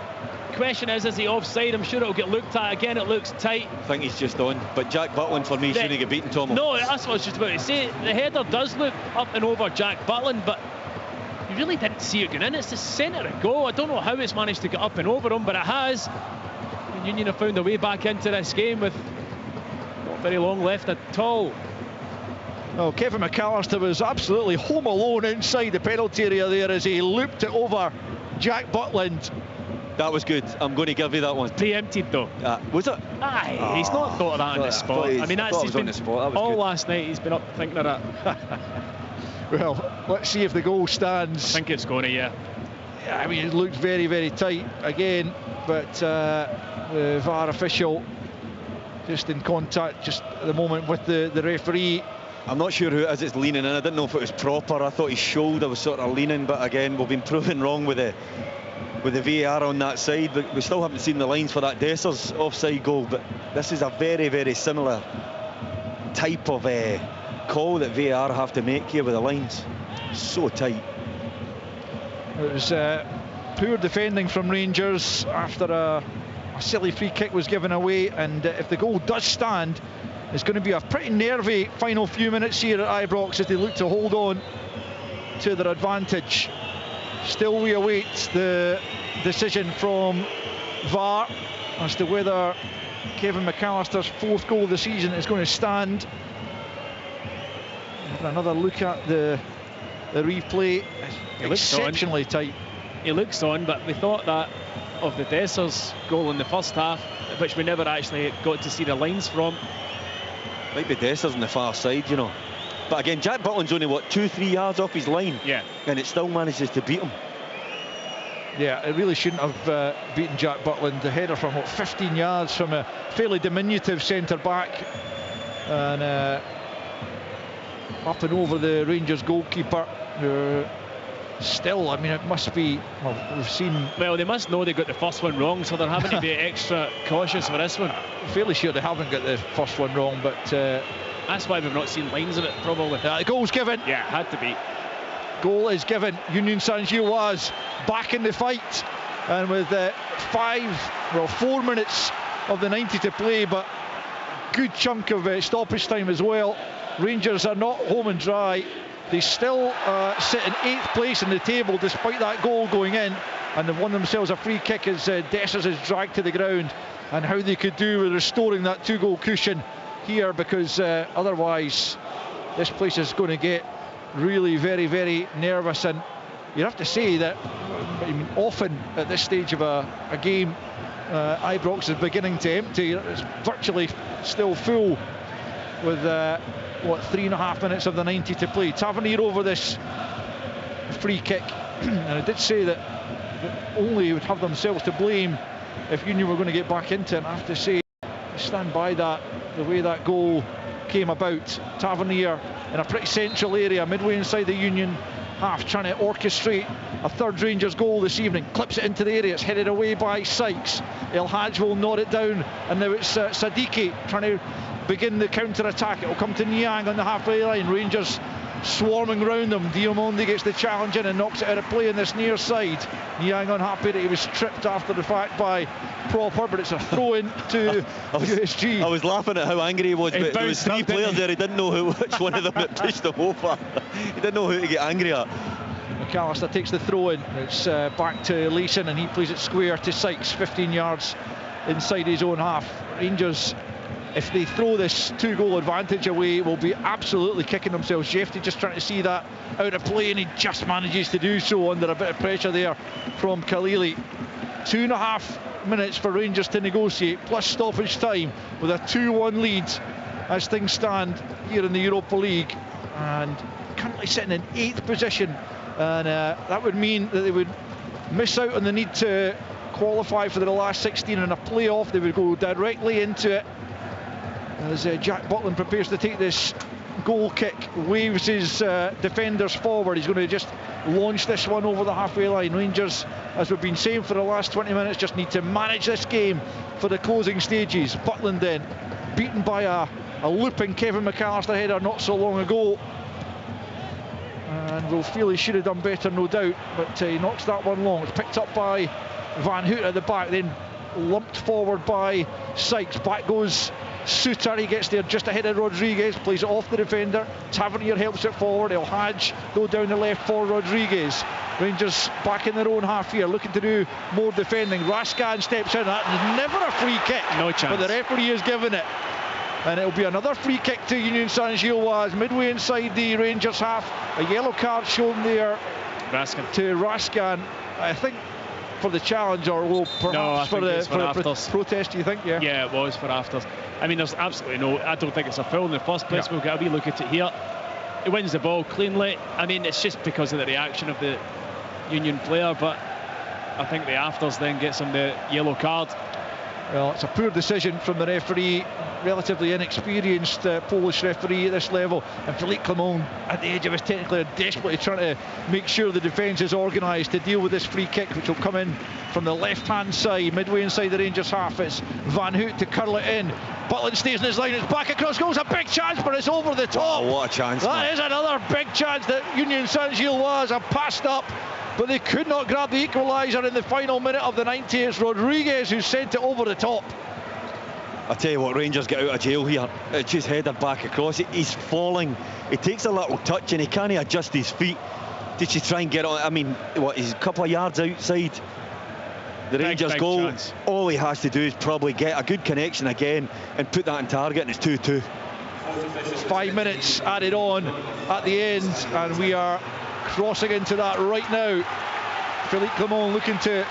Question is he offside? I'm sure it'll get looked at again. It looks tight. I think he's just on, but Jack Butland for me shouldn't get beaten, Tom. No, that's what I was just about to say. The header does look up and over Jack Butland, but you really didn't see it going in. It's the centre of goal. I don't know how it's managed to get up and over him, but it has. And Union have found a way back into this game with not very long left at all. Oh, Kevin McAllister was absolutely home alone inside the penalty area there as he looped it over Jack Butland. That was good. I'm going to give you that one. Preempted though. Was it? Aye, he's not thought of that on the spot. I mean, that's he's been all good. Last night. He's been up thinking of that. Well, let's see if the goal stands. I think it's going to, yeah. I mean, it looked very, very tight again, but the VAR official just in contact just at the moment with the referee. I'm not sure who it is that's leaning in. I didn't know if it was Proper. I thought his shoulder was sort of leaning, but again, we've been proven wrong with the VAR on that side. But we still haven't seen the lines for that Dessers offside goal, but this is a very, very similar type of call that VAR have to make here with the lines. So tight. It was poor defending from Rangers after a silly free kick was given away, and if the goal does stand, it's going to be a pretty nervy final few minutes here at Ibrox as they look to hold on to their advantage. Still we await the decision from VAR. as to whether Kevin McAllister's 4th goal of the season is going to stand. Another look at the replay. Exceptionally tight. He looks on, but we thought that of the Dessers goal in the first half, which we never actually got to see the lines from. Might be Dessers on the far side, you know. But again, Jack Butland's only, what, 2-3 yards off his line? Yeah. And it still manages to beat him. Yeah, it really shouldn't have beaten Jack Butland. The header from, what, 15 yards from a fairly diminutive centre-back. And up and over the Rangers goalkeeper. Still, I mean, it must be, well, we've seen... Well, they must know they got the first one wrong, so they're having to be extra cautious for this one. Fairly sure they haven't got the first one wrong, but... that's why we've not seen lines of it, probably. The goal's given. Yeah, had to be. Goal is given. Union Saint-Gilloise back in the fight. And with 4 minutes of the 90 to play, but good chunk of stoppage time as well. Rangers are not home and dry. They still sit in 8th place in the table despite that goal going in, and they've won themselves a free kick as Dessers is dragged to the ground. And how they could do with restoring that 2-goal cushion here, because otherwise this place is going to get really very, very nervous. And you have to say that, I mean, often at this stage of a game, Ibrox is beginning to empty. It's virtually still full with 3.5 minutes of the 90 to play. Tavernier over this free kick, and I did say that only would have themselves to blame if Union were going to get back into it. And I have to say, I stand by that, the way that goal came about. Tavernier in a pretty central area, midway inside the Union half, trying to orchestrate a third Rangers goal this evening. Clips it into the area, it's headed away by Sykes. El Hadj will nod it down, and now it's Sadiki trying to begin the counter-attack. It will come to Niang on the halfway line. Rangers swarming round them. Diamonde gets the challenge in and knocks it out of play on this near side. Niang unhappy that he was tripped after the fact by Proper, but it's a throw-in to USG. I was laughing at how angry he was, but there was 3 players there. He didn't know which one of them had pushed him over. He didn't know who to get angry at. McAllister takes the throw-in. It's back to Leeson, and he plays it square to Sykes, 15 yards inside his own half. Rangers, if they throw this 2-goal advantage away, will be absolutely kicking themselves. Jeffrey just trying to see that out of play, and he just manages to do so under a bit of pressure there from Khalili. 2.5 minutes for Rangers to negotiate, plus stoppage time, with a 2-1 lead as things stand here in the Europa League, and currently sitting in 8th position. And that would mean that they would miss out on the need to qualify for the last 16 in a playoff. They would go directly into it as Jack Butland prepares to take this goal kick, waves his defenders forward. He's going to just launch this one over the halfway line. Rangers, as we've been saying for the last 20 minutes, just need to manage this game for the closing stages. Butland then beaten by a looping Kevin McAllister header not so long ago, and will feel he should have done better, no doubt, but he knocks that one long. It's picked up by Van Hout at the back, then lumped forward by Sykes. Back goes Suter, he gets there just ahead of Rodriguez, plays it off the defender. Tavernier helps it forward. El Hadj go down the left for Rodriguez. Rangers back in their own half here, looking to do more defending. Raskan steps in. That is never a free kick, no chance, but the referee has given it, and it'll be another free kick to Union Saint-Gilloise midway inside the Rangers half. A yellow card shown there to Raskan, I think, for the challenge, or perhaps for the protest, do you think? Yeah, it was for afters. I mean, there's absolutely no, I don't think it's a foul in the first place. We'll get a wee look at it here. He wins the ball cleanly. I mean, it's just because of the reaction of the Union player, but I think the afters then gets him the yellow card. Well, it's a poor decision from the referee, relatively inexperienced Polish referee at this level, and Philippe Clement at the edge of his technical, desperately trying to make sure the defence is organised to deal with this free kick, which will come in from the left-hand side, midway inside the Rangers half. It's Van Hout to curl it in. Butland stays in his line, it's back across goals, a big chance, but it's over the top. Oh, what a chance. That is another big chance that Union Saint-Gilloise have passed up, but they could not grab the equaliser in the final minute of the 90. It's Rodriguez who sent it over the top. I tell you what, Rangers get out of jail here. It's just headed back across. He's falling. He takes a little touch and he can't adjust his feet. Did she try and get on? I mean, what, he's a couple of yards outside. the Rangers big goal, chance. all he has to do is probably get a good connection again and put that on target, and it's 2-2. 5 minutes added on at the end, and we are crossing into that right now. Philippe Clement looking to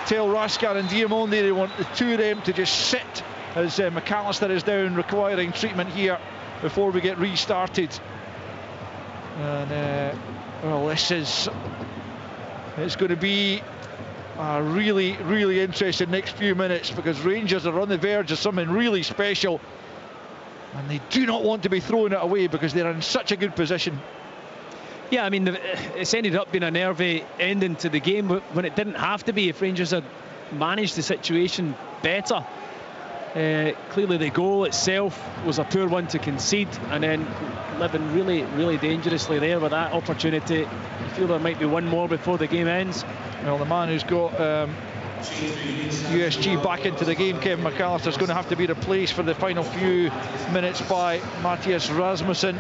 tell Raskin and Diamonde they want the two of them to just sit as McAllister is down requiring treatment here before we get restarted. And well, it's going to be a really interesting next few minutes, because Rangers are on the verge of something really special, and they do not want to be throwing it away because they're in such a good position. Yeah, I mean, it's ended up being a nervy ending to the game when it didn't have to be if Rangers had managed the situation better. Clearly the goal itself was a poor one to concede, and then living really dangerously there with that opportunity. You feel there might be one more before the game ends. Well, the man who's got USG back into the game, Kevin McAllister, is going to have to be replaced for the final few minutes by Mathias Rasmussen,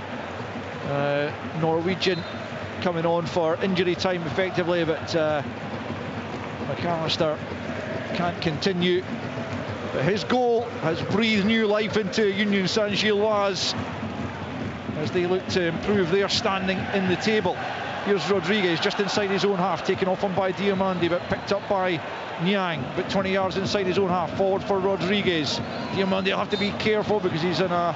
Norwegian, coming on for injury time effectively, but McAllister can't continue. But his goal has breathed new life into Union Saint-Gilloise as they look to improve their standing in the table. Here's Rodriguez just inside his own half, taken off on by Diamonde, but picked up by Niang, but 20 yards inside his own half, forward for Rodriguez. Diamonde will have to be careful because he's in a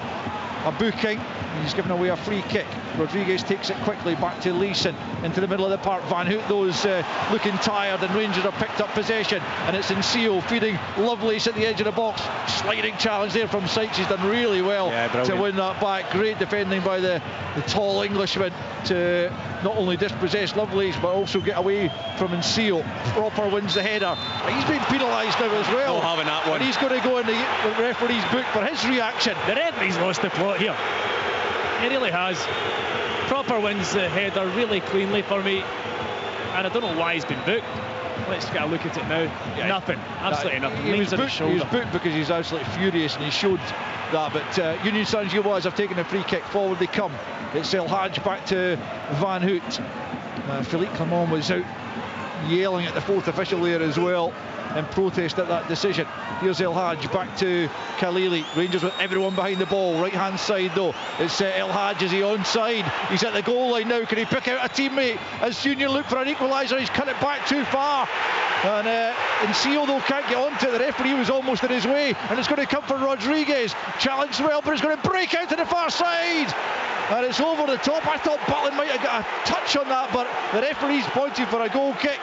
booking. He's given away a free kick. Rodriguez takes it quickly back to Leeson into the middle of the park. Van Hout, those looking tired, and Rangers have picked up possession, and it's Nsio feeding Lovelace at the edge of the box. Sliding challenge there from Sykes. He's done really well to win that back. Great defending by the tall Englishman to not only dispossess Lovelace but also get away from Nsio. Proper wins the header. He's been penalised now as well. Not having that one. And he's going to go in the referee's book for his reaction. The referee's lost the plot here. He really has. Proper wins the header really cleanly for me, and I don't know why he's been booked. Let's get a look at it now. Yeah, nothing, absolutely nothing. He was booked because he's absolutely furious, and he showed that. But Union Saint-Gilloise have taken a free kick. Forward they come. It's El Hadj back to Van Hout. Philippe Clement was out yelling at the fourth official there as well in protest at that decision. Here's El Hadj back to Khalili. Rangers with everyone behind the ball. Right hand side though. It's El Hadj. Is he onside? He's at the goal line now. Can he pick out a teammate as Union look for an equaliser? He's cut it back too far. And Nsio though can't get onto it. The referee was almost in his way, and it's going to come for Rodriguez. Challenged well, but it's going to break out to the far side. And it's over the top. I thought Butland might have got a touch on that, but the referee's pointing for a goal kick.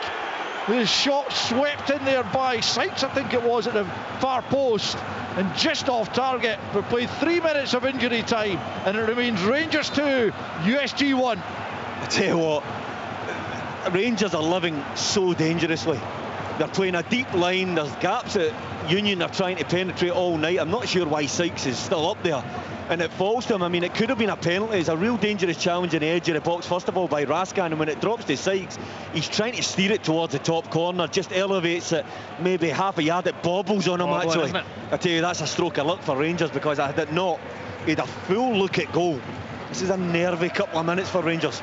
The shot swept in there by Sykes, I think it was, at the far post, and just off target. We've played 3 minutes of injury time, and it remains Rangers 2, USG 1. I tell you what, Rangers are living so dangerously. They're playing a deep line. There's gaps that Union are trying to penetrate all night. I'm not sure why Sykes is still up there, and it falls to him. I mean, it could have been a penalty. It's a real dangerous challenge in the edge of the box, first of all by Raskin, and when it drops to Sykes, he's trying to steer it towards the top corner, just elevates it maybe half a yard. It bobbles on him actually. I tell you, that's a stroke of luck for Rangers, because I did not. He had a full look at goal. This is a nervy couple of minutes for Rangers.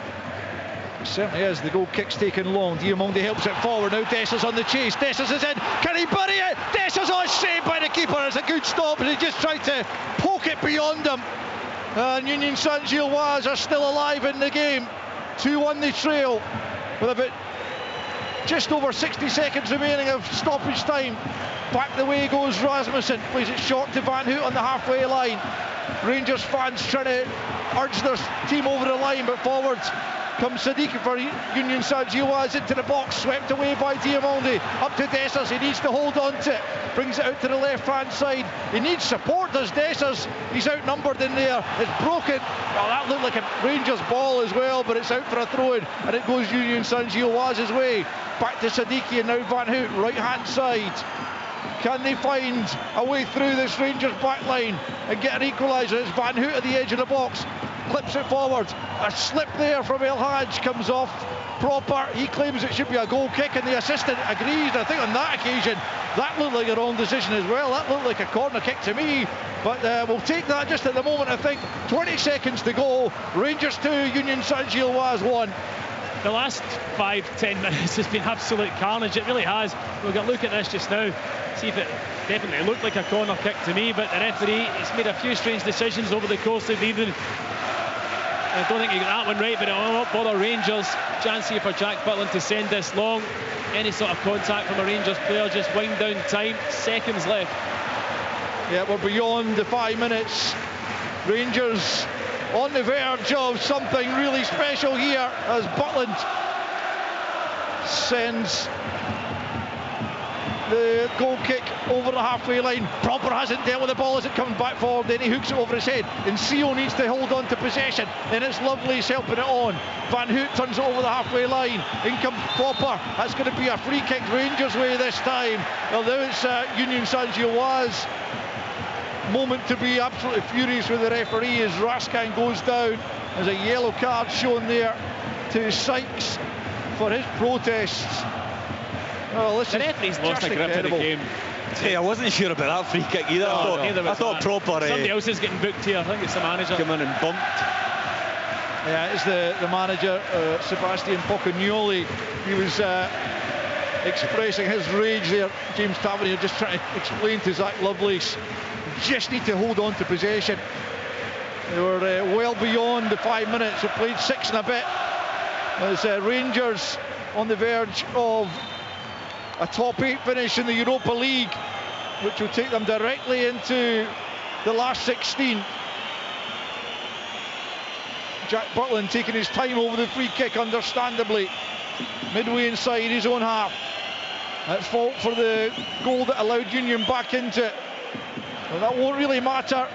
It certainly is. The goal kick's taken long. Diamonde helps it forward. Now Dessers on the chase. Dessers is in. Can he bury it? Dessers on, saved by the keeper. It's a good stop, and he just tried to poke it beyond him. And Union Saint-Gilloise are still alive in the game. 2-1 they trail with about just over 60 seconds remaining of stoppage time. Back the way goes Rasmussen. Plays it short to Van Hout on the halfway line. Rangers fans trying to urge their team over the line, but forwards comes Siddiqui for Union Saint-Gilloise into the box, swept away by Diamonde. Up to Dessers, he needs to hold on to it. Brings it out to the left-hand side. He needs support, does Dessers. He's outnumbered in there. It's broken. Well, that looked like a Rangers ball as well, but it's out for a throw-in, and it goes Union Saint-Gilloise's way. Back to Siddiqui, and now Van Hout, right-hand side. Can they find a way through this Rangers back line and get an equaliser? It's Van Hout at the edge of the box. Clips it forward. A slip there from El Hadj comes off proper. He claims it should be a goal kick, and the assistant agrees. I think on that occasion that looked like a wrong decision as well. That looked like a corner kick to me, but we'll take that just at the moment. I think 20 seconds to go. Rangers 2, Union Saint-Gilloise 1. the last 5-10 minutes has been absolute carnage. It really has. We'll get a look at this just now, see if it definitely looked like a corner kick to me, but the referee has made a few strange decisions over the course of the evening. I don't think he got that one right, but it will not bother Rangers. Chance here for Jack Butland to send this long. Any sort of contact from a Rangers player, just wind down time, seconds left. Yeah, we're beyond the 5 minutes. Rangers on the verge of something really special here as Butland sends the goal kick over the halfway line. Proper hasn't dealt with the ball as it comes back forward, then he hooks it over his head, and Seo needs to hold on to possession, and it's Lovelace helping it on. Van Hoot turns it over the halfway line, in comes Proper. That's going to be a free kick Rangers way this time. Well, now it's Union Saint-Gilloise. Moment to be absolutely furious with the referee as Raskin goes down. There's a yellow card shown there to Sykes for his protests. Oh, listen, the referee's lost a grip of the game. Hey, I wasn't sure about that free kick either. I thought Proper. Somebody else is getting booked here. I think it's the manager. Come in and bumped. Yeah, it's the manager, Sebastian Pocagnoli. He was expressing his rage there. James Tavernier just trying to explain to Zach Lovelace, just need to hold on to possession. They were well beyond the 5 minutes. They played 6 and a bit. As Rangers on the verge of a top 8 finish in the Europa League, which will take them directly into the last 16. Jack Butland taking his time over the free kick, understandably. Midway inside his own half. At fault for the goal that allowed Union back into it. Well, that won't really matter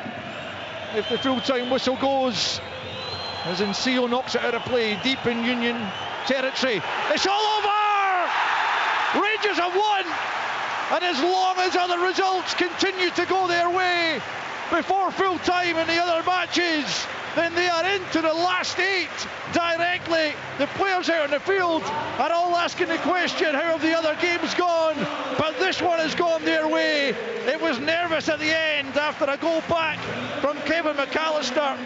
if the full-time whistle goes, as Seo knocks it out of play deep in Union territory. It's all over! Rangers have won, and as long as other results continue to go their way before full time in the other matches, then they are into the last 8 directly. The players out on the field are all asking the question, how have the other games gone? But this one has gone their way. It was nervous at the end after a goal back from Kevin McAllister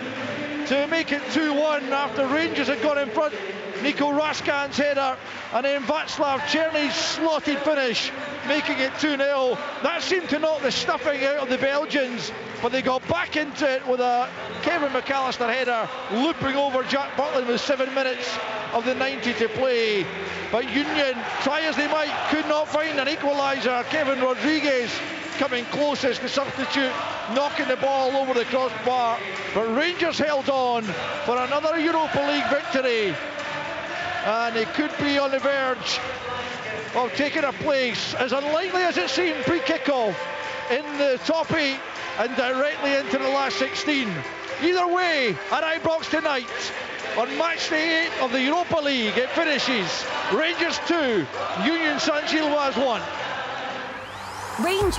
to make it 2-1 after Rangers had gone in front. Nico Raskin's header, and then Václav Černy's slotted finish, making it 2-0. That seemed to knock the stuffing out of the Belgians, but they got back into it with a Kevin McAllister header, looping over Jack Butland with 7 minutes of the 90 to play. But Union, try as they might, could not find an equaliser. Kevin Rodriguez coming closest to substitute, knocking the ball over the crossbar. But Rangers held on for another Europa League victory, and they could be on the verge of taking a place, as unlikely as it seemed pre-kickoff, in the top 8 and directly into the last 16. Either way, at Ibrox tonight, on Matchday 8 of the Europa League, it finishes Rangers 2, Union Saint-Gilloise 1. Rangers.